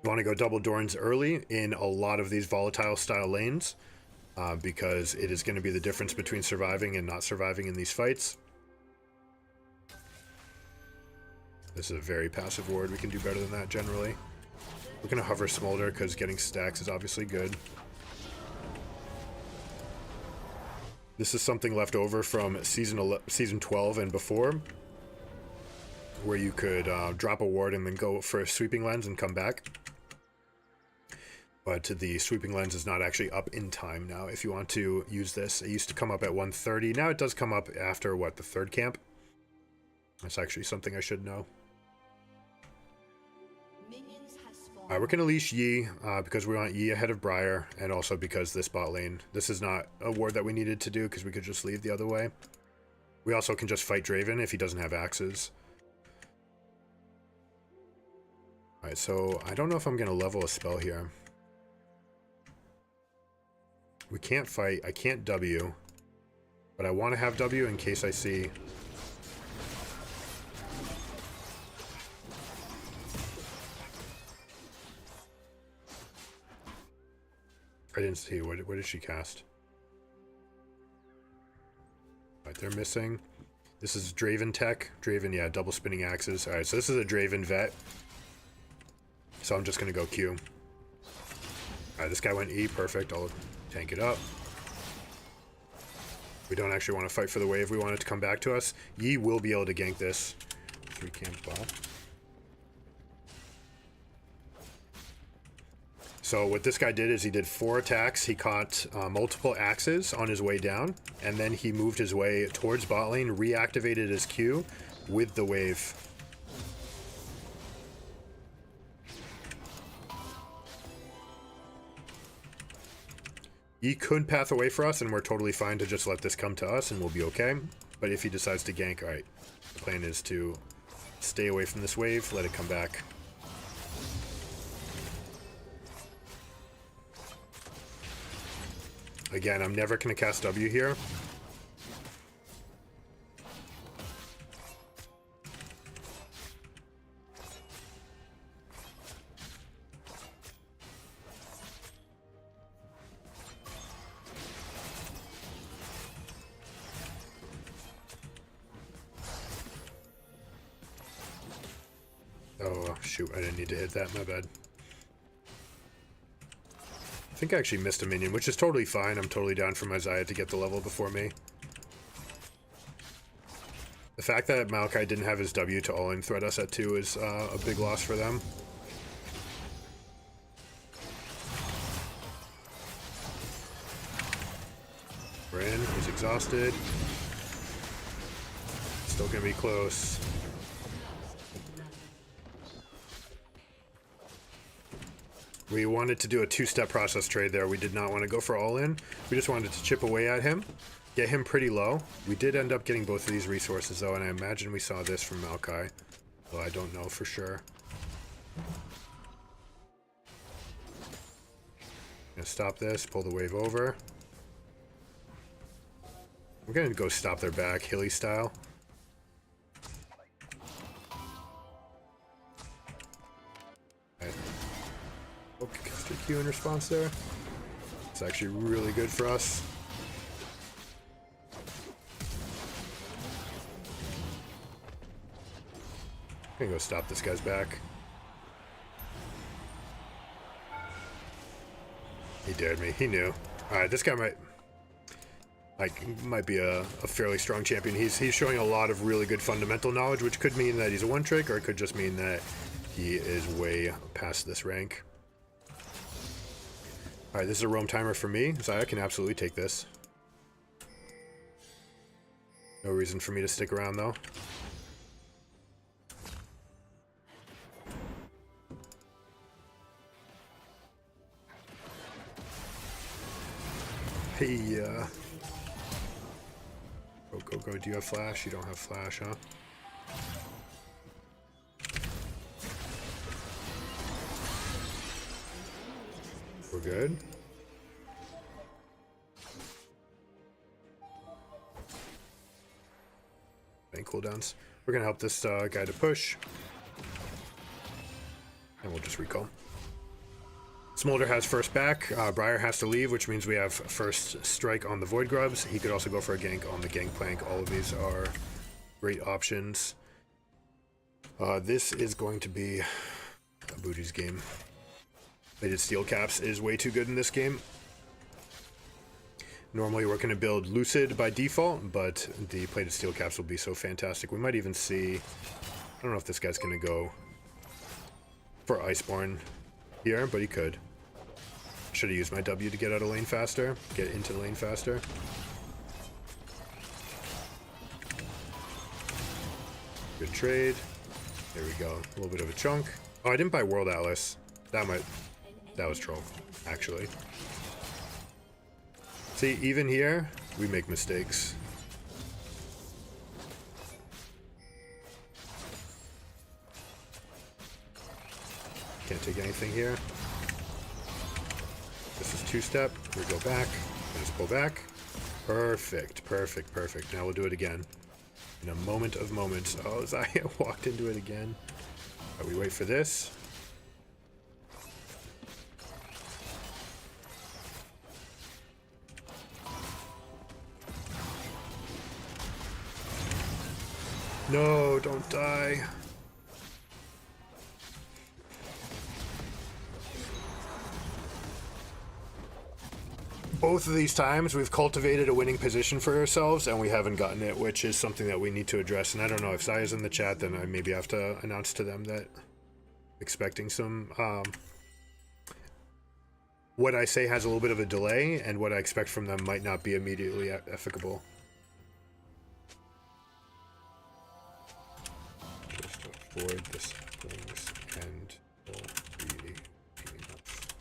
A: You want to go double Dorns early in a lot of these volatile style lanes because it is going to be the difference between surviving and not surviving in these fights. This is a very passive ward. We can do better than that generally. We're going to hover Smolder because getting stacks is obviously good. This is something left over from season 12 and before, where you could drop a ward and then go for a sweeping lens and come back. But the sweeping lens is not actually up in time now if you want to use this. It used to come up at 1:30. Now it does come up after, what, the 3rd camp? That's actually something I should know. We're going to leash Yi because we want Yi ahead of Briar, and also because this bot lane, this is not a ward that we needed to do because we could just leave the other way. We also can just fight Draven if he doesn't have axes. Alright, so I don't know if I'm going to level a spell here. We can't fight, I can't W, but I want to have W in case I see... I didn't see. What did she cast? Alright, they're missing. This is Draven tech. Draven, yeah, double spinning axes. Alright, so this is a Draven vet. So I'm just going to go Q. Alright, this guy went E. Perfect. I'll tank it up. We don't actually want to fight for the wave. We want it to come back to us. Yi will be able to gank this. 3 camp bot. So what this guy did is he did 4 attacks. He caught multiple axes on his way down, and then he moved his way towards bot lane, reactivated his Q with the wave. He could path away for us, and we're totally fine to just let this come to us, and we'll be okay. But if he decides to gank, alright, the plan is to stay away from this wave, let it come back. Again, I'm never going to cast W here. Oh, shoot, I didn't need to hit that, my bad. I think I actually missed a minion, which is totally fine. I'm totally down for my Xayah to get the level before me. The fact that Maokai didn't have his W to all-in threat us at 2 is a big loss for them. We're in. He's exhausted. Still gonna be close. We wanted to do a 2-step process trade there. We did not want to go for all-in. We just wanted to chip away at him, get him pretty low. We did end up getting both of these resources, though, and I imagine we saw this from Maokai, though I don't know for sure. Gonna stop this, pull the wave over. We're gonna go stop their back, hilly style. Okay, Q in response there. It's actually really good for us. I'm gonna go stop this guy's back. He dared me. He knew. Alright, this guy might be a fairly strong champion. He's showing a lot of really good fundamental knowledge, which could mean that he's a one-trick, or it could just mean that he is way past this rank. Alright, this is a roam timer for me. Xayah can absolutely take this. No reason for me to stick around, though. Hey, go. Do you have flash? You don't have flash, huh? We're good. Bank cooldowns. We're gonna help this guy to push. And we'll just recall. Smolder has first back. Briar has to leave, which means we have first strike on the Void Grubs. He could also go for a gank on the Gangplank. All of these are great options. This is going to be a Booty's game. Plated Steel Caps is way too good in this game. Normally we're going to build Lucid by default, but the Plated Steel Caps will be so fantastic. We might even see... I don't know if this guy's going to go for Iceborne here, but he could. Should have used my W to get out of lane faster, get into the lane faster. Good trade. There we go. A little bit of a chunk. Oh, I didn't buy World Atlas. That was troll, actually. See, even here, we make mistakes. Can't take anything here. This is two-step. We go back. We just pull back. Perfect, perfect, perfect. Now we'll do it again. In a moment of moments. Oh, Xayah walked into it again. Right, we wait for this. No, don't die. Both of these times we've cultivated a winning position for ourselves and we haven't gotten it, which is something that we need to address. And I don't know if Xayah's in the chat, then I maybe have to announce to them that expecting some what I say has a little bit of a delay, and what I expect from them might not be immediately efficable. Just avoid this things and will be enough.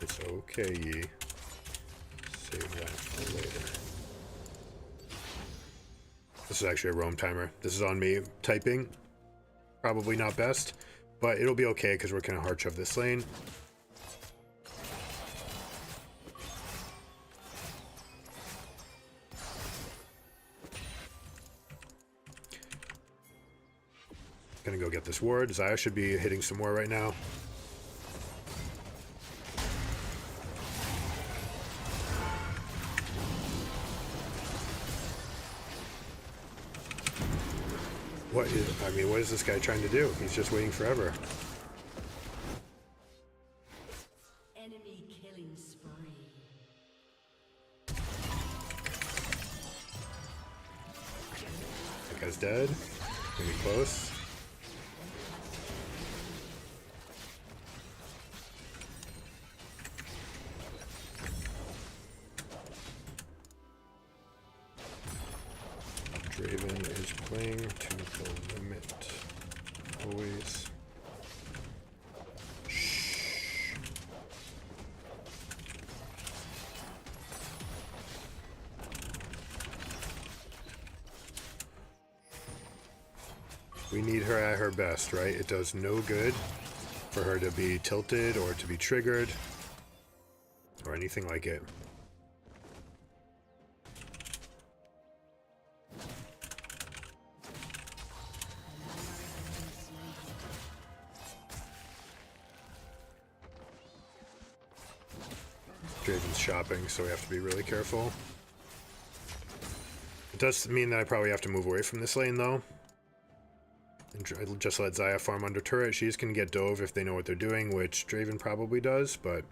A: It's okay, Yi. Save that for later. This is actually a roam timer. This is on me typing. Probably not best, but it'll be okay because we're going to hard shove this lane. Gonna go get this ward. Xayah should be hitting some more right now. What is this guy trying to do? He's just waiting forever.
B: Enemy killing spree.
A: That guy's dead. Gonna be close. Draven is playing to the limit. Always. Shh. We need her at her best, right? It does no good for her to be tilted or to be triggered or anything like it. Draven's shopping, so we have to be really careful. It does mean that I probably have to move away from this lane, though. And just let Xayah farm under turret. She's can get dove if they know what they're doing, which Draven probably does, but...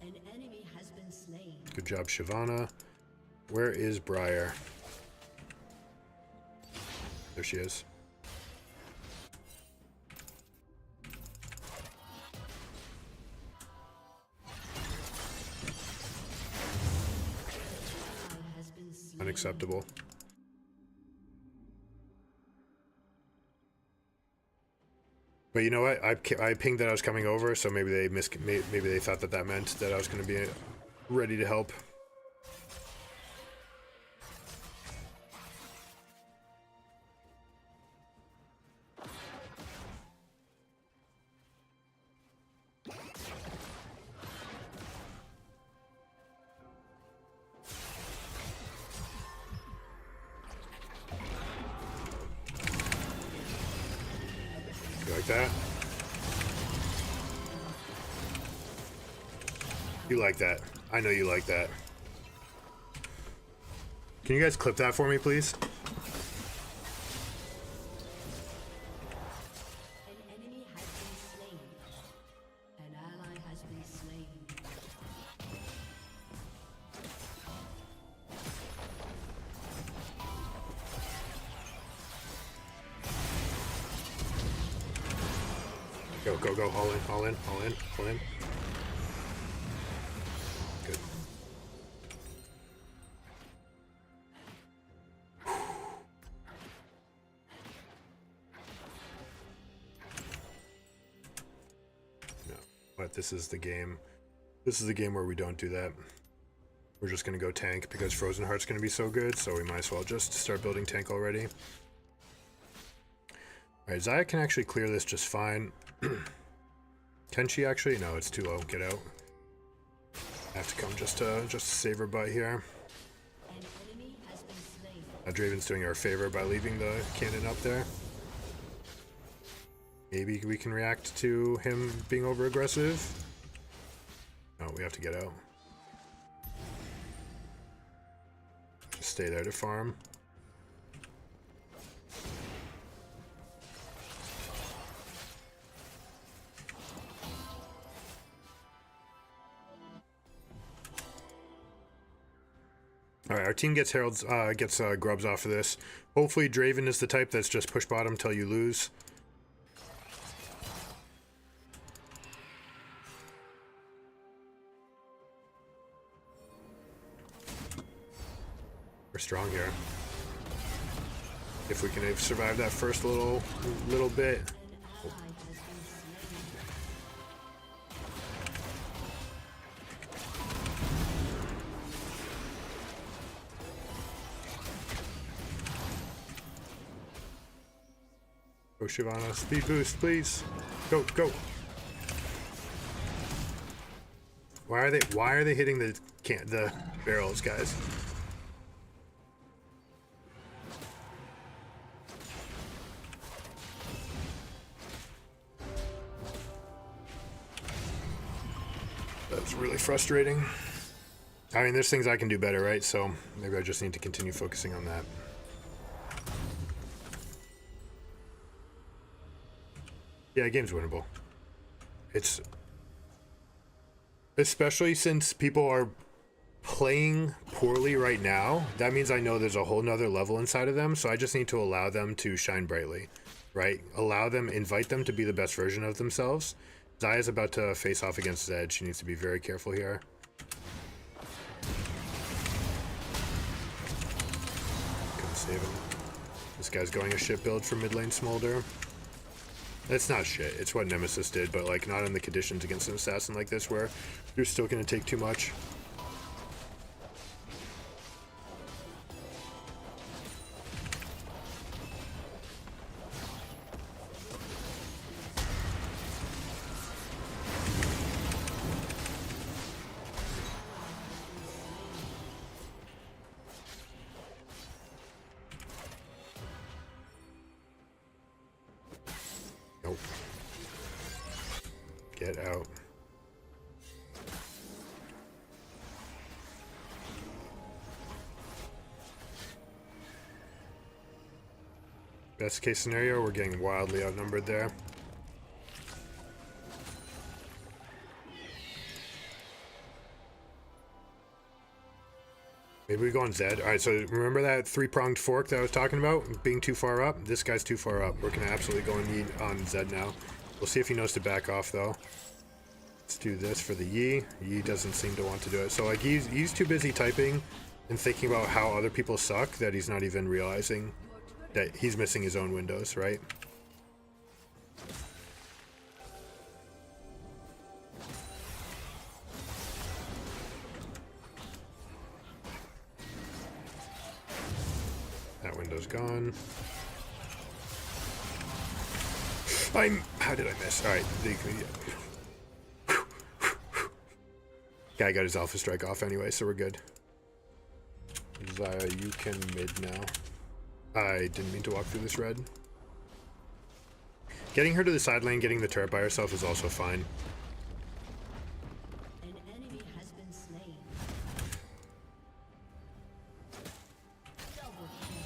B: An enemy has been slain.
A: Good job, Shyvana. Where is Briar? There she is. Unacceptable. But you know what? I pinged that I was coming over, so maybe they maybe they thought that that meant that I was going to be ready to help. That. You like that. I know you like that. Can you guys clip that for me, please?
B: An enemy has been slain. An ally has been slain.
A: Go, go, go. All in, all in, all in, all in. Good. No, but this is the game. This is the game where we don't do that. We're just going to go tank because Frozen Heart's going to be so good, so we might as well just start building tank already. Alright, Xayah can actually clear this just fine. Can she actually? No, it's too low. Get out. I have to come just to save her butt here.
B: An enemy has been slain.
A: Draven's doing her a favor by leaving the cannon up there. Maybe we can react to him being over aggressive. No, we have to get out. Just stay there to farm. All right, our team gets Herald's, grubs off of this. Hopefully Draven is the type that's just push bottom till you lose. We're strong here. If we can survive that first little bit.
B: An ally has been slain.
A: Go Shyvana, speed boost, please. Go, go. Why are they hitting the barrels, guys? That's really frustrating. I mean, there's things I can do better, right? So maybe I just need to continue focusing on that. Yeah, game's winnable. It's especially since people are playing poorly right now. That means I know there's a whole nother level inside of them, so I just need to allow them to shine brightly, right? Allow them, invite them to be the best version of themselves. Xayah's about to face off against Zed. She needs to be very careful here. Couldn't save him. This guy's going a shit build for mid lane Smolder. It's not shit. It's what Nemesis did, but like not in the conditions against an assassin like this where you're still going to take too much. Nope. Get out. Best case scenario, we're getting wildly outnumbered there. Maybe we go on Zed. Alright, so remember that three-pronged fork that I was talking about? Being too far up? This guy's too far up. We're going to absolutely go and on Zed now. We'll see if he knows to back off, though. Let's do this for the Yi. Yi doesn't seem to want to do it. So, like, he's too busy typing and thinking about how other people suck that he's not even realizing that he's missing his own windows, right? That window's gone. How did I miss? Alright. Guy got his alpha strike off anyway, so we're good. Zaya, you can mid now. I didn't mean to walk through this red. Getting her to the side lane, getting the turret by herself is also fine.
B: An enemy has been slain. Double kill.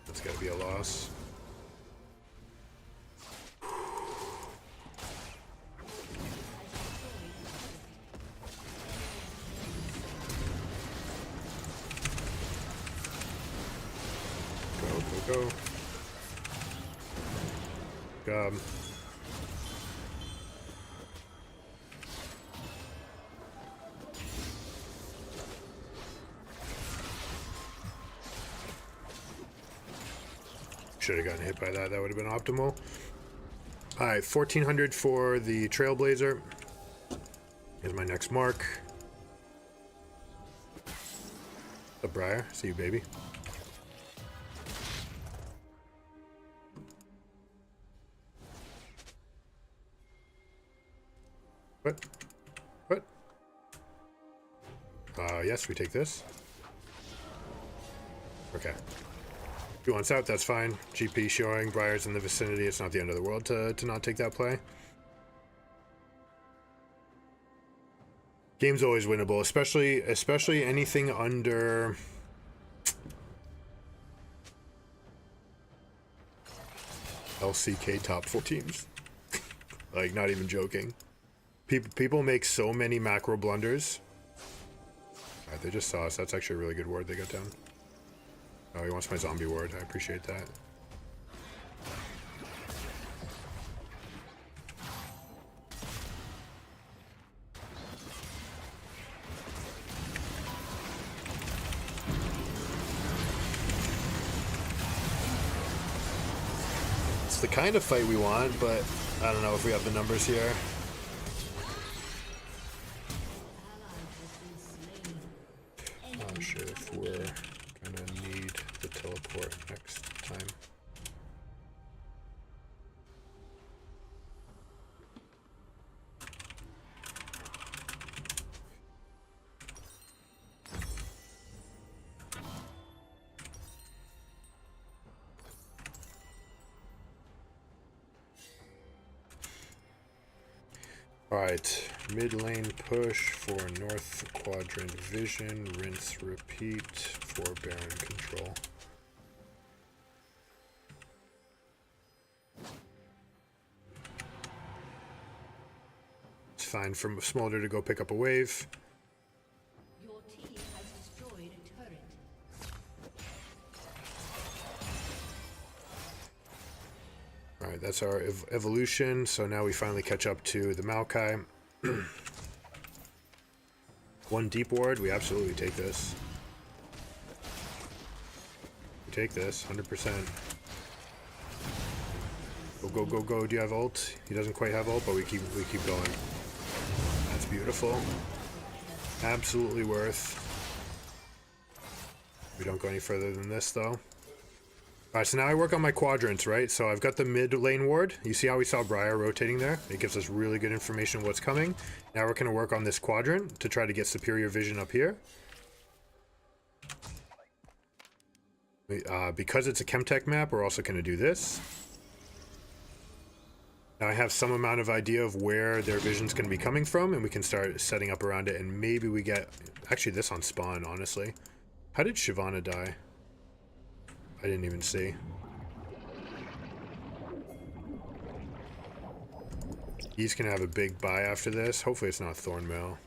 A: That's gotta be a loss. Go. God. Should have gotten hit by that. That would have been optimal. Alright, 1400 for the Trailblazer. Here's my next mark. The Briar. See you, baby. What? Yes, we take this. Okay. If he wants out, that's fine. GP showing, Briar's in the vicinity. It's not the end of the world to not take that play. Game's always winnable, especially anything under... LCK top 4 teams. Like, not even joking. People make so many macro blunders. Alright, they just saw us. That's actually a really good ward they got down. Oh, he wants my zombie ward. I appreciate that. It's the kind of fight we want, but I don't know if we have the numbers here. Not sure if we're gonna need the teleport next time. Alright, mid lane push for north quadrant vision, rinse, repeat for Baron control. It's fine for Smolder to go pick up a wave.
B: Your team has destroyed a turret.
A: Alright, that's our evolution, so now we finally catch up to the Maokai. One deep ward, we absolutely take this. We take this, 100%. Go, go, go, go. Do you have ult? He doesn't quite have ult, but we keep going. That's beautiful. Absolutely worth. We don't go any further than this, though. Alright, so now I work on my quadrants, right? So I've got the mid lane ward. You see how we saw Briar rotating there? It gives us really good information of what's coming. Now we're going to work on this quadrant to try to get superior vision up here. Because it's a Chemtech map, we're also going to do this. Now I have some amount of idea of where their vision's going to be coming from, and we can start setting up around it, and maybe we get... Actually, this on spawn, honestly. How did Shyvana die? I didn't even see. He's going to have a big buy after this. Hopefully it's not Thornmail.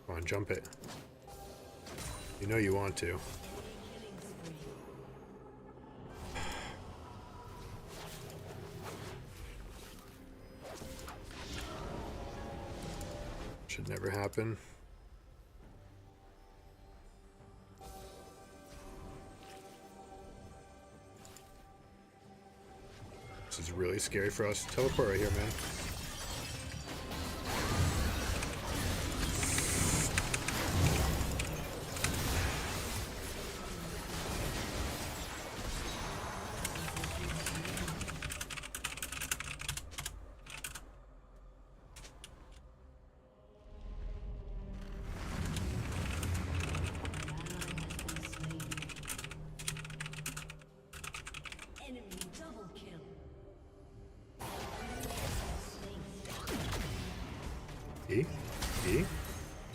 A: Come on, jump it. You know you want to. Should never happen. This is really scary for us. Teleport right here, man.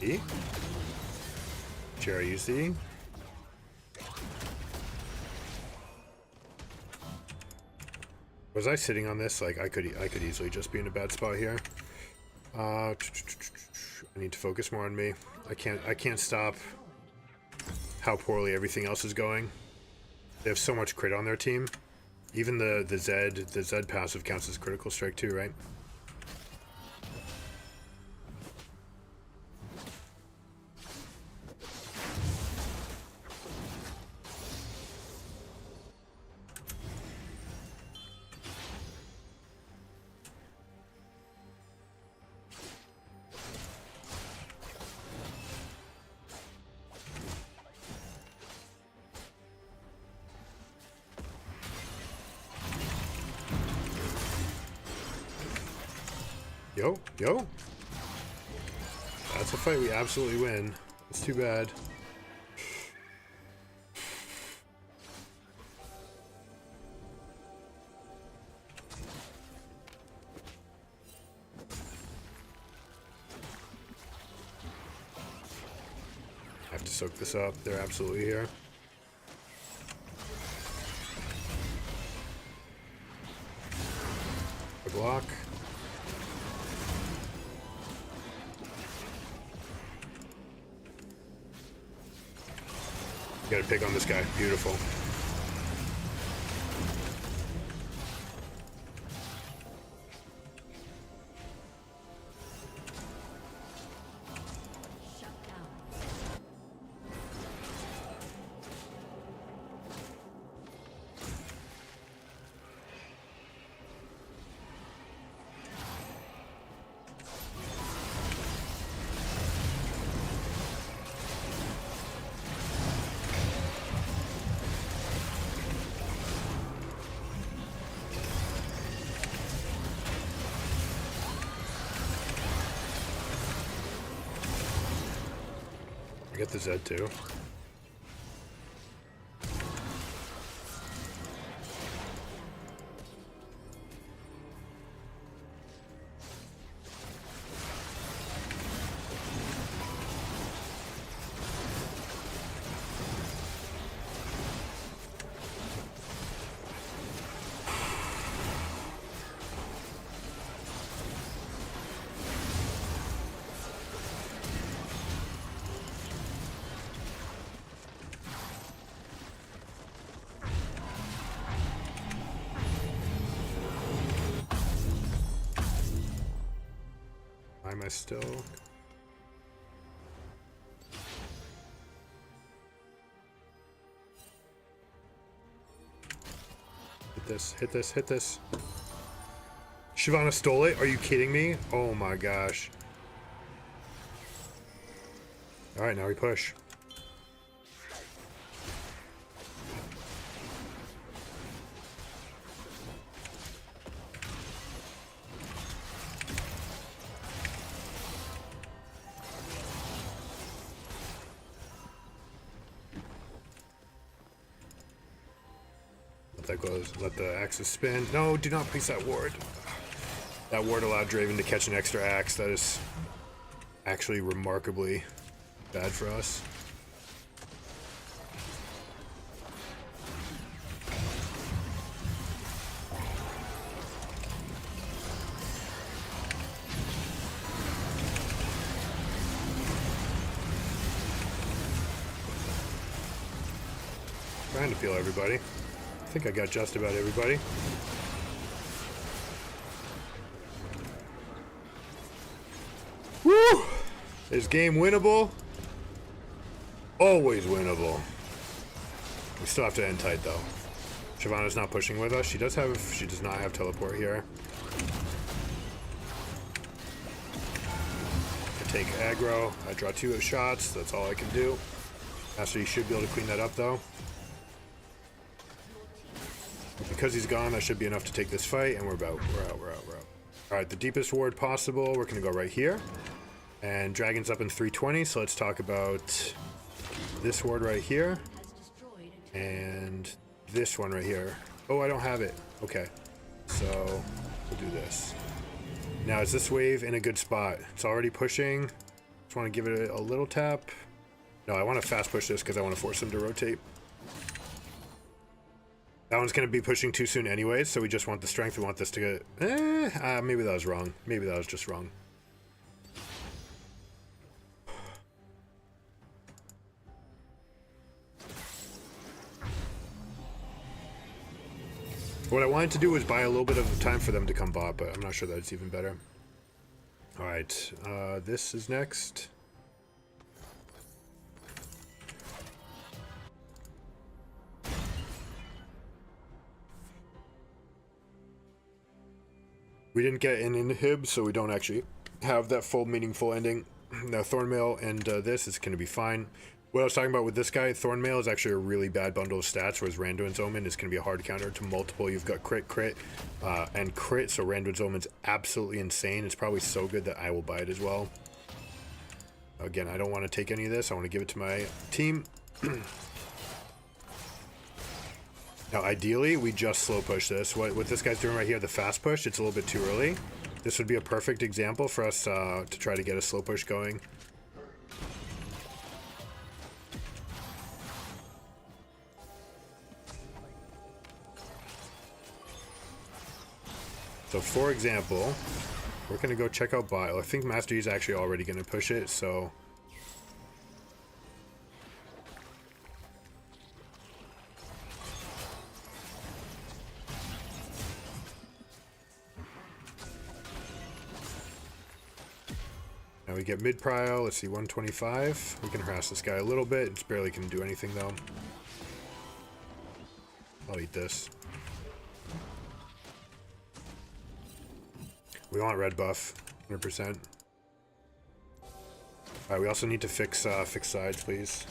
A: E? Jerry, you see? Was I sitting on this? Like, I could easily just be in a bad spot here. I need to focus more on me. I can't stop how poorly everything else is going. They have so much crit on their team. Even the Z passive counts as critical strike too, right? Yo. That's a fight we absolutely win. It's too bad. I have to soak this up. They're absolutely here. A block. Got to pick on this guy. Beautiful. I get the Z too. Am I still? Hit this. Shyvana stole it? Are you kidding me? Oh my gosh. Alright, now we push. that close. Let the axes spin. No, do not place that ward. That ward allowed Draven to catch an extra axe. That is actually remarkably bad for us. Trying to peel everybody. I think I got just about everybody. Woo! Is game winnable? Always winnable. We still have to end tight though. Shyvana's not pushing with us. She does not have teleport here. I take aggro. I draw 2 shots. That's all I can do. Master, you should be able to clean that up though. Because he's gone, that should be enough to take this fight, and we're out. Alright, the deepest ward possible. We're gonna go right here. And Dragon's up in 320, so let's talk about this ward right here. And this one right here. Oh, I don't have it. Okay. So we'll do this. Now, is this wave in a good spot? It's already pushing. Just want to give it a little tap. No, I want to fast push this because I want to force him to rotate. That one's going to be pushing too soon anyways, so we just want the strength. We want this to get... maybe that was wrong. Maybe that was just wrong. What I wanted to do was buy a little bit of time for them to come bot, but I'm not sure that it's even better. Alright, this is next. We didn't get an inhib, so we don't actually have that full meaningful ending. Now Thornmail and this is going to be fine. What I was talking about with this guy, Thornmail is actually a really bad bundle of stats, whereas Randuin's Omen is going to be a hard counter to multiple. You've got crit, and crit, so Randuin's Omen's absolutely insane. It's probably so good that I will buy it as well. Again, I don't want to take any of this. I want to give it to my team. Now, ideally, we just slow push this. What this guy's doing right here, the fast push, it's a little bit too early. This would be a perfect example for us to try to get a slow push going. So, for example, we're going to go check out bot. I think Master Yi is actually already going to push it, so... Now we get mid-prio, let's see, 125. We can harass this guy a little bit. It's barely can do anything, though. I'll eat this. We want red buff, 100%. Alright, we also need to fix sides, please.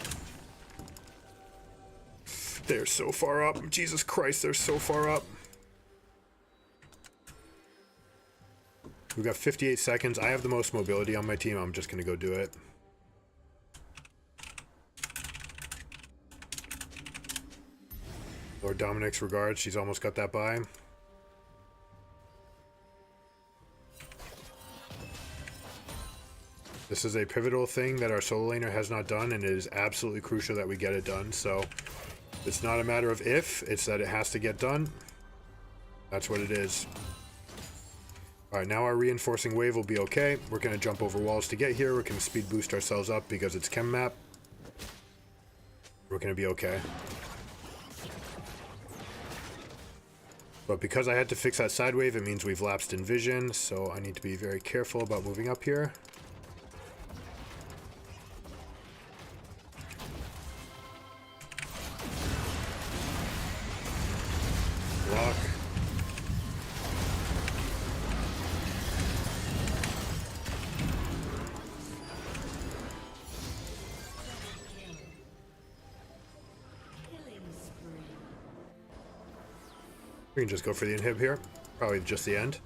A: They're so far up. Jesus Christ, they're so far up. We've got 58 seconds. I have the most mobility on my team. I'm just going to go do it. Lord Dominic's regards. She's almost got that by. This is a pivotal thing that our solo laner has not done, and it is absolutely crucial that we get it done. So it's not a matter of if, it's that it has to get done. That's what it is. Alright, now our reinforcing wave will be okay. We're going to jump over walls to get here. We're going to speed boost ourselves up because it's chem map. We're going to be okay. But because I had to fix that side wave, it means we've lapsed in vision, so I need to be very careful about moving up here. Block. We can just go for the inhib here. Probably just the end.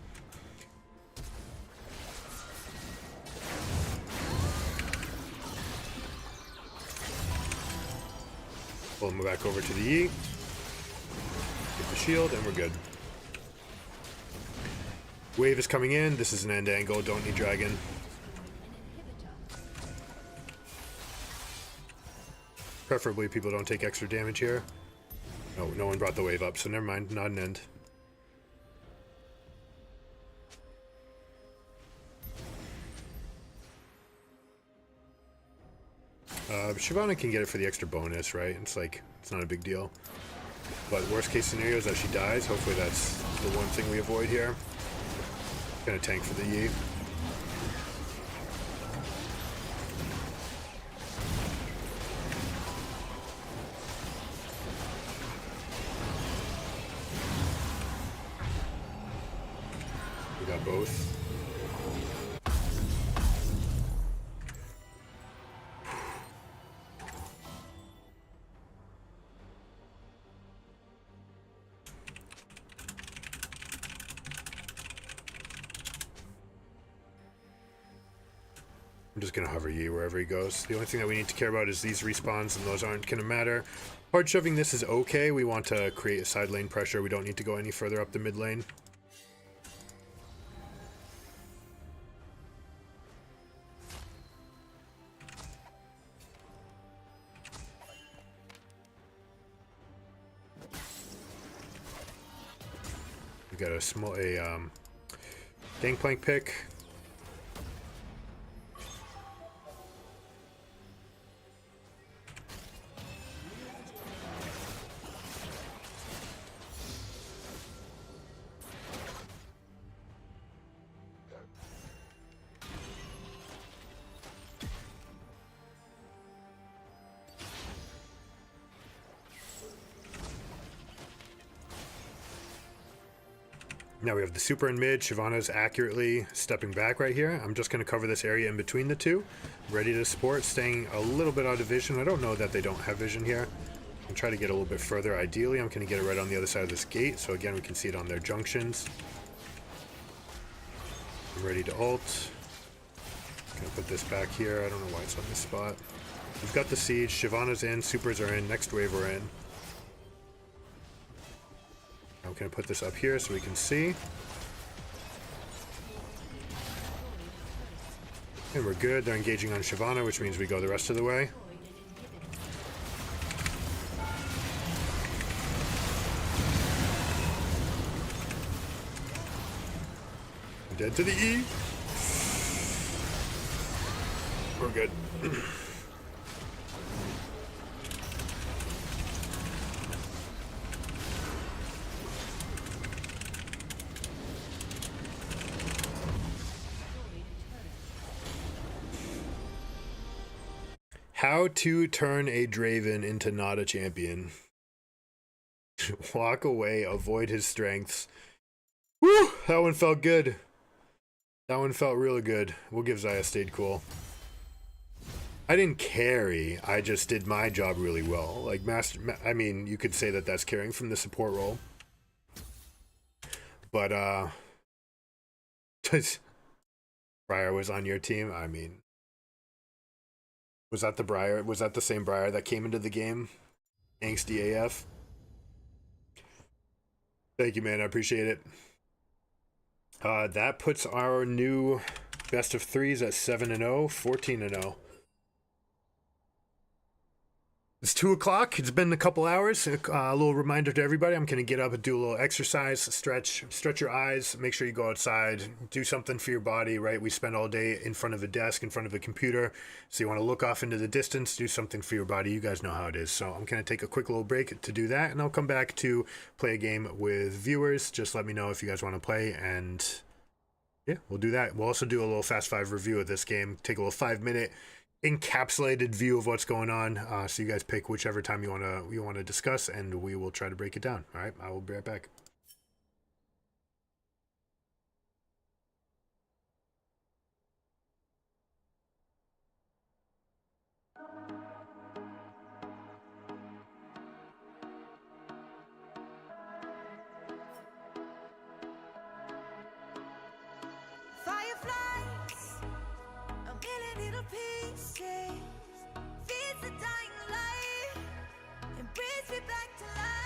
A: Pull him back over to the E. Get the shield, and we're good. Wave is coming in. This is an end angle. Don't need dragon. Preferably people don't take extra damage here. No, no one brought the wave up, so never mind. Not an end. Shyvana can get it for the extra bonus, right? It's like, it's not a big deal. But worst case scenario is that she dies. Hopefully that's the one thing we avoid here. Gonna tank for the Yi. We got both. I'm just going to hover Yi wherever he goes. The only thing that we need to care about is these respawns, and those aren't going to matter. Hard shoving this is okay. We want to create a side lane pressure. We don't need to go any further up the mid lane. We got a gangplank pick. Now we have the super in mid. Shyvana's accurately stepping back right here. I'm just going to cover this area in between the two. Ready to support, staying a little bit out of vision. I don't know that they don't have vision here. I'm trying to get a little bit further. Ideally, I'm going to get it right on the other side of this gate. So again, we can see it on their junctions. I'm ready to ult. Gonna put this back here. I don't know why it's on this spot. We've got the siege. Shyvana's in. Supers are in. Next wave we're in. I'm going to put this up here so we can see. And we're good. They're engaging on Shyvana, which means we go the rest of the way. Dead to the E. We're good. How to turn a Draven into not a champion. Walk away, avoid his strengths. Woo! That one felt good. That one felt really good. We'll give Xayah stayed cool. I didn't carry. I just did my job really well. Like I mean, you could say that that's carrying from the support role. But Briar was on your team. I mean, was that the Briar? Was that the same Briar that came into the game? Angsty AF. Thank you, man. I appreciate it. That puts our new best of threes at 7-0, 14-0. It's 2 o'clock. It's been a couple hours. A little reminder to everybody. I'm going to get up and do a little exercise, stretch your eyes, make sure you go outside, do something for your body, right? We spend all day in front of a desk, in front of a computer. So you want to look off into the distance, do something for your body. You guys know how it is. So I'm going to take a quick little break to do that, and I'll come back to play a game with viewers. Just let me know if you guys want to play, and yeah, we'll do that. We'll also do a little Fast 5 review of this game. Take a little 5-minute encapsulated view of what's going on, so you guys pick whichever time you want to discuss, and we will try to break it down. All right, I will be right back.
C: Fireflies, a million little pieces, feeds the dying light and brings me back to life.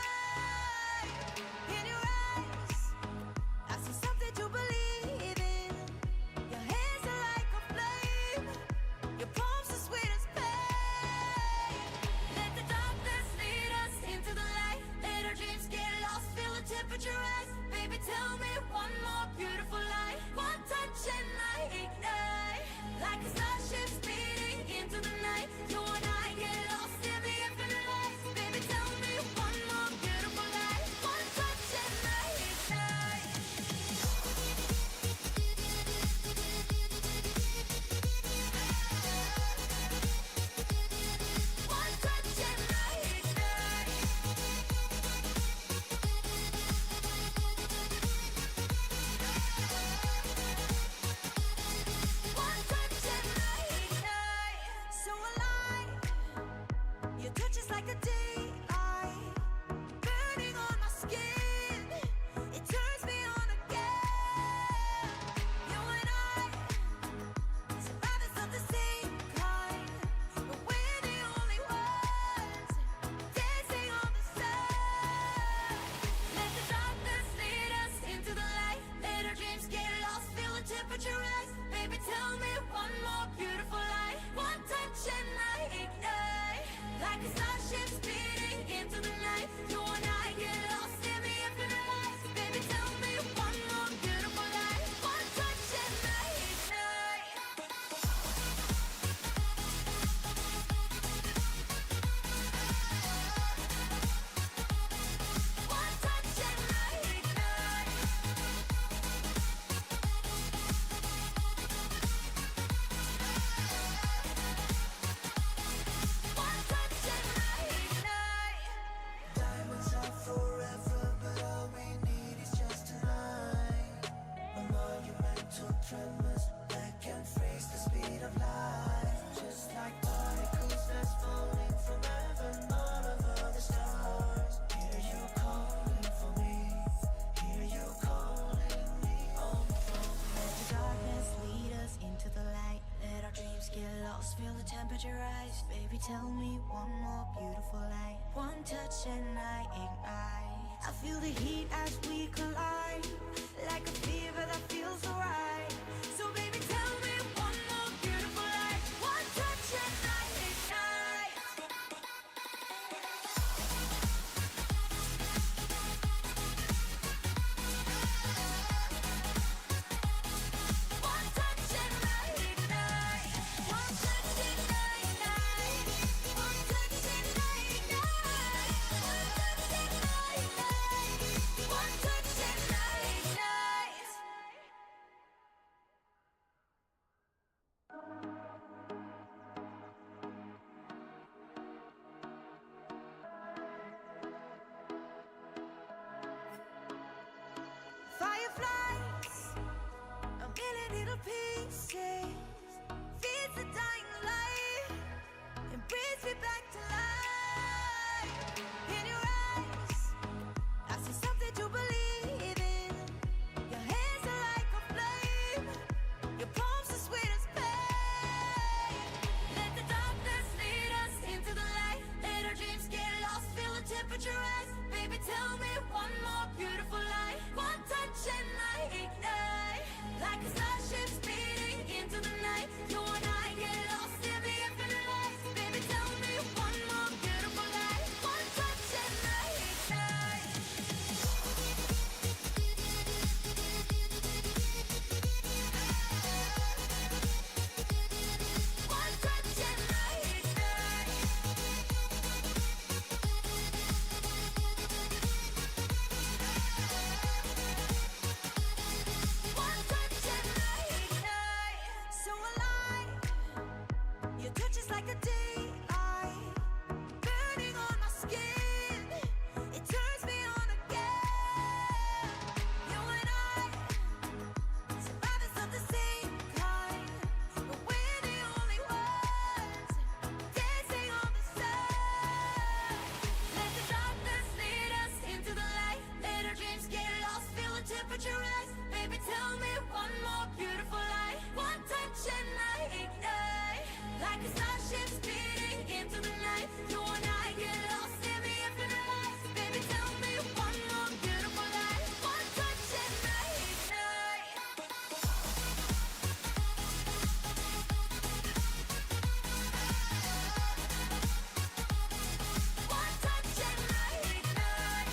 C: Like a starship speeding into the night. You and I get lost in the infinite lights. Baby, tell me one more beautiful lie. One touch and I ignite. One touch and I ignite. One touch and I ignite. So alive. Your touch is like a daylight, burning on my skin. It turns me on again. You and I, survivors of the same kind, but we're the only ones dancing on the sun. Let the darkness lead us into the light. Let our dreams get lost, feel the temperature rise. Baby, tell me one more beautiful lie. One touch and I ignite. Like a starship speeding into the night. You and I get lost in the infinite lights. Baby, tell me one more beautiful lie. One touch and I ignite. One touch and I ignite. One touch and I ignite.
D: Diamonds are forever, but all we need is just tonight. A monumental tremors that can freeze the speed of light. Just like particles that's falling from heaven all over the stars. Hear you calling for me. Hear you calling me on the phone.
C: Let the darkness lead us into the light. Let our dreams get lost, feel the temperature rise. Baby, tell me one more beautiful lie. One touch and I ignite. I feel the heat as we collide, like a fever that feels so right. So baby, tell me one more beautiful lie. One touch and I ignite. One touch and I ignite. One touch and I ignite. One touch and I ignite. One touch and I ignite. Fireflies, a million little pieces, feeds the dying light, and brings me back to life. In your eyes, I see something to believe in. Your hands are like a flame, your palms are sweet as pain. Let the darkness lead us into the light. Let our dreams get lost, feel the temperature rise. Baby, tell me one more beautiful lie. One touch and I ignite. Like a starship speeding into the night. You and I get lost in the infinite lights. Baby, tell me one more beautiful lie. One touch and I ignite. One touch and I ignite. One touch and I ignite. So alive. Your touch is like a daylight, burning on my skin. It turns me on again. You and I, survivors of the same kind, but we're the only ones dancing on the sun. Let the darkness lead us into the light. Let our dreams get lost, feel the temperature rise. Baby, tell me one more beautiful lie. One touch and I ignite. Like a starship speeding into the night. You and I get lost in the infinite lights. Baby, tell me one more beautiful lie. One touch and I ignite. One touch and I ignite.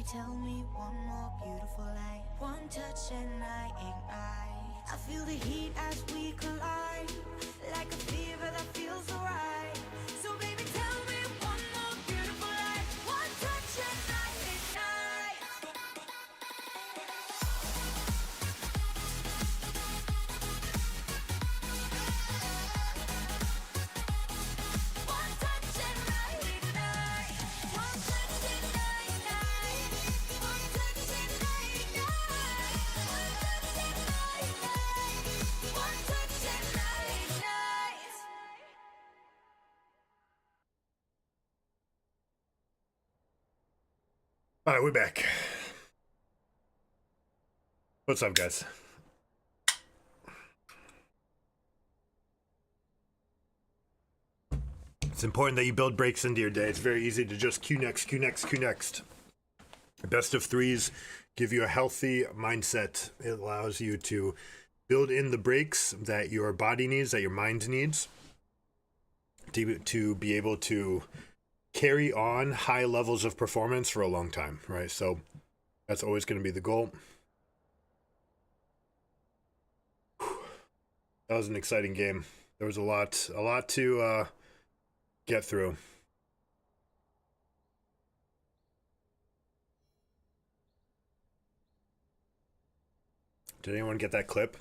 C: tell me one more beautiful lie. One touch and I ignite. I feel the heat as we collide, like a fever that feels alright. So baby, tell me one more beautiful lie. One touch and I ignite. One touch and I ignite. One touch and I ignite. One touch and I ignite. One touch and I ignite.
A: All right, we're back. What's up, guys? It's important that you build breaks into your day. It's very easy to just Q next, Q next, Q next. Best of threes give you a healthy mindset. It allows you to build in the breaks that your body needs, that your mind needs, to be able to carry on high levels of performance for a long time, right? So that's always going to be the goal. That was an exciting game. There was a lot to get through. Did anyone get that clip?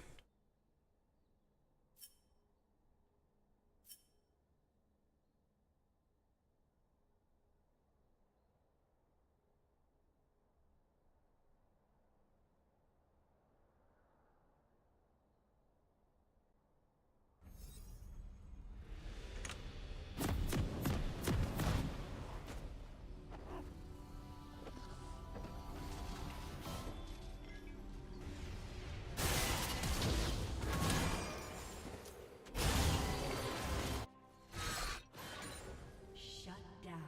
B: Shut down.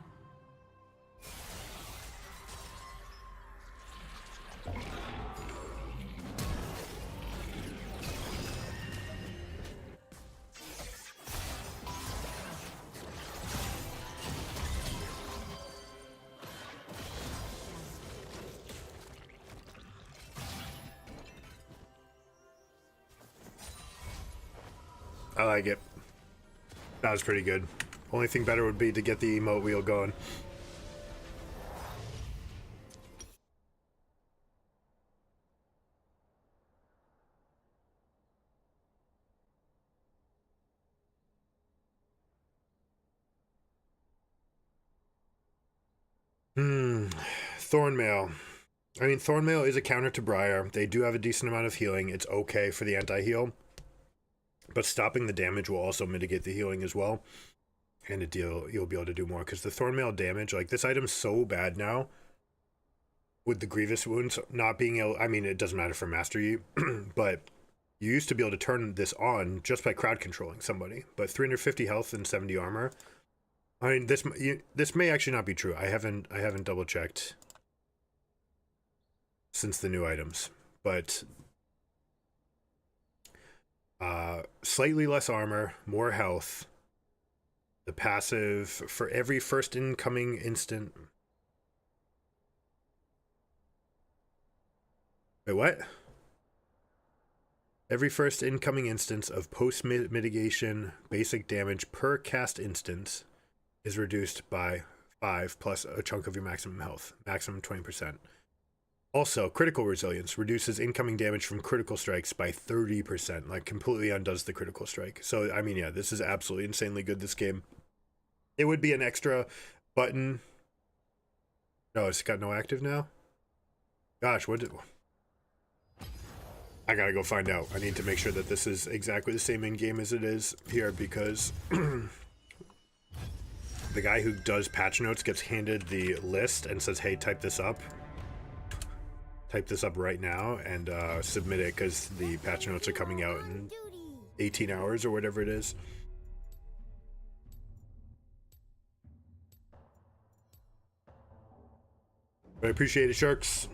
A: I like it. That was pretty good. Only thing better would be to get the emote wheel going. Thornmail. I mean, Thornmail is a counter to Briar. They do have a decent amount of healing. It's okay for the anti-heal. But stopping the damage will also mitigate the healing as well. And you'll be able to do more. Because the Thornmail damage, like, this item's so bad now. With the Grievous Wounds not being able... I mean, it doesn't matter for Mastery. But you used to be able to turn this on just by crowd controlling somebody. But 350 health and 70 armor... I mean, this may actually not be true. I haven't double checked since the new items, but slightly less armor, more health. The passive for every first incoming instant. Wait, what? Every first incoming instance of post mitigation basic damage per cast instance is reduced by 5 plus a chunk of your maximum health, maximum 20%. Also, critical resilience reduces incoming damage from critical strikes by 30%, like completely undoes the critical strike. So, I mean, yeah, this is absolutely insanely good, this game. It would be an extra button. No, it's got no active now? Gosh, what did... I gotta go find out. I need to make sure that this is exactly the same in-game as it is here, because... the guy who does patch notes gets handed the list and says, hey, type this up right now and submit it, because the patch notes are coming out in 18 hours or whatever it is. But I appreciate it, Sharks.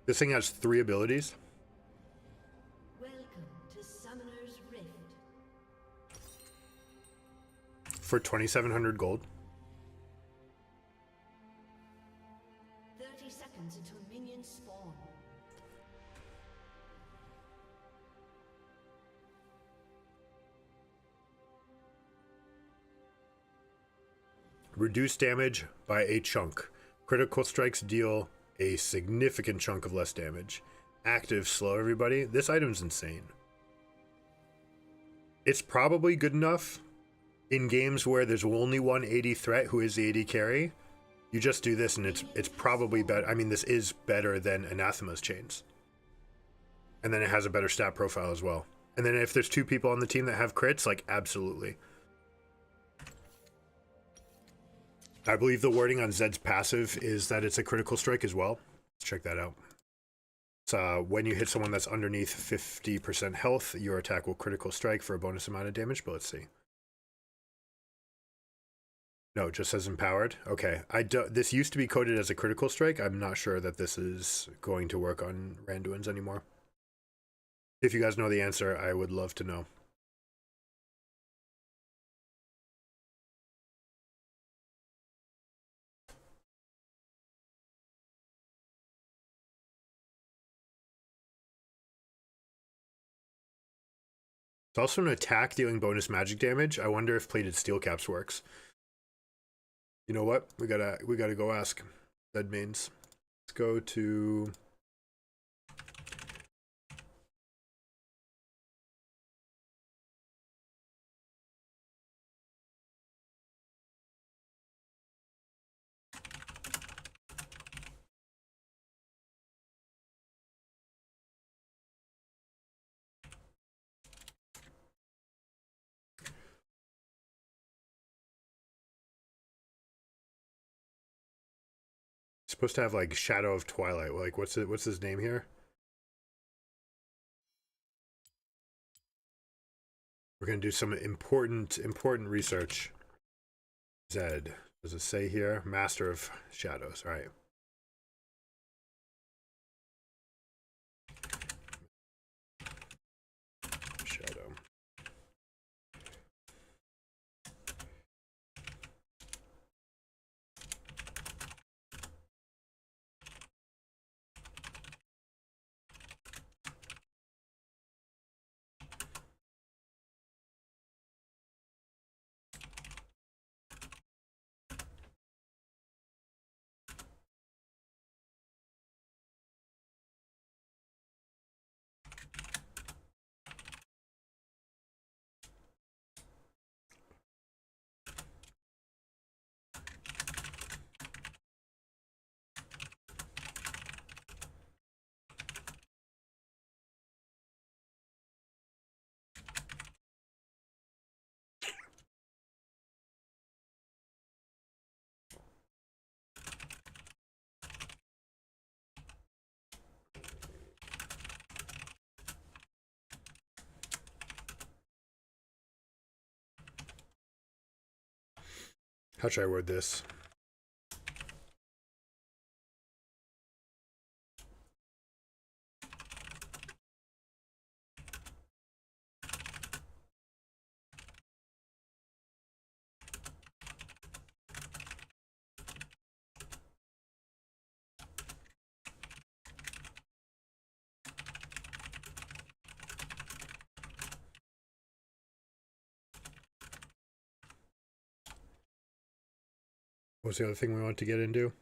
A: This thing has 3 abilities.
B: Welcome to Summoner's Rift.
A: For 2,700 gold.
B: 30 seconds until minions spawn.
A: Reduce damage by a chunk. Critical strikes deal a significant chunk of less damage. Active, slow everybody. This item's insane. It's probably good enough in games where there's only one AD threat who is the AD carry. You just do this and it's probably better. I mean, this is better than Anathema's chains. And then it has a better stat profile as well. And then if there's 2 people on the team that have crits, like, absolutely. I believe the wording on Zed's passive is that it's a critical strike as well. Let's check that out. So when you hit someone that's underneath 50% health, your attack will critical strike for a bonus amount of damage, but let's see. No, it just says empowered. Okay, this used to be coded as a critical strike. I'm not sure that this is going to work on Randuin's anymore. If you guys know the answer, I would love to know. It's also an attack dealing bonus magic damage. I wonder if plated steel caps works. You know what? We gotta go ask Zed mains. Let's go to supposed to have like Shadow of Twilight. Like what's his name here? We're gonna do some important research. Zed. Does it say here? Master of Shadows. All right. Shadow. How should I word this? What's the other thing we want to get into?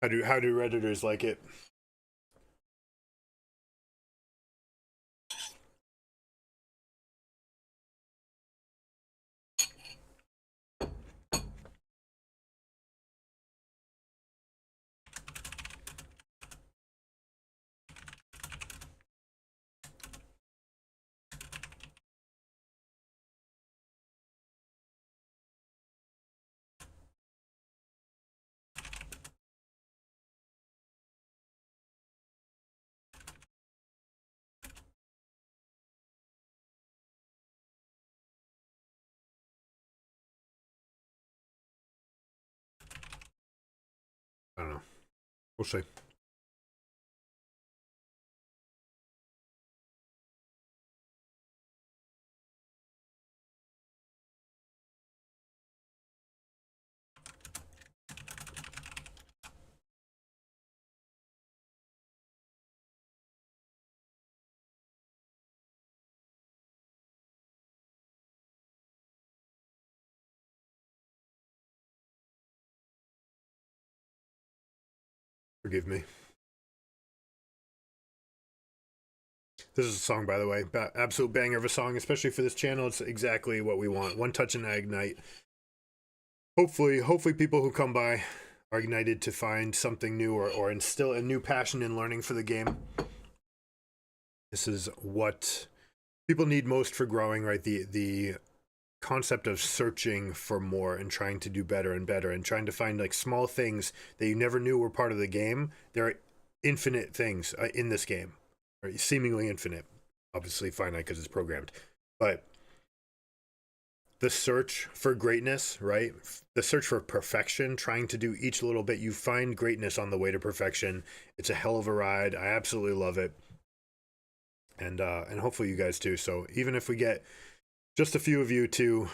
A: How do Redditors like it? I don't know. We'll see. Forgive me. This is a song, by the way. Absolute banger of a song, especially for this channel. It's exactly what we want. One touch and I ignite. Hopefully people who come by are ignited to find something new or instill a new passion in learning for the game. This is what people need most for growing, right? The concept of searching for more and trying to do better and better and trying to find like small things that you never knew were part of the game. There are infinite things in this game, right? Seemingly infinite, obviously finite because it's programmed, but the search for greatness, right? The search for perfection, trying to do each little bit. You find greatness on the way to perfection. It's a hell of a ride. I absolutely love it. And hopefully you guys too. So even if we get just a few of you to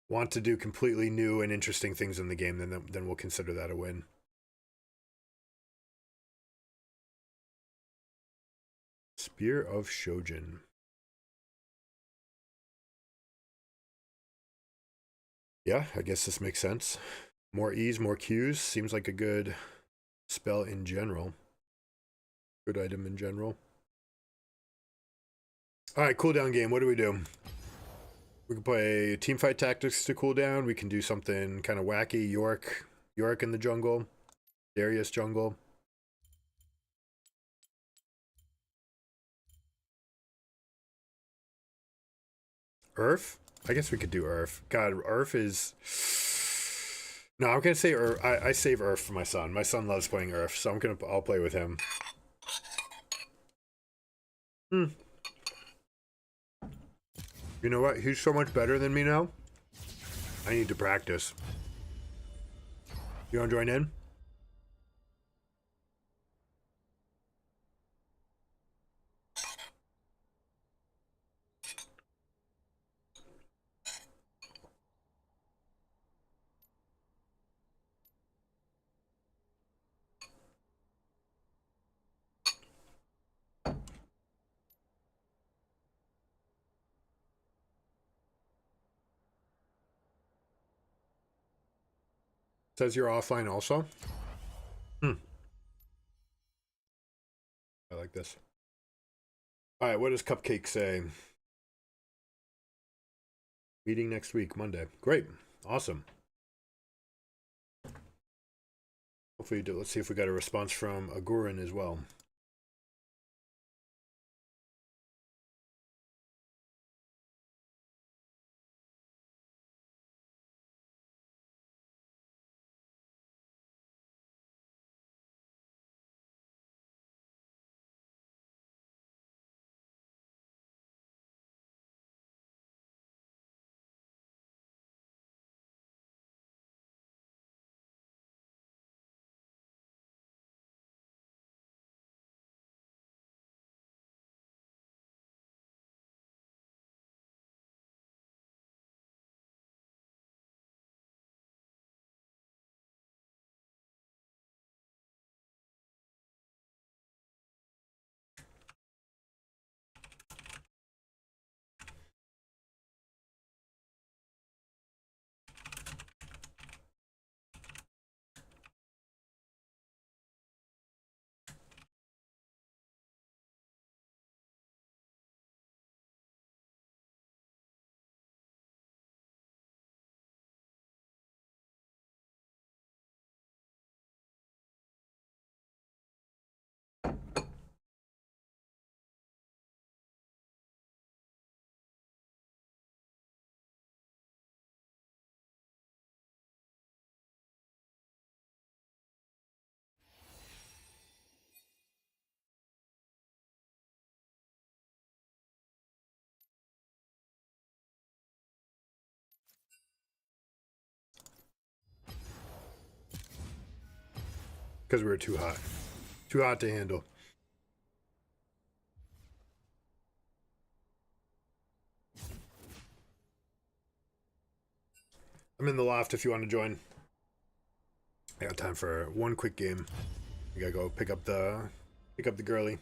A: want to do completely new and interesting things in the game, then we'll consider that a win. Spear of Shojin. Yeah, I guess this makes sense. More E's, more Q's. Seems like a good spell in general. Good item in general. All right, cooldown game. What do? We can play teamfight tactics to cool down. We can do something kind of wacky. Yorick in the jungle. Darius jungle. Urf? I guess we could do Urf. God, Urf is... No, I'm gonna say Urf. I save Urf for my son. My son loves playing Urf, so I'll play with him. You know what? He's so much better than me now. I need to practice. You wanna join in? Says you're offline also. I like this. All right, what does Cupcake say? Meeting next week, Monday. Great. Awesome. Hopefully you do. Let's see if we got a response from Agurin as well. Because we were too hot. Too hot to handle. I'm in the loft if you want to join. I got time for one quick game. We gotta go pick up the girly.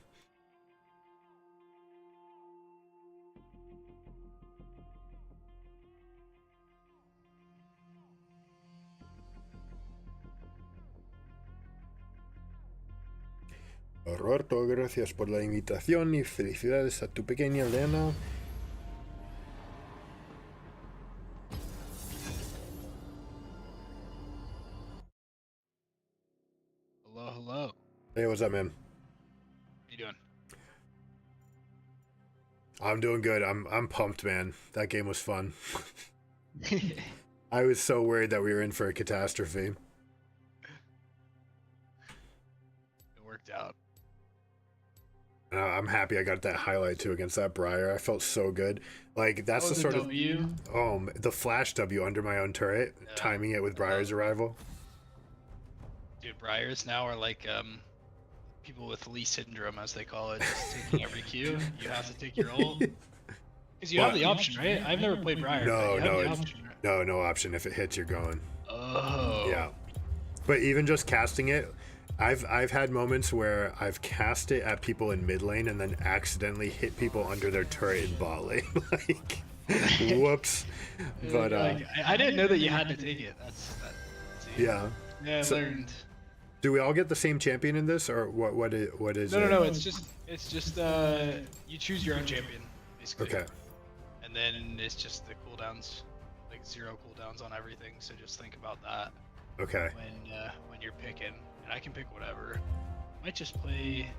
A: Roberto, gracias por la invitación y felicidades a tu pequeña Elena.
E: Hello.
A: Hey, what's up, man?
E: How you doing?
A: I'm doing good. I'm pumped, man. That game was fun. I was so worried that we were in for a catastrophe.
E: It worked out.
A: I'm happy I got that highlight too against that Briar. I felt so good. Like that's the sort
E: W?
A: of the flash W under my own turret,
E: Yeah.
A: timing it with Briar's arrival.
E: Dude, Briars now are like people with Lee syndrome, as they call it, just taking every Q. You have to take your ult. Because you have the option, right? I've never played Briar.
A: No,
E: but you have
A: no,
E: the
A: it's,
E: option, right?
A: no option. If it hits, you're going.
E: Oh.
A: Yeah. But even just casting it, I've had moments where I've cast it at people in mid lane and then accidentally hit people under their turret in bot lane. Like, whoops. But
E: Like, I didn't know that you had to take it. That's
A: yeah.
E: Yeah, I
A: So-
E: learned.
A: Do we all get the same champion in this, or what is it?
E: No. It's just you choose your own champion, basically.
A: Okay.
E: And then it's just the cooldowns, like 0 cooldowns on everything. So just think about that
A: Okay.
E: when you're picking. And I can pick whatever. Might just play.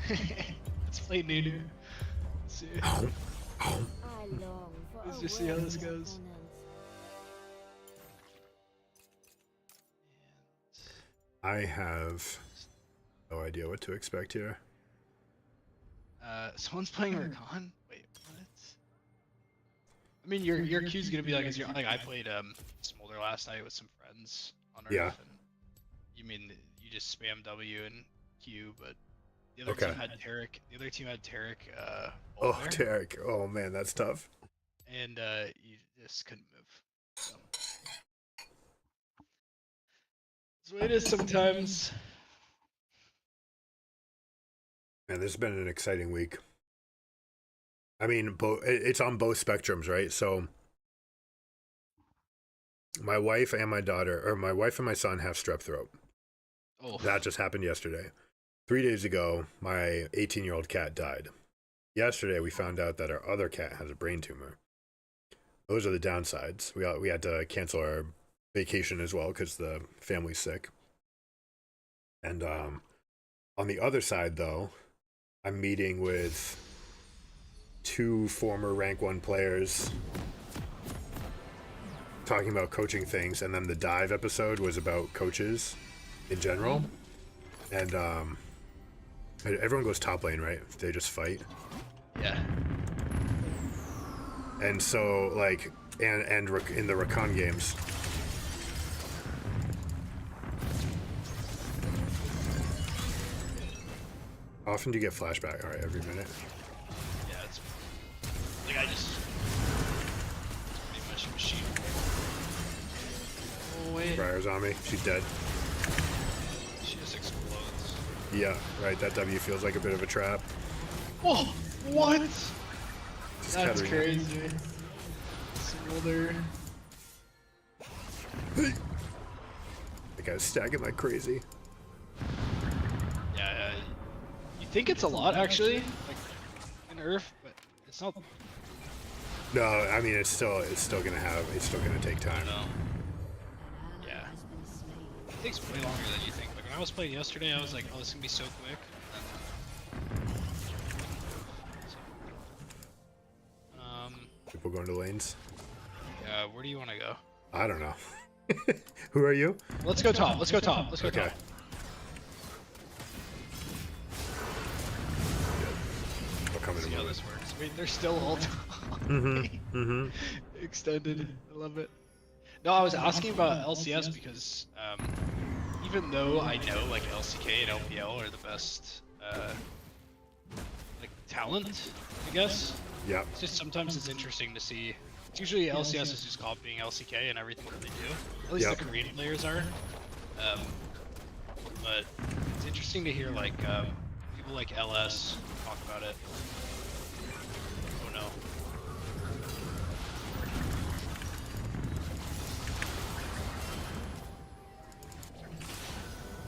E: Let's play Nunu. Let's see.
A: Oh.
B: I long for
E: Let's
B: a
E: just see how this
B: worthy
E: goes.
B: opponent.
A: I have no idea what to expect here.
E: Someone's playing Rakan. Wait, what? I mean, your Q's gonna be like, like I played Smolder last night with some friends on Earth.
A: Yeah.
E: And you mean you just spam W and Q, but the other
A: Okay.
E: team had Tarek. The other team had Tarek.
A: Oh,
E: ult there,
A: Tarek. Oh man, that's tough.
E: and you just couldn't move. So. That's the way it is sometimes.
A: Man, this has been an exciting week. I mean, it's on both spectrums, right? So, my wife and my daughter, or my wife and my son, have strep throat.
E: Oh,
A: That just happened yesterday. 3 days ago, my 18-year-old cat died. Yesterday, we found out that our other cat has a brain tumor. Those are the downsides. We had to cancel our vacation as well because the family's sick. And on the other side, though, I'm meeting with 2 former rank 1 players talking about coaching things, and then the dive episode was about coaches in general. And everyone goes top lane, right? They just fight.
E: yeah.
A: And so, like, and in the Rakan games, how often do you get flashback? All right, every minute.
E: Yeah, it's like I just pretty much a machine. Oh wait,
A: Briar's on me. She's dead.
E: she just explodes.
A: Yeah, right. That W feels like a bit of a trap.
E: Oh, what?
A: Just
E: That's
A: Katarina.
E: crazy. Smolder.
A: The guy's stacking like crazy.
E: Yeah, you think it's a lot actually, like in Earth, but it's not.
A: No, I mean it's still gonna take time.
E: No,
B: An ally
E: Yeah.
B: has been slain.
E: it takes way longer than you think. Like when I was playing yesterday, I was like, oh, this is gonna be so quick.
A: People going to lanes.
E: Yeah, where do you want to go?
A: I don't know. Who are you?
E: Let's go top. Let's go top. Let's go
A: Okay.
E: top.
A: I'll come in a
E: See how
A: moment.
E: this works. Wait, they're still all top.
A: Mm-hmm.
E: Extended. I love it. No, I was asking about LCS because even though I know like LCK and LPL are the best like talent, I guess.
A: Yeah.
E: It's just sometimes it's interesting to see. It's usually LCS is just copying LCK and everything that they do. At least
A: Yep.
E: the Korean players are. But it's interesting to hear like people like LS talk about it. Oh no.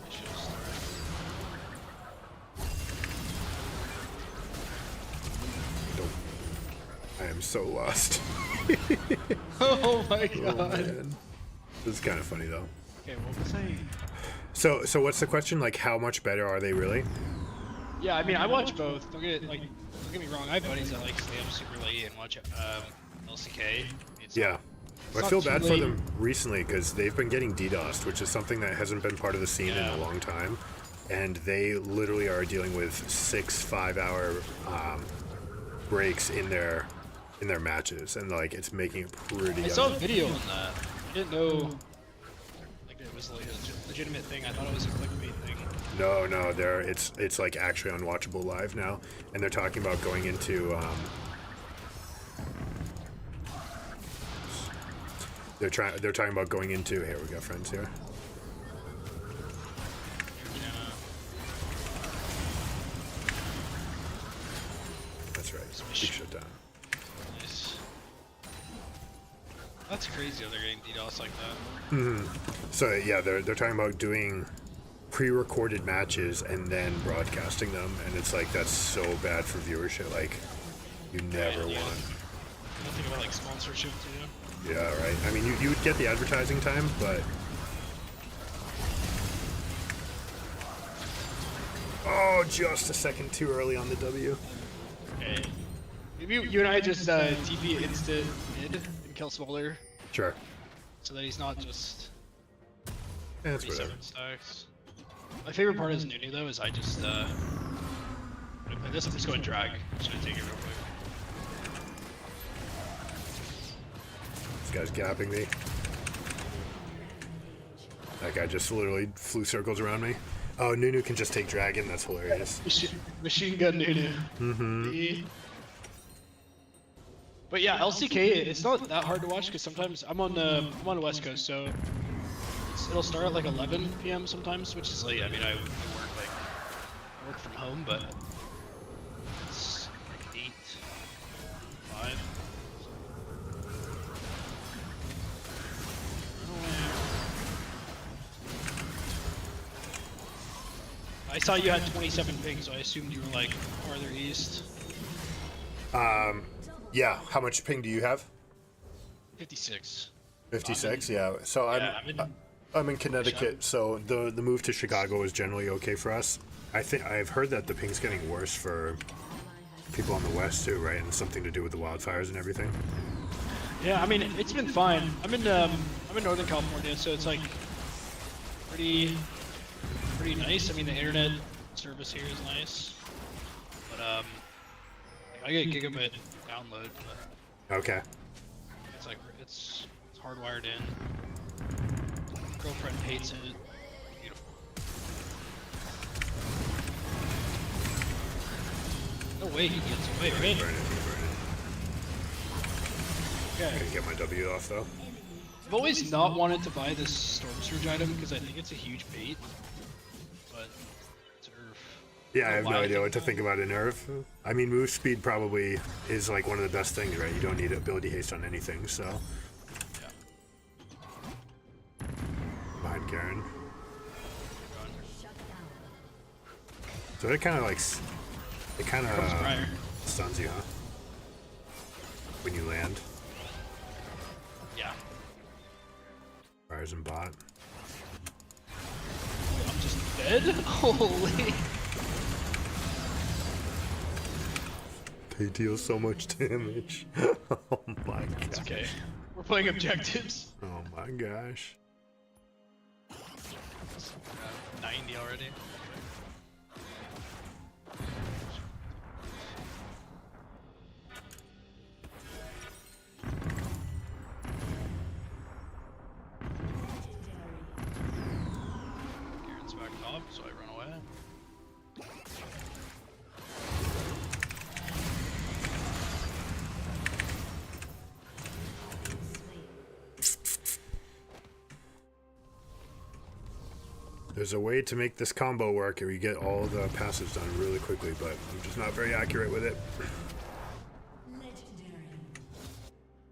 E: Issues.
A: Nope. I am so lost.
E: Oh my
A: Oh,
E: god.
A: man. This is kind of funny though.
E: Okay, what was I?
A: So what's the question? Like, how much better are they really?
E: Yeah, I mean, I watch both. Don't get me wrong. I have buddies that like stay up super late and watch LCK. It's
A: Yeah. I
E: not
A: feel
E: too
A: bad for
E: late.
A: them recently because they've been getting DDoSed, which is something that hasn't been part of the scene in
E: Yeah.
A: a long time. And they literally are dealing with 6-5 hour breaks in their matches, and like it's making it pretty.
E: I saw a video on that. I didn't know like it was like a legitimate thing. I thought it was a clickbait thing.
A: No, it's like actually unwatchable live now, and they're talking about going into they're talking about going into, here we got friends here. That's right. Big shutdown.
E: Nice. That's crazy how they're getting DDoS like that.
A: So yeah, they're talking about doing pre-recorded matches and then broadcasting them, and it's like that's so bad for viewership. Like you never
E: Yeah.
A: want.
E: I think about like sponsorship too.
A: Yeah, right. I mean, you would get the advertising time, but oh, just a second too early on the W.
E: Okay. Maybe you and I just TP instant mid and kill Smolder
A: Sure.
E: so that he's not just
A: Yeah, that's whatever.
E: 37 stacks. My favorite part is Nunu though is I just when I play this I'm just going drag. I'm just gonna take it real quick.
A: This guy's gapping me. That guy just literally flew circles around me. Oh, Nunu can just take dragon. That's hilarious.
E: Machine gun Nunu. Mm-hmm. But yeah, LCK it's not that hard to watch because sometimes I'm on the West Coast, so it'll start at like 11 p.m. sometimes, which is late. I mean, I work from home, but it's like 8, 5. I saw you had 27 ping, so I assumed you were like farther east.
A: Yeah. How much ping do you have?
E: 56.
A: 56. Yeah. So I'm in Connecticut, so the move to Chicago is generally okay for us. I've heard that the ping's getting worse for people on the west too, right? And something to do with the wildfires and everything.
E: Yeah, I mean it's been fine. I'm in Northern California, so it's like pretty nice. I mean the internet service here is nice, but I get gigabit download, but
A: Okay.
E: it's like it's hardwired in. Girlfriend hates it. Beautiful. No way he gets away, right?
A: Burn it.
E: Okay.
A: I can get my W off though.
E: I've always not wanted to buy this Storm Surge item because I think it's a huge bait. But it's Earth.
A: Yeah, I have no
E: Why?
A: idea what to think about a nerf. I mean, move speed probably is like one of the best things, right? You don't need ability haste on anything, so.
E: Yeah.
A: Behind Karen.
E: Run.
A: So it kind of like, it kind
E: Comes
A: of
E: Briar.
A: stuns you, huh? When you land.
E: Yeah.
A: Fires and bot.
E: Wait, I'm just dead? Holy.
A: They deal so much damage. Oh my god.
E: It's okay. We're playing objectives.
A: Oh my gosh.
E: 90 already. mob, so I run away.
A: There's a way to make this combo work where you get all the passes done really quickly, but I'm just not very accurate with it.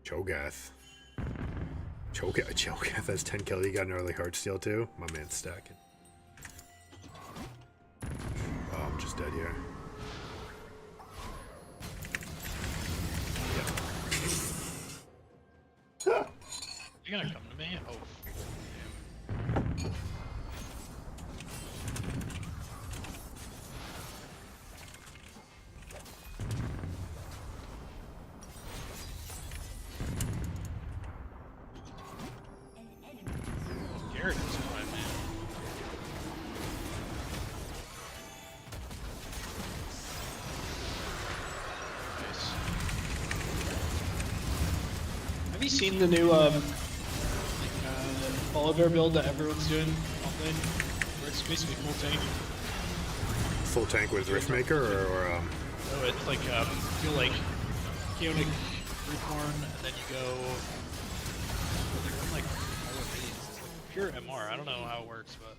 A: Cho'Gath. Cho'Gath has 10 kills. He got an early heart steal too. My man's stacking. Oh, I'm just dead here.
E: You're gonna come to me? Oh. Garrett is fine, man. Nice. Have you seen the new Follow Bear build that everyone's doing online? Where it's basically full tank.
A: Full tank with Riftmaker or
E: No, it's like you feel like Chaotic Reborn, and then you go like all of these. It's like pure MR. I don't know how it works, but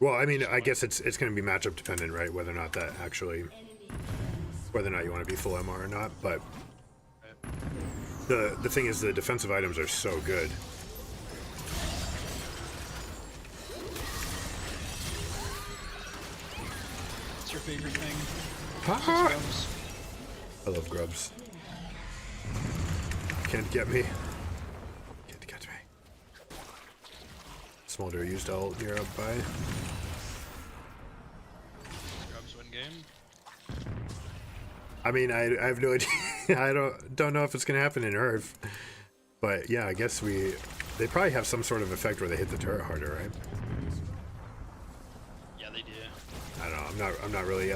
A: well, I mean, I guess it's going to be matchup dependent, right? Whether or not that actually, whether or not you want to be full MR or not. But the thing is, the defensive items are so good.
E: what's your favorite thing?
A: Ha-ha! I love grubs. Can't get me. Can't get me. Smolder used ult nearby.
E: Scrubs win game.
A: I mean, I have no idea. I don't know if it's gonna happen in Earth, but yeah, I guess they probably have some sort of effect where they hit the turret harder, right?
E: Yeah, they do.
A: I don't know. I'm not really.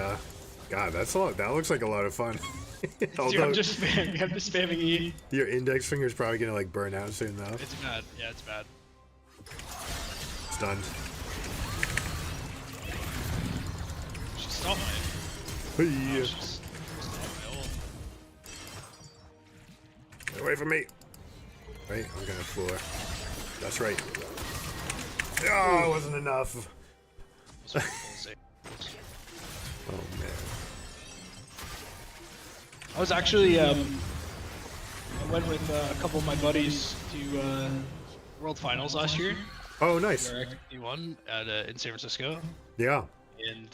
A: God, that's a lot. That looks like a lot of fun.
E: Dude,
A: Although
E: I'm just spamming E.
A: your index finger's probably gonna like burn out soon though.
E: It's bad. Yeah, it's bad.
A: Stunned.
E: She stopped my.
A: Hey,
E: She's stopped my ult.
A: get away from me. Right, I'm gonna fool her. That's right. Oh, it wasn't enough.
E: This was full save.
A: Oh man.
E: I was actually I went with a couple of my buddies to World Finals last year.
A: Oh, nice.
E: Where we won at in San Francisco,
A: Yeah.
E: and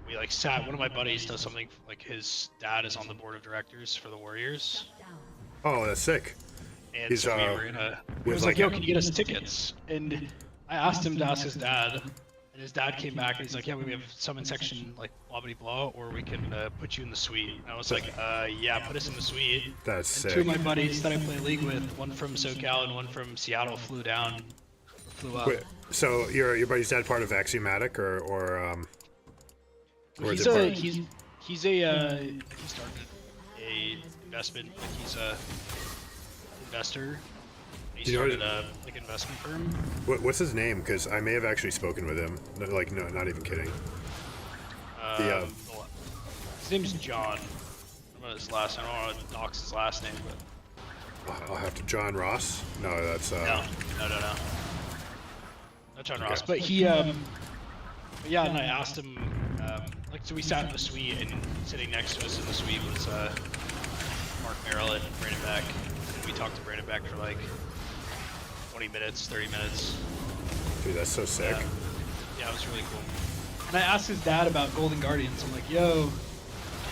E: we like sat. One of my buddies does something like his dad is on the board of directors for the Warriors,
A: Oh, that's sick.
E: and
A: He's,
E: so we were in a. He
A: with
E: was like,
A: like-
E: "Yo, can you get us tickets?" And I asked him to ask his dad. And his dad came back and he's like, yeah, we have summon section like blah blah blah, or we can put you in the suite. And I was like, yeah, put us in the suite.
A: That's
E: And
A: sick.
E: two of my buddies that I play League with, one from SoCal and one from Seattle, flew up.
A: Wait, so your buddy's dad part of Axiomatic or or is
E: He's
A: it part?
E: a he started a investment, like he's a investor. He
A: Do you know
E: started a like investment firm.
A: What's his name? Because I may have actually spoken with him. Like, no, not even kidding.
E: His name's John. I don't know his last. I don't want to dox his last name, but
A: I'll have to. John Ross? No, that's
E: no. Not John Ross,
A: Okay.
E: but he but yeah, and I asked him like, so we sat in the suite, and sitting next to us in the suite was Mark Merrill and Brandon Beck. And we talked to Brandon Beck for like 20 minutes, 30 minutes.
A: Dude, that's so sick.
E: Yeah, it was really cool. And I asked his dad about Golden Guardians. I'm like, yo,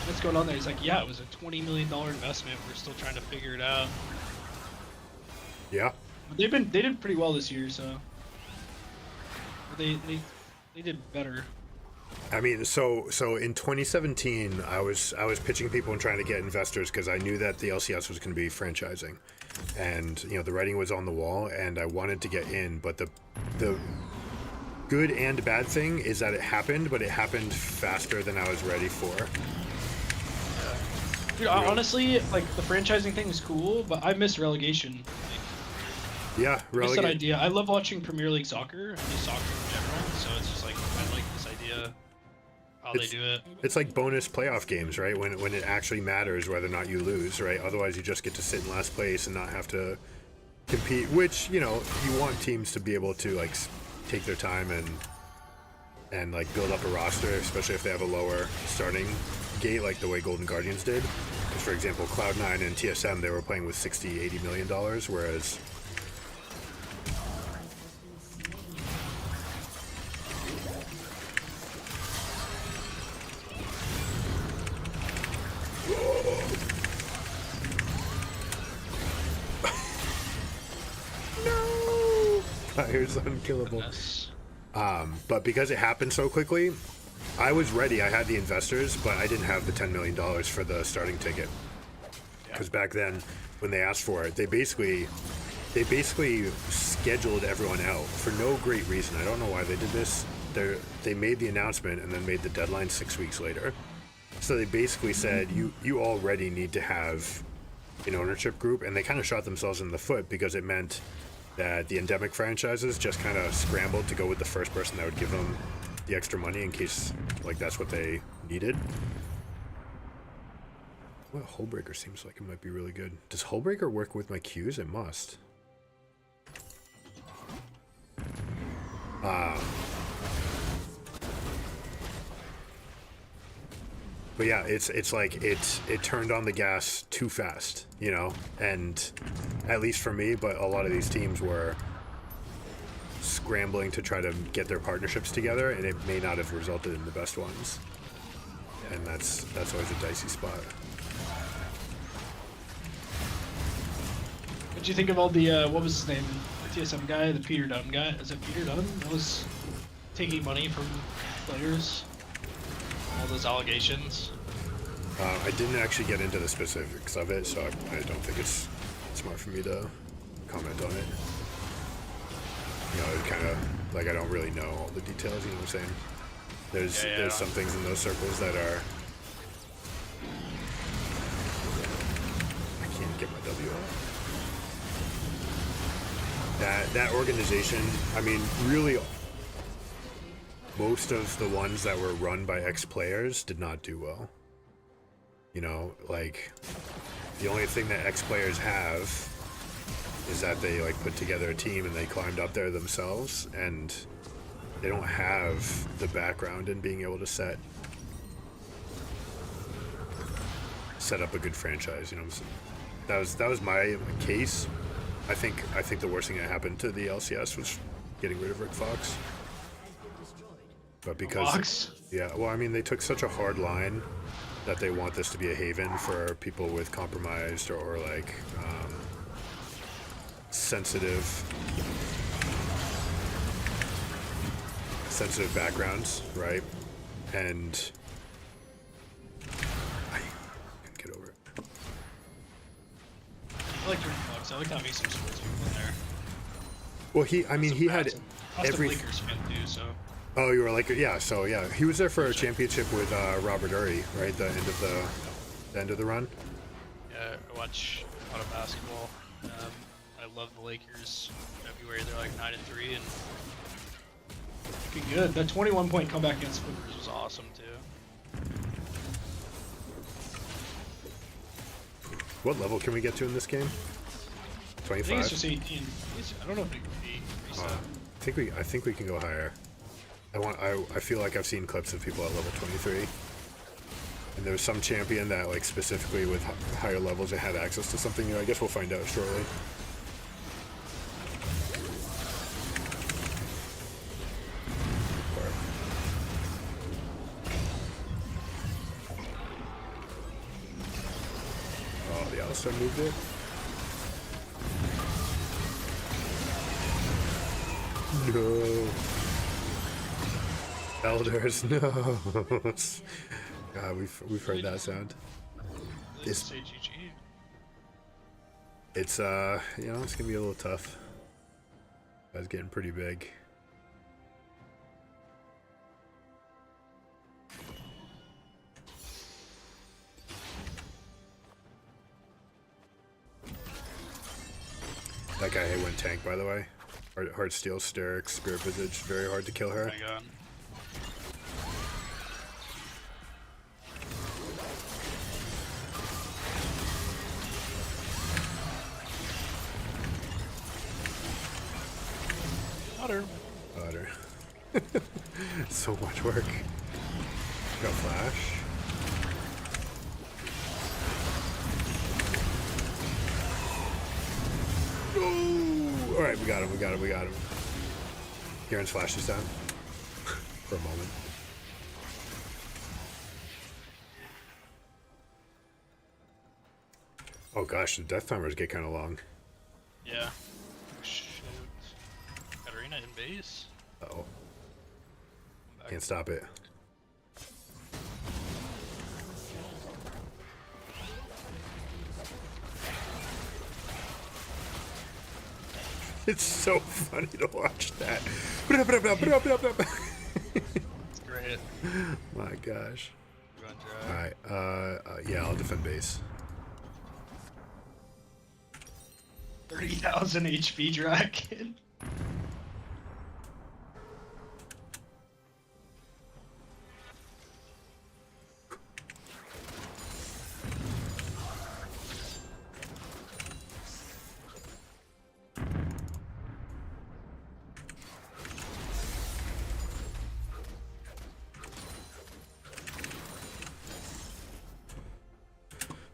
E: what's going on there? He's like, yeah, it was a $20 million investment. We're still trying to figure it out.
A: Yeah.
E: But they did pretty well this year, so they did better.
A: I mean, so in 2017, I was pitching people and trying to get investors because I knew that the LCS was going to be franchising, and you know the writing was on the wall, and I wanted to get in. But the good and bad thing is that it happened, but it happened faster than I was ready for.
E: Dude, honestly, like the franchising thing is cool, but I miss relegation. Like,
A: Yeah,
E: Just that
A: relegate.
E: idea. I love watching Premier League soccer and just soccer in general. So it's just like I like this idea how they do it.
A: It's like bonus playoff games, right? When it actually matters whether or not you lose, right? Otherwise, you just get to sit in last place and not have to compete. Which, you know, you want teams to be able to like take their time and like build up a roster, especially if they have a lower starting gate, like the way Golden Guardians did. 'Cause, for example, Cloud9 and TSM, they were playing with $60-80 million, whereas Fire's unkillable.
E: Goodness.
A: But because it happened so quickly, I was ready. I had the investors, but I didn't have the $10 million for the starting ticket. Because back then, when they asked for it, they basically scheduled everyone out for no great reason. I don't know why they did this. They made the announcement and then made the deadline 6 weeks later. So they basically said, you already need to have an ownership group, and they kind of shot themselves in the foot because it meant that the endemic franchises just kind of scrambled to go with the first person that would give them the extra money in case like that's what they needed. Well, Hullbreaker seems like it might be really good. Does Hullbreaker work with my Qs? It must. But yeah, it's like it turned on the gas too fast, you know, and at least for me, but a lot of these teams were scrambling to try to get their partnerships together, and it may not have resulted in the best ones. And that's always a dicey spot.
E: What'd you think of all the what was his name? The TSM guy, the Peter Dunn guy. Is it Peter Dunn that was taking money from players? All those allegations.
A: I didn't actually get into the specifics of it, so I don't think it's smart for me to comment on it. You know, it kind of like I don't really know all the details. You know what I'm saying? There's some things in those circles that are. I can't get my W off. That organization. I mean, really. Most of the ones that were run by ex-players did not do well. You know, like, the only thing that ex-players have is that they, like, put together a team and they climbed up there themselves, and they don't have the background in being able to set up a good franchise, you know what I'm saying? That was my case. I think the worst thing that happened to the LCS was getting rid of Rick Fox. But because,
E: Fox?
A: yeah, well, I mean, they took such a hard line that they want this to be a haven for people with compromised or like sensitive backgrounds, right? And I can't get over it.
E: I like Rick Fox. I like having some sports people in there.
A: Well, he had every.
E: Lakers fan too, so.
A: Oh, you were like, yeah. So yeah, he was there for a championship with Robert Urey, right? The end of the run.
E: Yeah, I watch a lot of basketball. I love the Lakers. February they're like 9-3 and looking good. That 21-point comeback against Clippers was awesome too.
A: What level can we get to in this game?
E: I
A: 25.
E: think it's just 18. I don't know if it could be reset.
A: I think we can go higher. I feel like I've seen clips of people at level 23. And there was some champion that like specifically with higher levels that had access to something new. I guess we'll find out shortly. Oh, the Alistar moved it. No. Elders, no. God, we've heard that sound.
E: Let's say GG.
A: It's you know, it's gonna be a little tough. That's getting pretty big. That guy went tank, by the way. Hard Steel, Sterix, Spirit Visage. Very hard to kill
E: Oh
A: her.
E: my god. Got her.
A: So much work. Got flash. No! Alright, we got him. Kieran's flash is down. For a moment. Oh gosh, the death timers get kind of long.
E: Yeah. Oh, shoot. Katarina in base?
A: Uh-oh. Can't stop it. It's so funny to watch that.
E: It's great.
A: My gosh.
E: You want to try?
A: Alright, yeah, I'll defend base.
E: 30,000 HP dragon.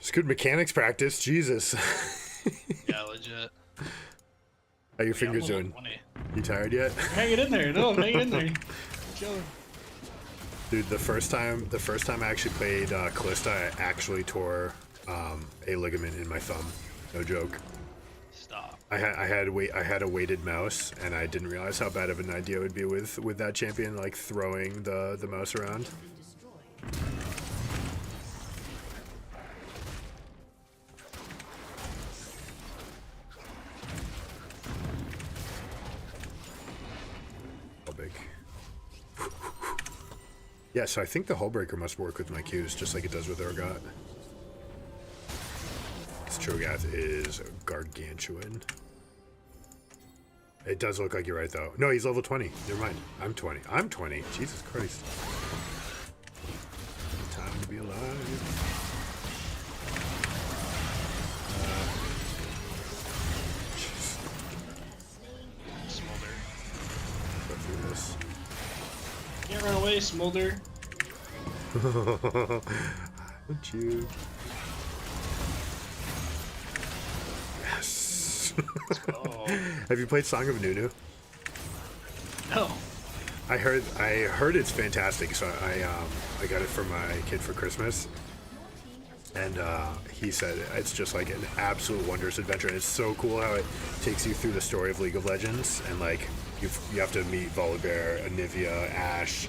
A: It's good mechanics practice, Jesus.
E: Yeah, legit.
A: How your fingers
E: I'm level
A: doing?
E: 20.
A: You tired yet?
E: Hang it in there. No, hang it in there. Chilling.
A: Dude, the first time I actually played Callista, I actually tore a ligament in my thumb. No joke.
E: Stop.
A: I had a weighted mouse, and I didn't realize how bad of an idea it would be with that champion, like throwing the mouse around. How big? Yeah, so I think the Hullbreaker must work with my Qs, just like it does with Urgot. This Cho'Gath is gargantuan. It does look like you're right, though. No, he's level 20. Never mind. I'm 20. I'm 20. Jesus Christ. Time to be alive.
E: Smolder.
A: Go through this.
E: Can't run away, Smolder.
A: Would you? Yes.
E: Oh.
A: Have you played Song of Nunu?
E: No.
A: I heard it's fantastic, so I got it for my kid for Christmas, and he said it's just like an absolute wondrous adventure. And it's so cool how it takes you through the story of League of Legends, and like you have to meet Volibear, Anivia, Ashe,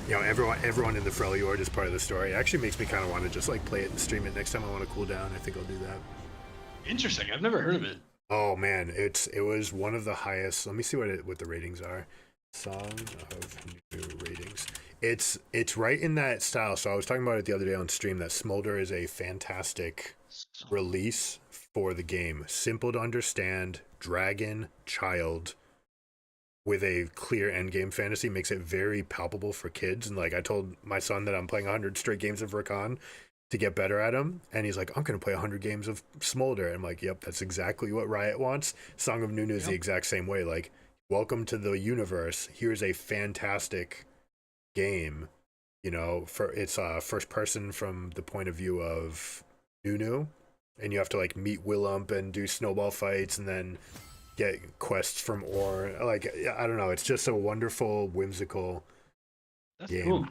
A: you know, everyone in the Freljord is part of the story. It actually makes me kind of want to just like play it and stream it next time I want to cool down. I think I'll do that.
E: Interesting. I've never heard of it.
A: Oh man, it was one of the highest. Let me see what the ratings are. Song of New ratings. It's right in that style. So I was talking about it the other day on stream that Smolder is a fantastic release for the game. Simple to understand, dragon, child, with a clear endgame fantasy, makes it very palpable for kids. And like I told my son that I'm playing 100 straight games of Rakan to get better at him, and he's like, I'm gonna play 100 games of Smolder. And I'm like, yep, that's exactly what Riot wants. Song of Nunu is the exact same way. Like, welcome to the universe. Here's a fantastic game. You know, it's first person from the point of view of Nunu, and you have to like meet Willump and do snowball fights, and then get quests from Or. Like, I don't know. It's just a wonderful, whimsical
E: That's
A: game.
E: cool.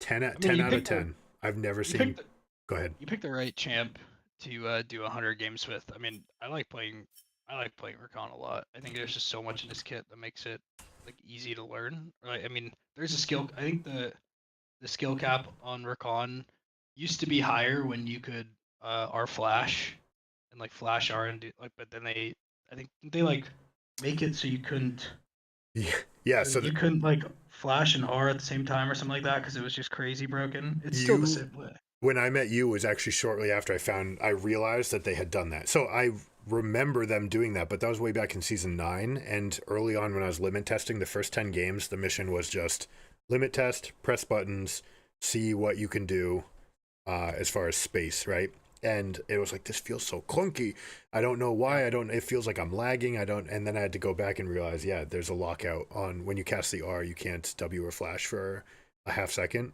A: 10 out
E: you
A: of
E: picked
A: 10. I've never
E: You
A: seen.
E: picked,
A: Go ahead.
E: you picked the right champ to do 100 games with. I mean, I like playing Rakan a lot. I think there's just so much in this kit that makes it like easy to learn. Right? I mean, there's a skill. I think the skill cap on Rakan used to be higher when you could R flash and like flash R and do like, but then I think they like make it so you couldn't.
A: Yeah. So
E: you couldn't like flash and R at the same time or something like that because it was just crazy broken. It's still the same way.
A: when I met you was actually shortly after I realized that they had done that. So remember them doing that, but that was way back in season 9. And early on when I was limit testing, the first 10 games, the mission was just limit test, press buttons, see what you can do as far as space, right? And it was like, this feels so clunky. I don't know why. It feels like I'm lagging. And then I had to go back and realize, yeah, there's a lockout on when you cast the R, you can't W or flash for a half second.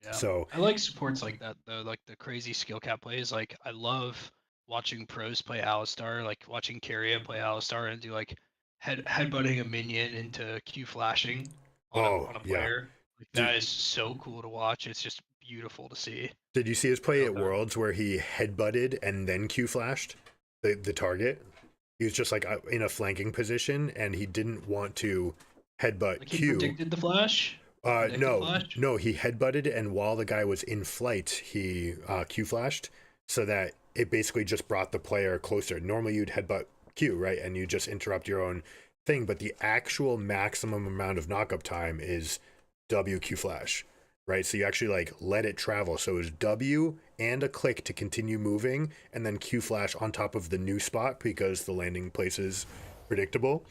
E: Yeah.
A: So
E: I like supports like that though, like the crazy skill cap plays. Like I love watching pros play Alistar, like watching Carrier play Alistar and do like headbutting a minion into Q flashing on a
A: yeah.
E: player. Like that is so cool to watch. It's just beautiful to see.
A: Did you see his play at
E: Okay.
A: Worlds where he headbutted and then Q flashed the target? He was just like in a flanking position and he didn't want to headbutt
E: Like he
A: Q.
E: predicted the flash? Predicted flash?
A: No, he headbutted and while the guy was in flight, he Q flashed so that it basically just brought the player closer. Normally you'd headbutt Q, right? And you just interrupt your own thing, but the actual maximum amount of knockup time is WQ flash, right? So you actually like let it travel. So it was W and a click to continue moving, and then Q flash on top of the new spot because the landing place is predictable.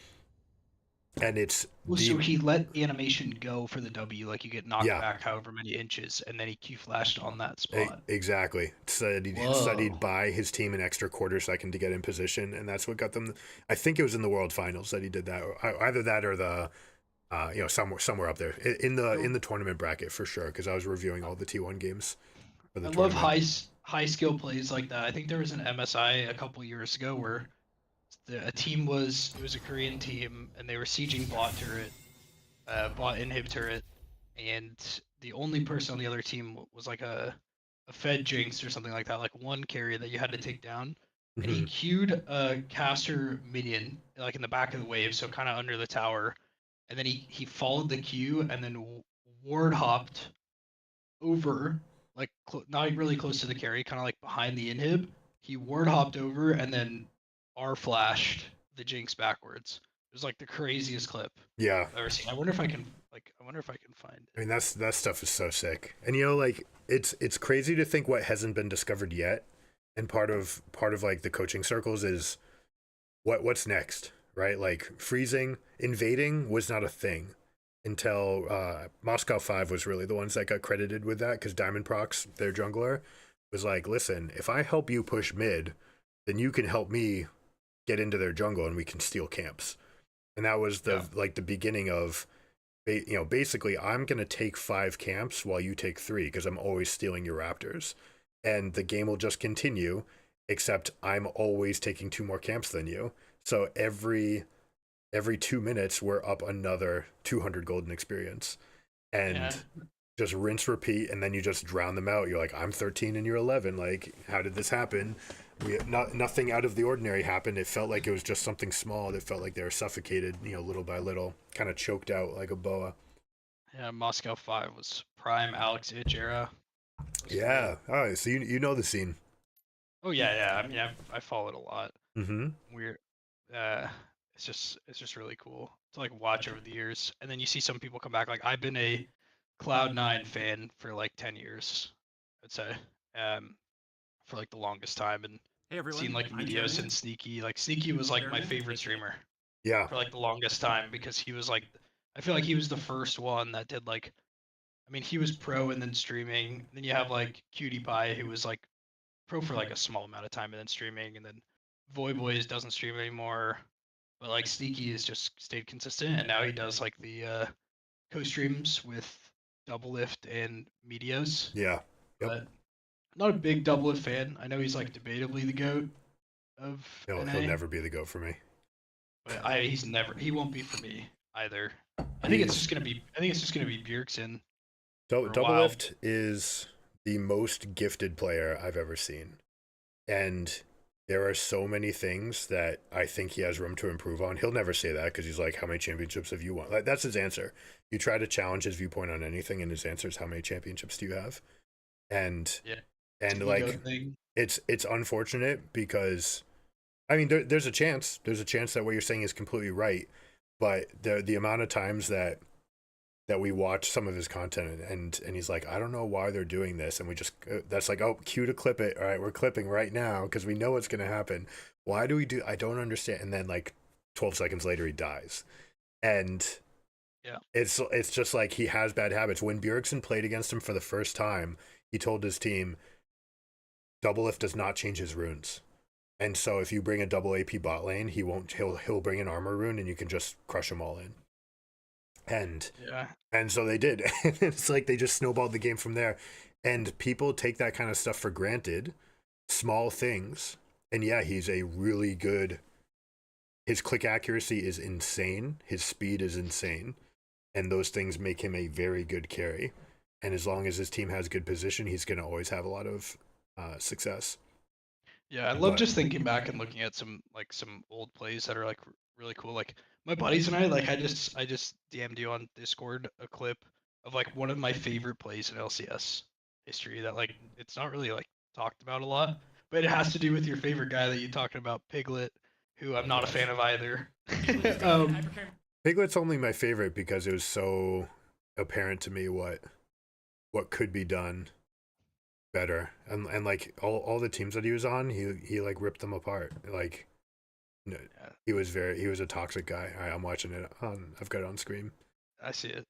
A: And it's
E: Well, so he let the animation go for the W, like you get knocked
A: Yeah.
E: back however many inches, and then he Q flashed on that spot.
A: Exactly. Said he'd buy his team an extra quarter second to get in position, and that's what got them. I think it was in the World Finals that he did that, or either that or the, somewhere up there in the tournament bracket for sure. Because I was reviewing all the T1 games for the
E: I love
A: tournament.
E: high skill plays like that. I think there was an MSI a couple years ago where a team it was a Korean team and they were sieging bot turret, bot inhib turret, and the only person on the other team was like a Fed Jinx or something like that, like one carry that you had to take down. And he
A: Mhm.
E: queued a caster minion like in the back of the wave, so kind of under the tower. And then he followed the queue and then ward hopped over, like not really close to the carry, kind of like behind the inhib. He ward hopped over and then R flashed the Jinx backwards. It was like the craziest clip
A: Yeah,
E: I've ever seen. I wonder if I can find
A: I
E: it.
A: mean that stuff is so sick, and like it's crazy to think what hasn't been discovered yet, and part of like the coaching circles is what's next, right? Like freezing, invading was not a thing until Moscow 5 was really the ones that got credited with that because Diamond Prox, their jungler, was like, listen, if I help you push mid, then you can help me get into their jungle and we can steal camps. And that was the beginning of, basically I'm going to take 5 camps while you take 3 because I'm always stealing your raptors. And the game will just continue, except I'm always taking 2 more camps than you. So every 2 minutes we're up another 200 golden experience, and
E: Yeah.
A: just rinse repeat, and then you just drown them out. You're like, I'm 13 and you're 11. Like, how did this happen? Nothing out of the ordinary happened. It felt like it was just something small. It felt like they were suffocated, little by little, kind of choked out like a boa.
E: Yeah, Moscow 5 was prime Alex Itch era. It was great.
A: Yeah. All right. So you know the scene.
E: Oh yeah. I mean, I followed a lot.
A: Mm-hmm.
E: We're uh it's just really cool to like watch over the years. And then you see some people come back. Like I've been a Cloud9 fan for like 10 years, I'd say. Um for like the longest time, and
F: Hey everyone,
E: seen like
F: I'm
E: Medios
F: Jeremy.
E: and Sneaky. Like Sneaky was like my favorite streamer
A: Yeah.
E: for like the longest time because he was like, I feel like he was the first one that did like, I mean, he was pro and then streaming. Then you have like Cutie Pie who was like pro for like a small amount of time and then streaming, and then Boys doesn't stream anymore. But like Sneaky has just stayed consistent, and now he does like the co-streams with Double Lift and Medios.
A: Yeah. Yep.
E: But not a big Double Lift fan. I know he's like debatably the goat of
A: He'll
E: NA,
A: never be the goat for me.
E: but he won't be for me either. I think it's just gonna be Bjergsen. for a
A: Double
E: while.
A: Lift is the most gifted player I've ever seen. And there are so many things that I think he has room to improve on. He'll never say that because he's like, how many championships have you won? Like, that's his answer. You try to challenge his viewpoint on anything, and his answer is, how many championships do you have? And
E: Yeah.
A: and
E: Ego
A: like
E: thing.
A: it's unfortunate because I mean there's a chance that what you're saying is completely right, but the amount of times that that we watch some of his content, and he's like, I don't know why they're doing this, and we just that's like, oh, cue to clip it. All right, we're clipping right now because we know what's gonna happen. Why do we do? I don't understand. And then like 12 seconds later, he dies, and
E: Yeah.
A: it's just like he has bad habits. When Bjergsen played against him for the first time, he told his team, Doublelift does not change his runes. And so if you bring a double AP bot lane, he'll bring an armor rune and you can just crush them all in.
E: Yeah.
A: And so they did. It's like they just snowballed the game from there. And people take that kind of stuff for granted, small things. And yeah, he's a really good, his click accuracy is insane. His speed is insane. And those things make him a very good carry. And as long as his team has good position, he's going to always have a lot of success.
E: Yeah, I love
A: But-
E: just thinking back and looking at some old plays that are like really cool. Like my buddies and I, like I just DM'd you on Discord a clip of like one of my favorite plays in LCS history that like it's not really like talked about a lot, but it has to do with your favorite guy that you talking about, Piglet, who I'm not a fan of either.
A: Piglet's only my favorite because it was so apparent to me what could be done better, and like all the teams that he was on, he like ripped them apart. Like, no,
E: Yeah.
A: he was a toxic guy. All right, I'm watching it on. I've got it on screen.
E: I see it.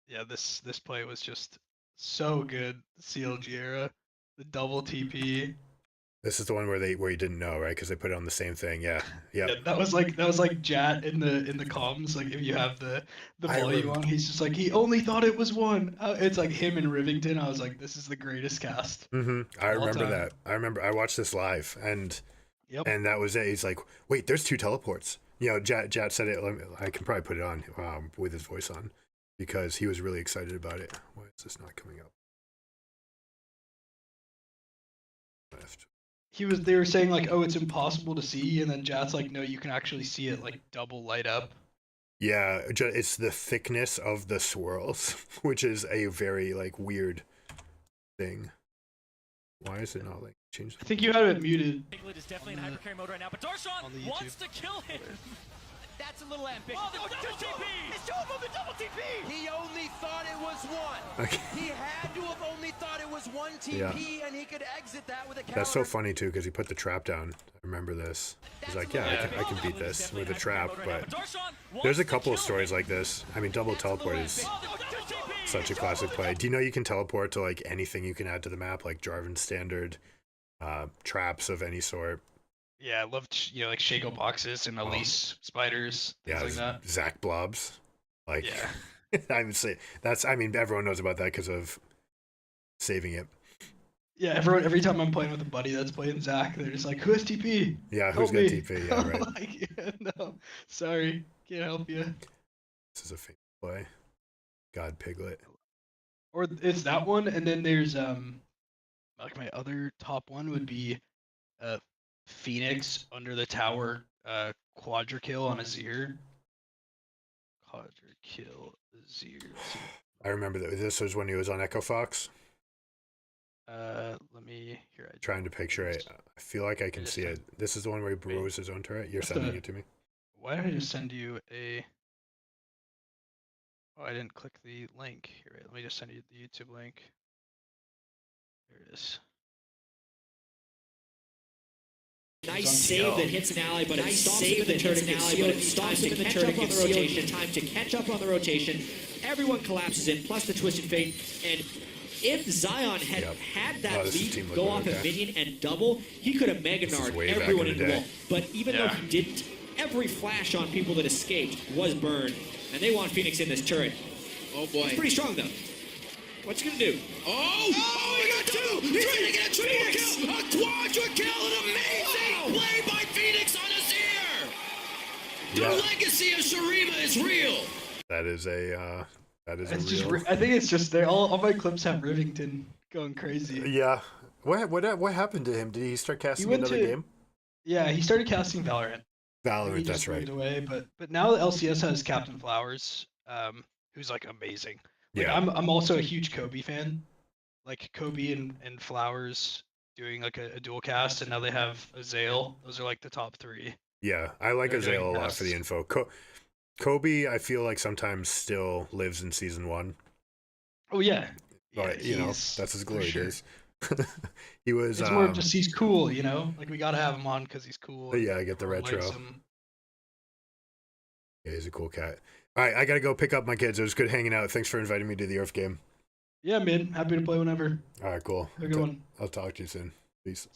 E: Yeah, this play was just so good. CLG era, the double TP.
A: This is the one where you didn't know, right? Because they put it on the same thing. Yeah.
E: Yeah, that was like Jat in the comms. Like if you have the
A: I
E: volume
A: rem-
E: on, he's just like he only thought it was one. It's like him and Rivington. I was like, this is the greatest cast.
A: I
E: All
A: remember
E: time.
A: that. I watched this live, and
E: Yep.
A: that was it. He's like, wait, there's 2 teleports. You know, Jat said it. I can probably put it on with his voice on because he was really excited about it. Why is this not coming up? Left.
E: They were saying like, oh, it's impossible to see, and then Jat's like, no, you can actually see it like double light up.
A: Yeah, it's the thickness of the swirls, which is a very like weird thing. Why is it not like changed?
E: I think you had it muted.
F: Piglet is definitely in
E: On the-
F: hypercarry mode right now, but
E: on
F: Darshan
E: the
F: wants
E: YouTube.
F: to kill him.
G: That's a little ambitious.
F: Oh, the double TP!
G: It's two of them, the double TP! He only thought it was one.
A: Okay.
G: He had to have only thought it was one TP,
A: Yeah.
G: and he could exit that with a counter.
A: That's so funny too because he put the trap down. I remember this. He's like, yeah, I can beat this with a trap, but there's a couple of stories like this. I mean, double teleport is such a classic play. Do you know you can teleport to like anything you can add to the map, like Jarvan standard, traps of any sort?
E: Yeah, I loved like Shaco boxes and Elise spiders, things
A: Yeah,
E: like that.
A: Zach blobs. Like,
E: Yeah.
A: I would say that's. I mean, everyone knows about that because of saving it.
E: Yeah, every time I'm playing with a buddy that's playing Zach, they're just like, who has TP?
A: Yeah,
E: Help
A: who's got
E: me."
A: TP? Yeah, right.
E: Like, yeah, no, sorry, can't help you.
A: This is a famous play. God, Piglet.
E: Or it's that one, and then there's like my other top one would be Phoenix under the tower quadra kill on Azir. Quadra kill Azir.
A: I remember that this was when he was on Echo Fox.
E: Let me here.
A: Trying to picture it. I feel like I can
E: just
A: see it. This is the one where he blows his own turret. You're
E: What's
A: sending
E: the-
A: it to me.
E: Why did I just send you a? Oh, I didn't click the link. Here, wait, let me just send you the YouTube link. There it is.
H: Nice
E: on
H: save
E: TL.
H: that hits an ally, but it stomps him in the turret and gets sealed. It stomps him in the turret and gets sealed. Time to catch up on the rotation. Everyone collapses in, plus the Twisted Fate. And if Zion had
A: Yep.
H: had
A: Oh,
H: that
A: this is
H: lead
A: Team
H: go
A: Liquid,
H: off a
A: okay.
H: minion and double, he could have Mega
A: This is
H: Nard
A: way back
H: everyone
A: in the
H: into the
A: day.
H: wall. But even though
E: Yeah.
H: he didn't, every flash on people that escaped was burned. And they want Phoenix in this turret.
I: Oh boy.
H: It's pretty strong though. What's he gonna do?
I: Oh, he got two! He's trying to get a triple kill! A quadra kill! An amazing play by Phoenix on Azir! The
A: Yeah.
I: legacy of Shurima is real!
A: That is a
E: It's just.
A: real.
E: I think it's just there. All my clips have Rivington going crazy.
A: Yeah. What happened to him? Did he start casting
E: went
A: another
E: to-
A: game?
E: Yeah, he started casting Valorant. He
A: Valorant.
E: just
A: That's right.
E: moved away, but now the LCS has Captain Flowers, who's like amazing. Like
A: Yeah.
E: I'm also a huge Kobe fan. Like Kobe and Flowers doing like a dual cast, and now they have Azale. Those are like the top three.
A: Yeah, I like
E: They're doing
A: Azale a lot for the
E: best.
A: info. Kobe, I feel like sometimes still lives in season 1.
E: Oh yeah.
A: But you know,
E: he's-
A: that's his
E: for
A: glory
E: sure.
A: days. He was.
E: It's more of just he's cool, you know. Like we gotta have him on because he's cool. and
A: Yeah, I get the
E: everyone likes
A: retro.
E: him.
A: Yeah, he's a cool cat. All right, I gotta go pick up my kids. It was good hanging out. Thanks for inviting me to the Earth game.
E: Yeah, man. Happy to play whenever.
A: All right, cool.
E: Have a good one.
A: I'll talk to you soon. Peace.